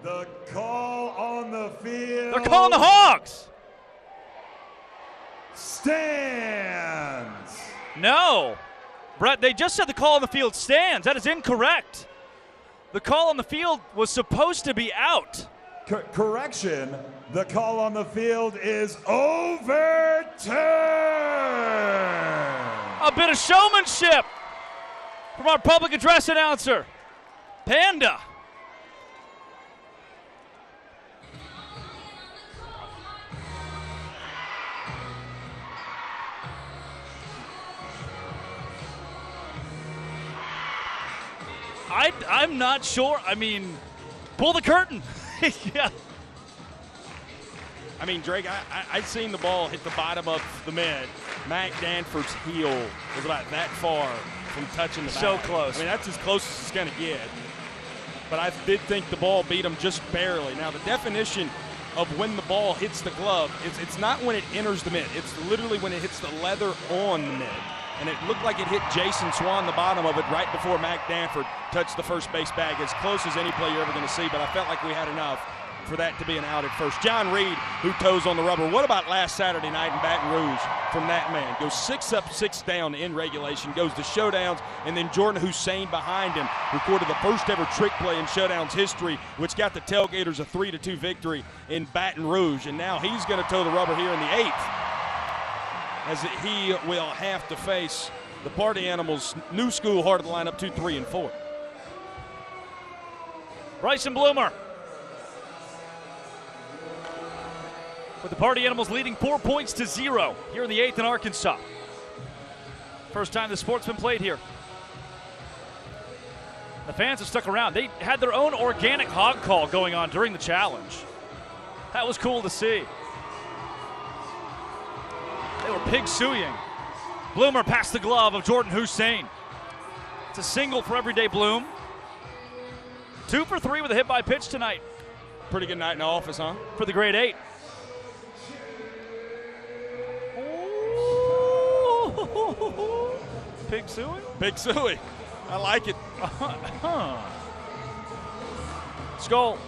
The call on the field. They're calling the Hogs. Stands. No. Brett, they just said the call on the field stands. That is incorrect. The call on the field was supposed to be out. Correction, the call on the field is overturned. A bit of showmanship from our public address announcer, Panda. I'm not sure. I mean, pull the curtain. Yeah. I mean, Drake, I seen the ball hit the bottom of the mid. Mac Danford's heel was about that far from touching the bat. So close. I mean, that's as close as it's going to get. But I did think the ball beat him just barely. Now, the definition of when the ball hits the glove, it's not when it enters the mid. It's literally when it hits the leather on the mid. And it looked like it hit Jason Swan, the bottom of it, right before Mac Danford touched the first base bag. As close as any play you're ever going to see, but I felt like we had enough for that to be an out at first. John Reed, who toes on the rubber. What about last Saturday night in Baton Rouge from that man? Goes 6 up, 6 down in regulation, goes to showdowns, and then Jordan Hussein behind him recorded the first ever trick play in showdowns history, which got the Tailgaters a 3-2 victory in Baton Rouge. And now he's going to toe the rubber here in the 8th, as he will have to face the Party Animals' new school heart of the lineup, 2, 3, and 4. Bryson Bloomer, with the Party Animals leading 4 points to 0 here in the 8th in Arkansas. First time the sport's been played here. The fans have stuck around. They had their own organic hog call going on during the challenge. That was cool to see. They were pig sueying. Bloomer passed the glove of Jordan Hussein. It's a single for everyday Bloom. 2 for 3 with a hit by pitch tonight. Pretty good night in the office, huh? For the grade 8. Pig suey? Pig suey. I like it. Skull.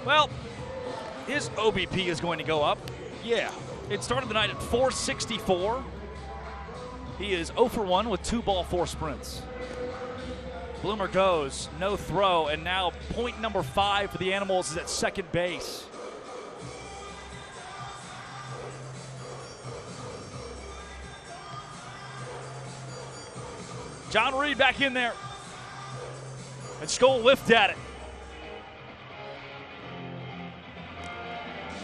Well, his OBP is going to go up. Yeah. It started the night at 464. He is 0 for 1 with 2 ball, 4 sprints. Bloomer goes, no throw, and now point number 5 for the Animals is at second base. John Reed back in there. And Skoll whiffed at it.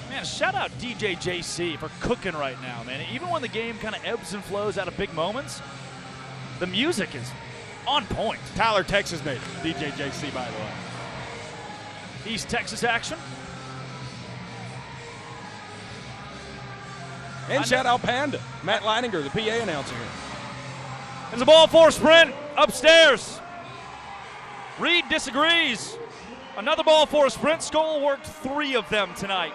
Man, shout out DJ JC for cooking right now, man. Even when the game kind of ebbs and flows out of big moments, the music is on point. Tyler, Texas native. DJ JC, by the way. East Texas action. And shout out Panda. Matt Leininger, the PA announcer here. There's a ball 4 sprint upstairs. Reed disagrees. Another ball 4 sprint. Skoll worked 3 of them tonight.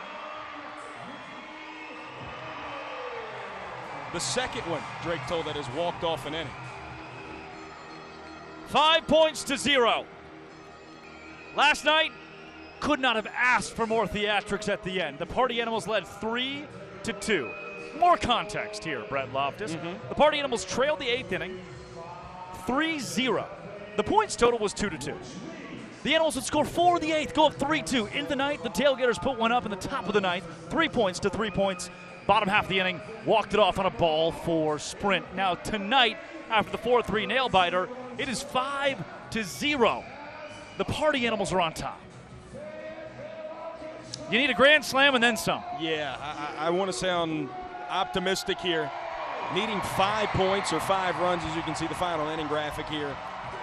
The second one, Drake told, that has walked off an inning. 5 points to 0. Last night, could not have asked for more theatrics at the end. The Party Animals led 3-2. More context here, Brett Loftus. The Party Animals trailed the 8th inning 3-0. The points total was 2-2. The Animals would score 4 in the 8th, go up 3-2. In the ninth, the Tailgaters put one up in the top of the ninth. 3 points to 3 points. Bottom half of the inning, walked it off on a ball 4 sprint. Now tonight, after the 4-3 nail biter, it is 5-0. The Party Animals are on top. You need a grand slam and then some. Yeah, I want to sound optimistic here. Needing 5 points or 5 runs, as you can see the final inning graphic here.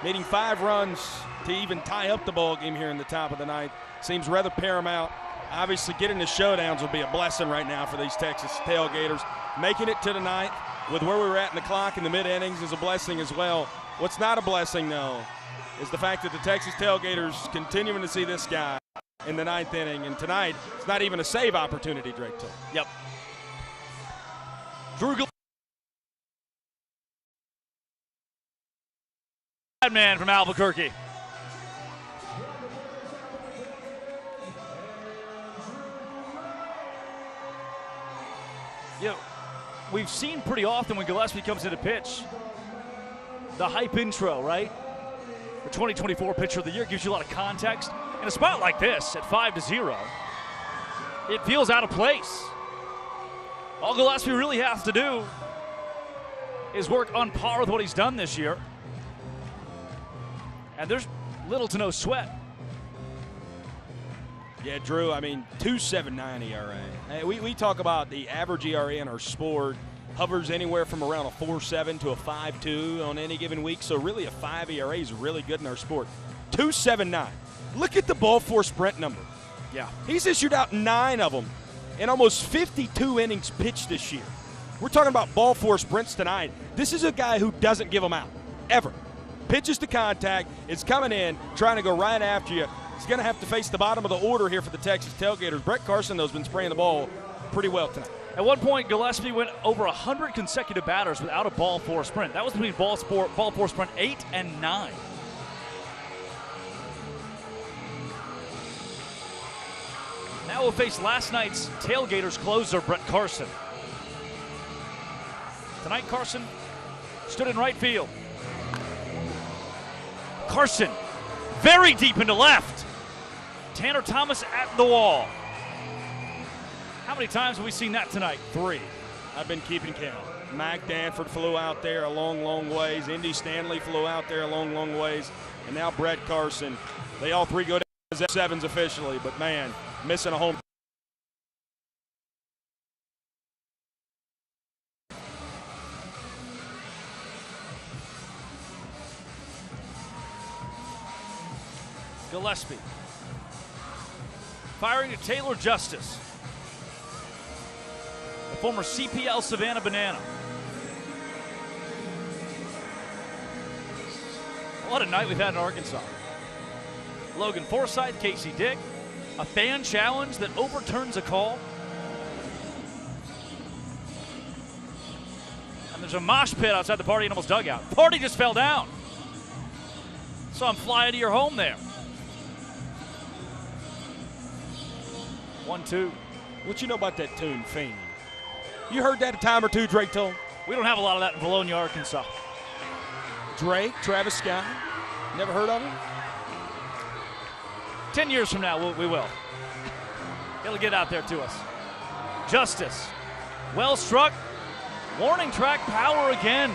Needing 5 runs to even tie up the ball game here in the top of the ninth seems rather paramount. Obviously, getting to showdowns would be a blessing right now for these Texas Tailgaters. Making it to the ninth with where we were at in the clock in the mid-innings is a blessing as well. What's not a blessing, though, is the fact that the Texas Tailgaters continuing to see this guy in the ninth inning. And tonight, it's not even a save opportunity, Drake told. Yep. Drew man from Albuquerque. You know, we've seen pretty often when Gillespie comes into pitch, the hype intro, right? The 2024 pitcher of the year gives you a lot of context. In a spot like this, at 5-0, it feels out of place. All Gillespie really has to do is work on par with what he's done this year. And there's little to no sweat. Yeah, Drew, I mean, 2.79 ERA. We talk about the average ERA in our sport hovers anywhere from around a 4.7 to a 5.2 on any given week. So really a 5 ERA is really good in our sport. 2.79. Look at the ball 4 sprint number. Yeah. He's issued out 9 of them in almost 52 innings pitched this year. We're talking about ball 4 sprints tonight. This is a guy who doesn't give them out, ever. Pitches to contact, is coming in, trying to go right after you. He's going to have to face the bottom of the order here for the Texas Tailgaters. Brett Carson, though, has been spraying the ball pretty well tonight. At one point, Gillespie went over 100 consecutive batters without a ball 4 sprint. That was between ball 4 sprint 8 and 9. Now we'll face last night's Tailgaters closer, Brett Carson. Tonight, Carson stood in right field. Carson, very deep into left. Tanner Thomas at the wall. How many times have we seen that tonight? 3. I've been keeping count. Mac Danford flew out there a long, long ways. Indy Stanley flew out there a long, long ways. And now Brett Carson. They all 3 go down as F7s officially, but man, missing a home Gillespie. Firing to Taylor Justice. The former CPL Savannah Banana. What a night we've had in Arkansas. Logan Forsythe, Casey Dick. A fan challenge that overturns a call. And there's a mosh pit outside the Party Animals dugout. Party just fell down. Saw him fly into your home there. 1-2. What you know about that tune, Fiend? You heard that a time or two, Drake told? We don't have a lot of that in Bologna, Arkansas. Drake, Travis Scott. Never heard of him? 10 years from now, we will. It'll get out there to us. Justice. Well struck. Warning track power again.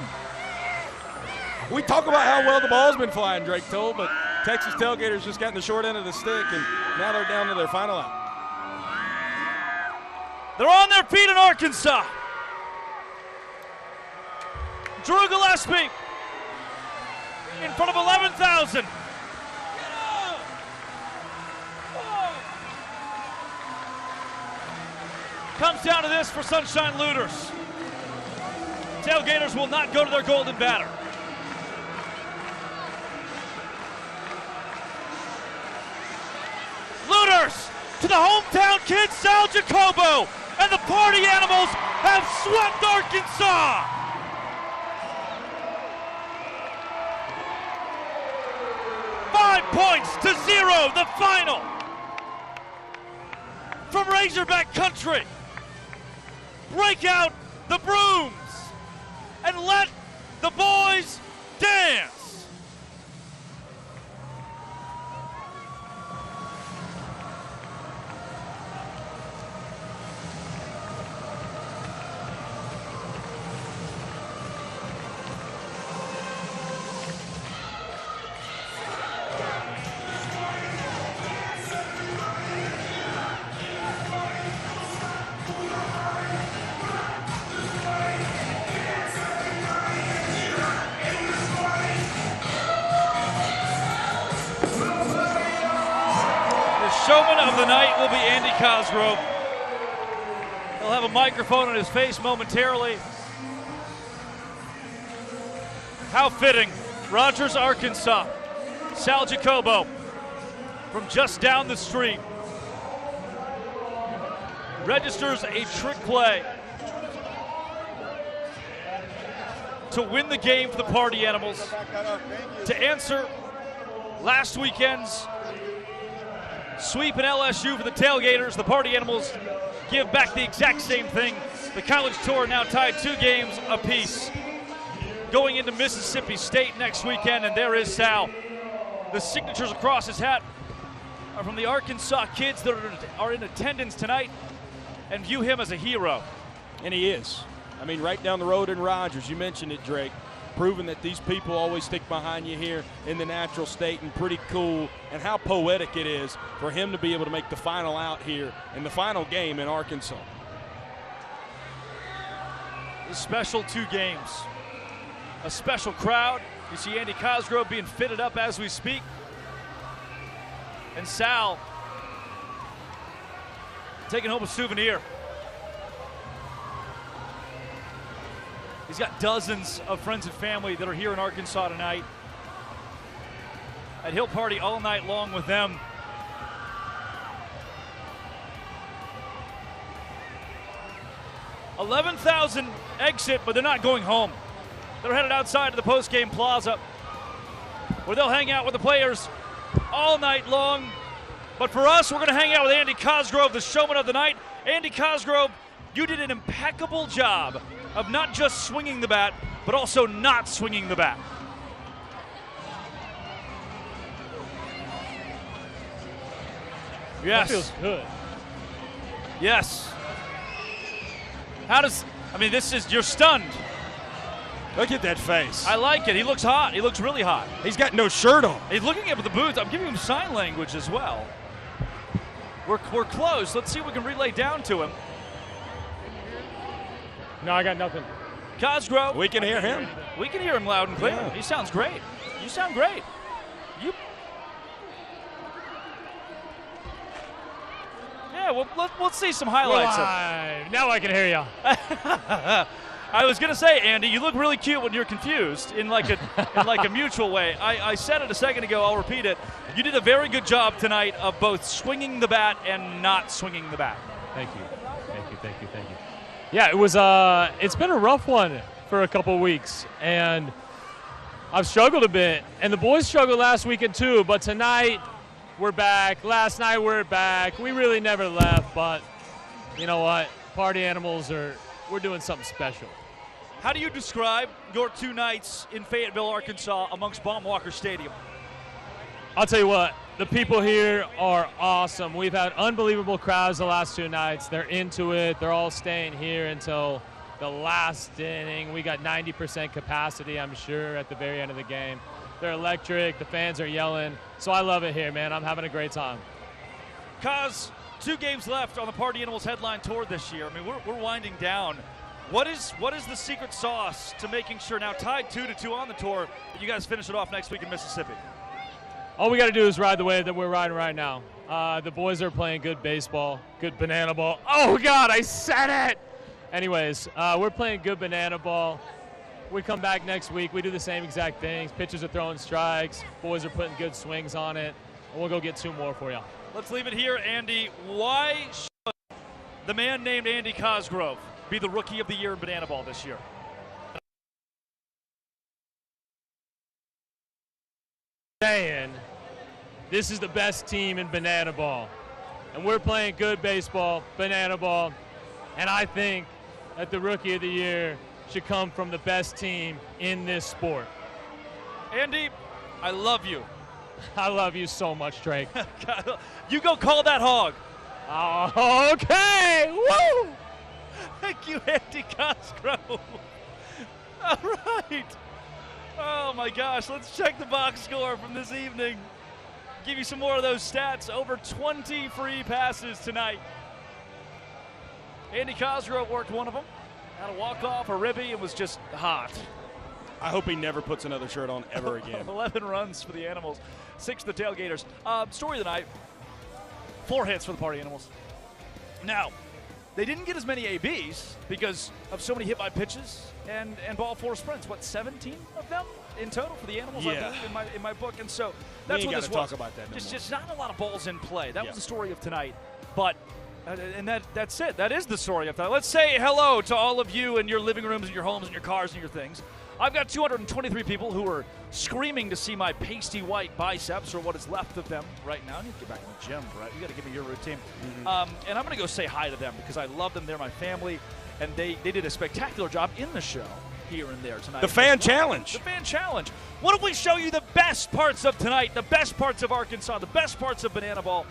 We talk about how well the ball's been flying, Drake told, but Texas Tailgaters just gotten the short end of the stick, and now they're down to their final out. They're on their feet in Arkansas. Drew Gillespie in front of 11,000. Comes down to this for Sunshine Looters. Tailgaters will not go to their golden batter. Looters to the hometown kid, Sal Jacobo, and the Party Animals have swept Arkansas. Five points to 0, the final. From Razorback country, break out the brooms and let the boys dance. Showman of the night will be Andy Cosgrove. He'll have a microphone on his face momentarily. How fitting. Rogers, Arkansas. Sal Jacobo from just down the street registers a trick play to win the game for the Party Animals. To answer last weekend's sweep in LSU for the Tailgaters, the Party Animals give back the exact same thing. The College Tour now tied 2 games apiece. Going into Mississippi State next weekend, and there is Sal. The signatures across his hat are from the Arkansas kids that are in attendance tonight and view him as a hero. And he is. I mean, right down the road in Rogers, you mentioned it, Drake, proving that these people always stick behind you here in the natural state, and pretty cool, and how poetic it is for him to be able to make the final out here in the final game in Arkansas. A special 2 games. A special crowd. You see Andy Cosgrove being fitted up as we speak. And Sal taking home a souvenir. He's got dozens of friends and family that are here in Arkansas tonight. And he'll party all night long with them. $11,000 exit, but they're not going home. They're headed outside to the Postgame Plaza, where they'll hang out with the players all night long. But for us, we're going to hang out with Andy Cosgrove, the showman of the night. Andy Cosgrove, you did an impeccable job of not just swinging the bat, but also not swinging the bat. Yes. That feels good. Yes. You're stunned. Look at that face. I like it. He looks hot. He looks really hot. He's got no shirt on. He's looking up at the boots. I'm giving him sign language as well. We're close. Let's see if we can relay down to him. No, I got nothing. Cosgrove. We can hear him. We can hear him loud and clear. Yeah. He sounds great. You sound great. well, let's see some highlights. Now I can hear you. I was gonna say, Andy, you look really cute when you're confused in like a mutual way. I said it a second ago. I'll repeat it. You did a very good job tonight of both swinging the bat and not swinging the bat. Thank you. Yeah, it was. It's been a rough one for a couple weeks, and I've struggled a bit. And the boys struggled last weekend too. But tonight we're back. Last night we're back. We really never left. But you know what? Party animals we're doing something special. How do you describe your 2 nights in Fayetteville, Arkansas, amongst Baum-Walker Stadium? I'll tell you what, the people here are awesome. We've had unbelievable crowds the last 2 nights. They're into it. They're all staying here until the last inning. We got 90% capacity, I'm sure, at the very end of the game. They're electric. The fans are yelling. So I love it here, man. I'm having a great time. Kaz, 2 games left on the Party Animals headline tour this year. I mean, we're winding down. What is the secret sauce to making sure, now tied 2-2 on the tour, that you guys finish it off next week in Mississippi? All we got to do is ride the wave that we're riding right now. The boys are playing good baseball, good banana ball. Oh, God, I said it! Anyways, we're playing good banana ball. We come back next week. We do the same exact things. Pitchers are throwing strikes. Boys are putting good swings on it. And we'll go get 2 more for you. Let's leave it here, Andy. Why should the man named Andy Cosgrove be the Rookie of the Year in banana ball this year? Saying this is the best team in banana ball, and we're playing good baseball, banana ball, and I think that the Rookie of the Year should come from the best team in this sport. Andy, I love you. I love you so much, Drake. You go call that hog. Oh, okay. Woo! Thank you, Andy Cosgrove. All right. Oh, my gosh. Let's check the box score from this evening. Give you some more of those stats. Over 20 free passes tonight. Andy Cosgrove worked one of them. Had a walk-off, a ribby, and was just hot. I hope he never puts another shirt on ever again. 11 runs for the Animals, 6 for the Tailgaters. Story of the night, 4 hits for the Party Animals. Now, they didn't get as many ABs because of so many hit by pitches and ball 4 sprints. What, 17 of them in total for the Animals? Yeah. I believe in my book. And so that's what this was. Talk about that no just not a lot of balls in play. That was the story of tonight. But and that's it. That is the story of tonight. Let's say hello to all of you in your living rooms and your homes and your cars and your things. I've got 223 people who are screaming to see my pasty white biceps, or what is left of them right now. I need to get back in the gym, Brett. You got to give me your routine. Mm-hmm. And I'm going to go say hi to them because I love them. They're my family, and they did a spectacular job in the show here and there tonight. The Fan Challenge. The Fan Challenge. What if we show you the best parts of tonight, the best parts of Arkansas, the best parts of Banana Ball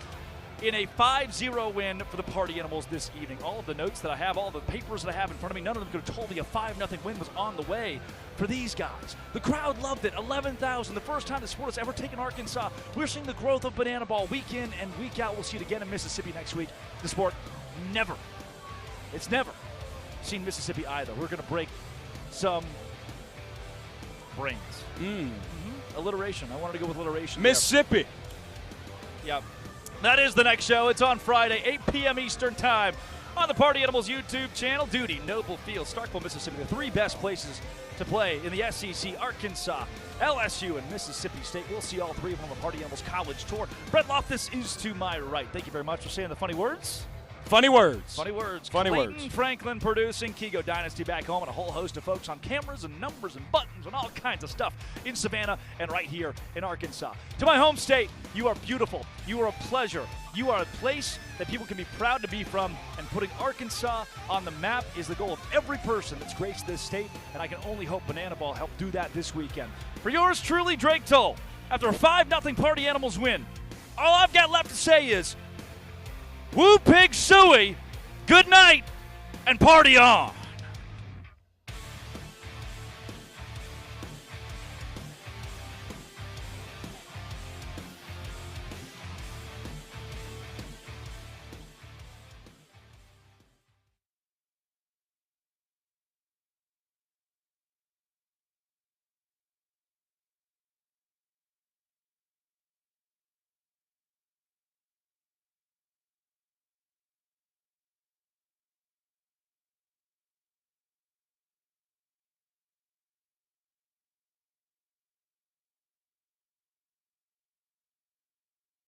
in a 5-0 win for the Party Animals this evening. All of the notes that I have, all the papers that I have in front of me, none of them could have told me a 5-0 win was on the way for these guys. The crowd loved it. 11,000, the first time the sport has ever taken Arkansas. We're seeing the growth of Banana Ball week in and week out. We'll see it again in Mississippi next week. The sport never seen Mississippi either. We're going to break some brains. Alliteration. I wanted to go with alliteration. Mississippi. Yep. That is the next show. It's on Friday, 8 p.m. Eastern Time on the Party Animals YouTube channel. Duty, Noble Field, Starkville, Mississippi, the 3 best places to play in the SEC, Arkansas, LSU, and Mississippi State. We'll see all 3 of them on the Party Animals College Tour. Brett Loftus is to my right. Thank you very much for saying the funny words. Funny words. Funny words. Funny Clayton words. Franklin producing, Kigo Dynasty back home, and a whole host of folks on cameras and numbers and buttons and all kinds of stuff in Savannah and right here in Arkansas. To my home state, you are beautiful. You are a pleasure. You are a place that people can be proud to be from, and putting Arkansas on the map is the goal of every person that's graced this state, and I can only hope Banana Ball helped do that this weekend. For yours truly, Drake Toll, after a 5-0 Party Animals win, all I've got left to say is, woo pig suey, good night, and party on.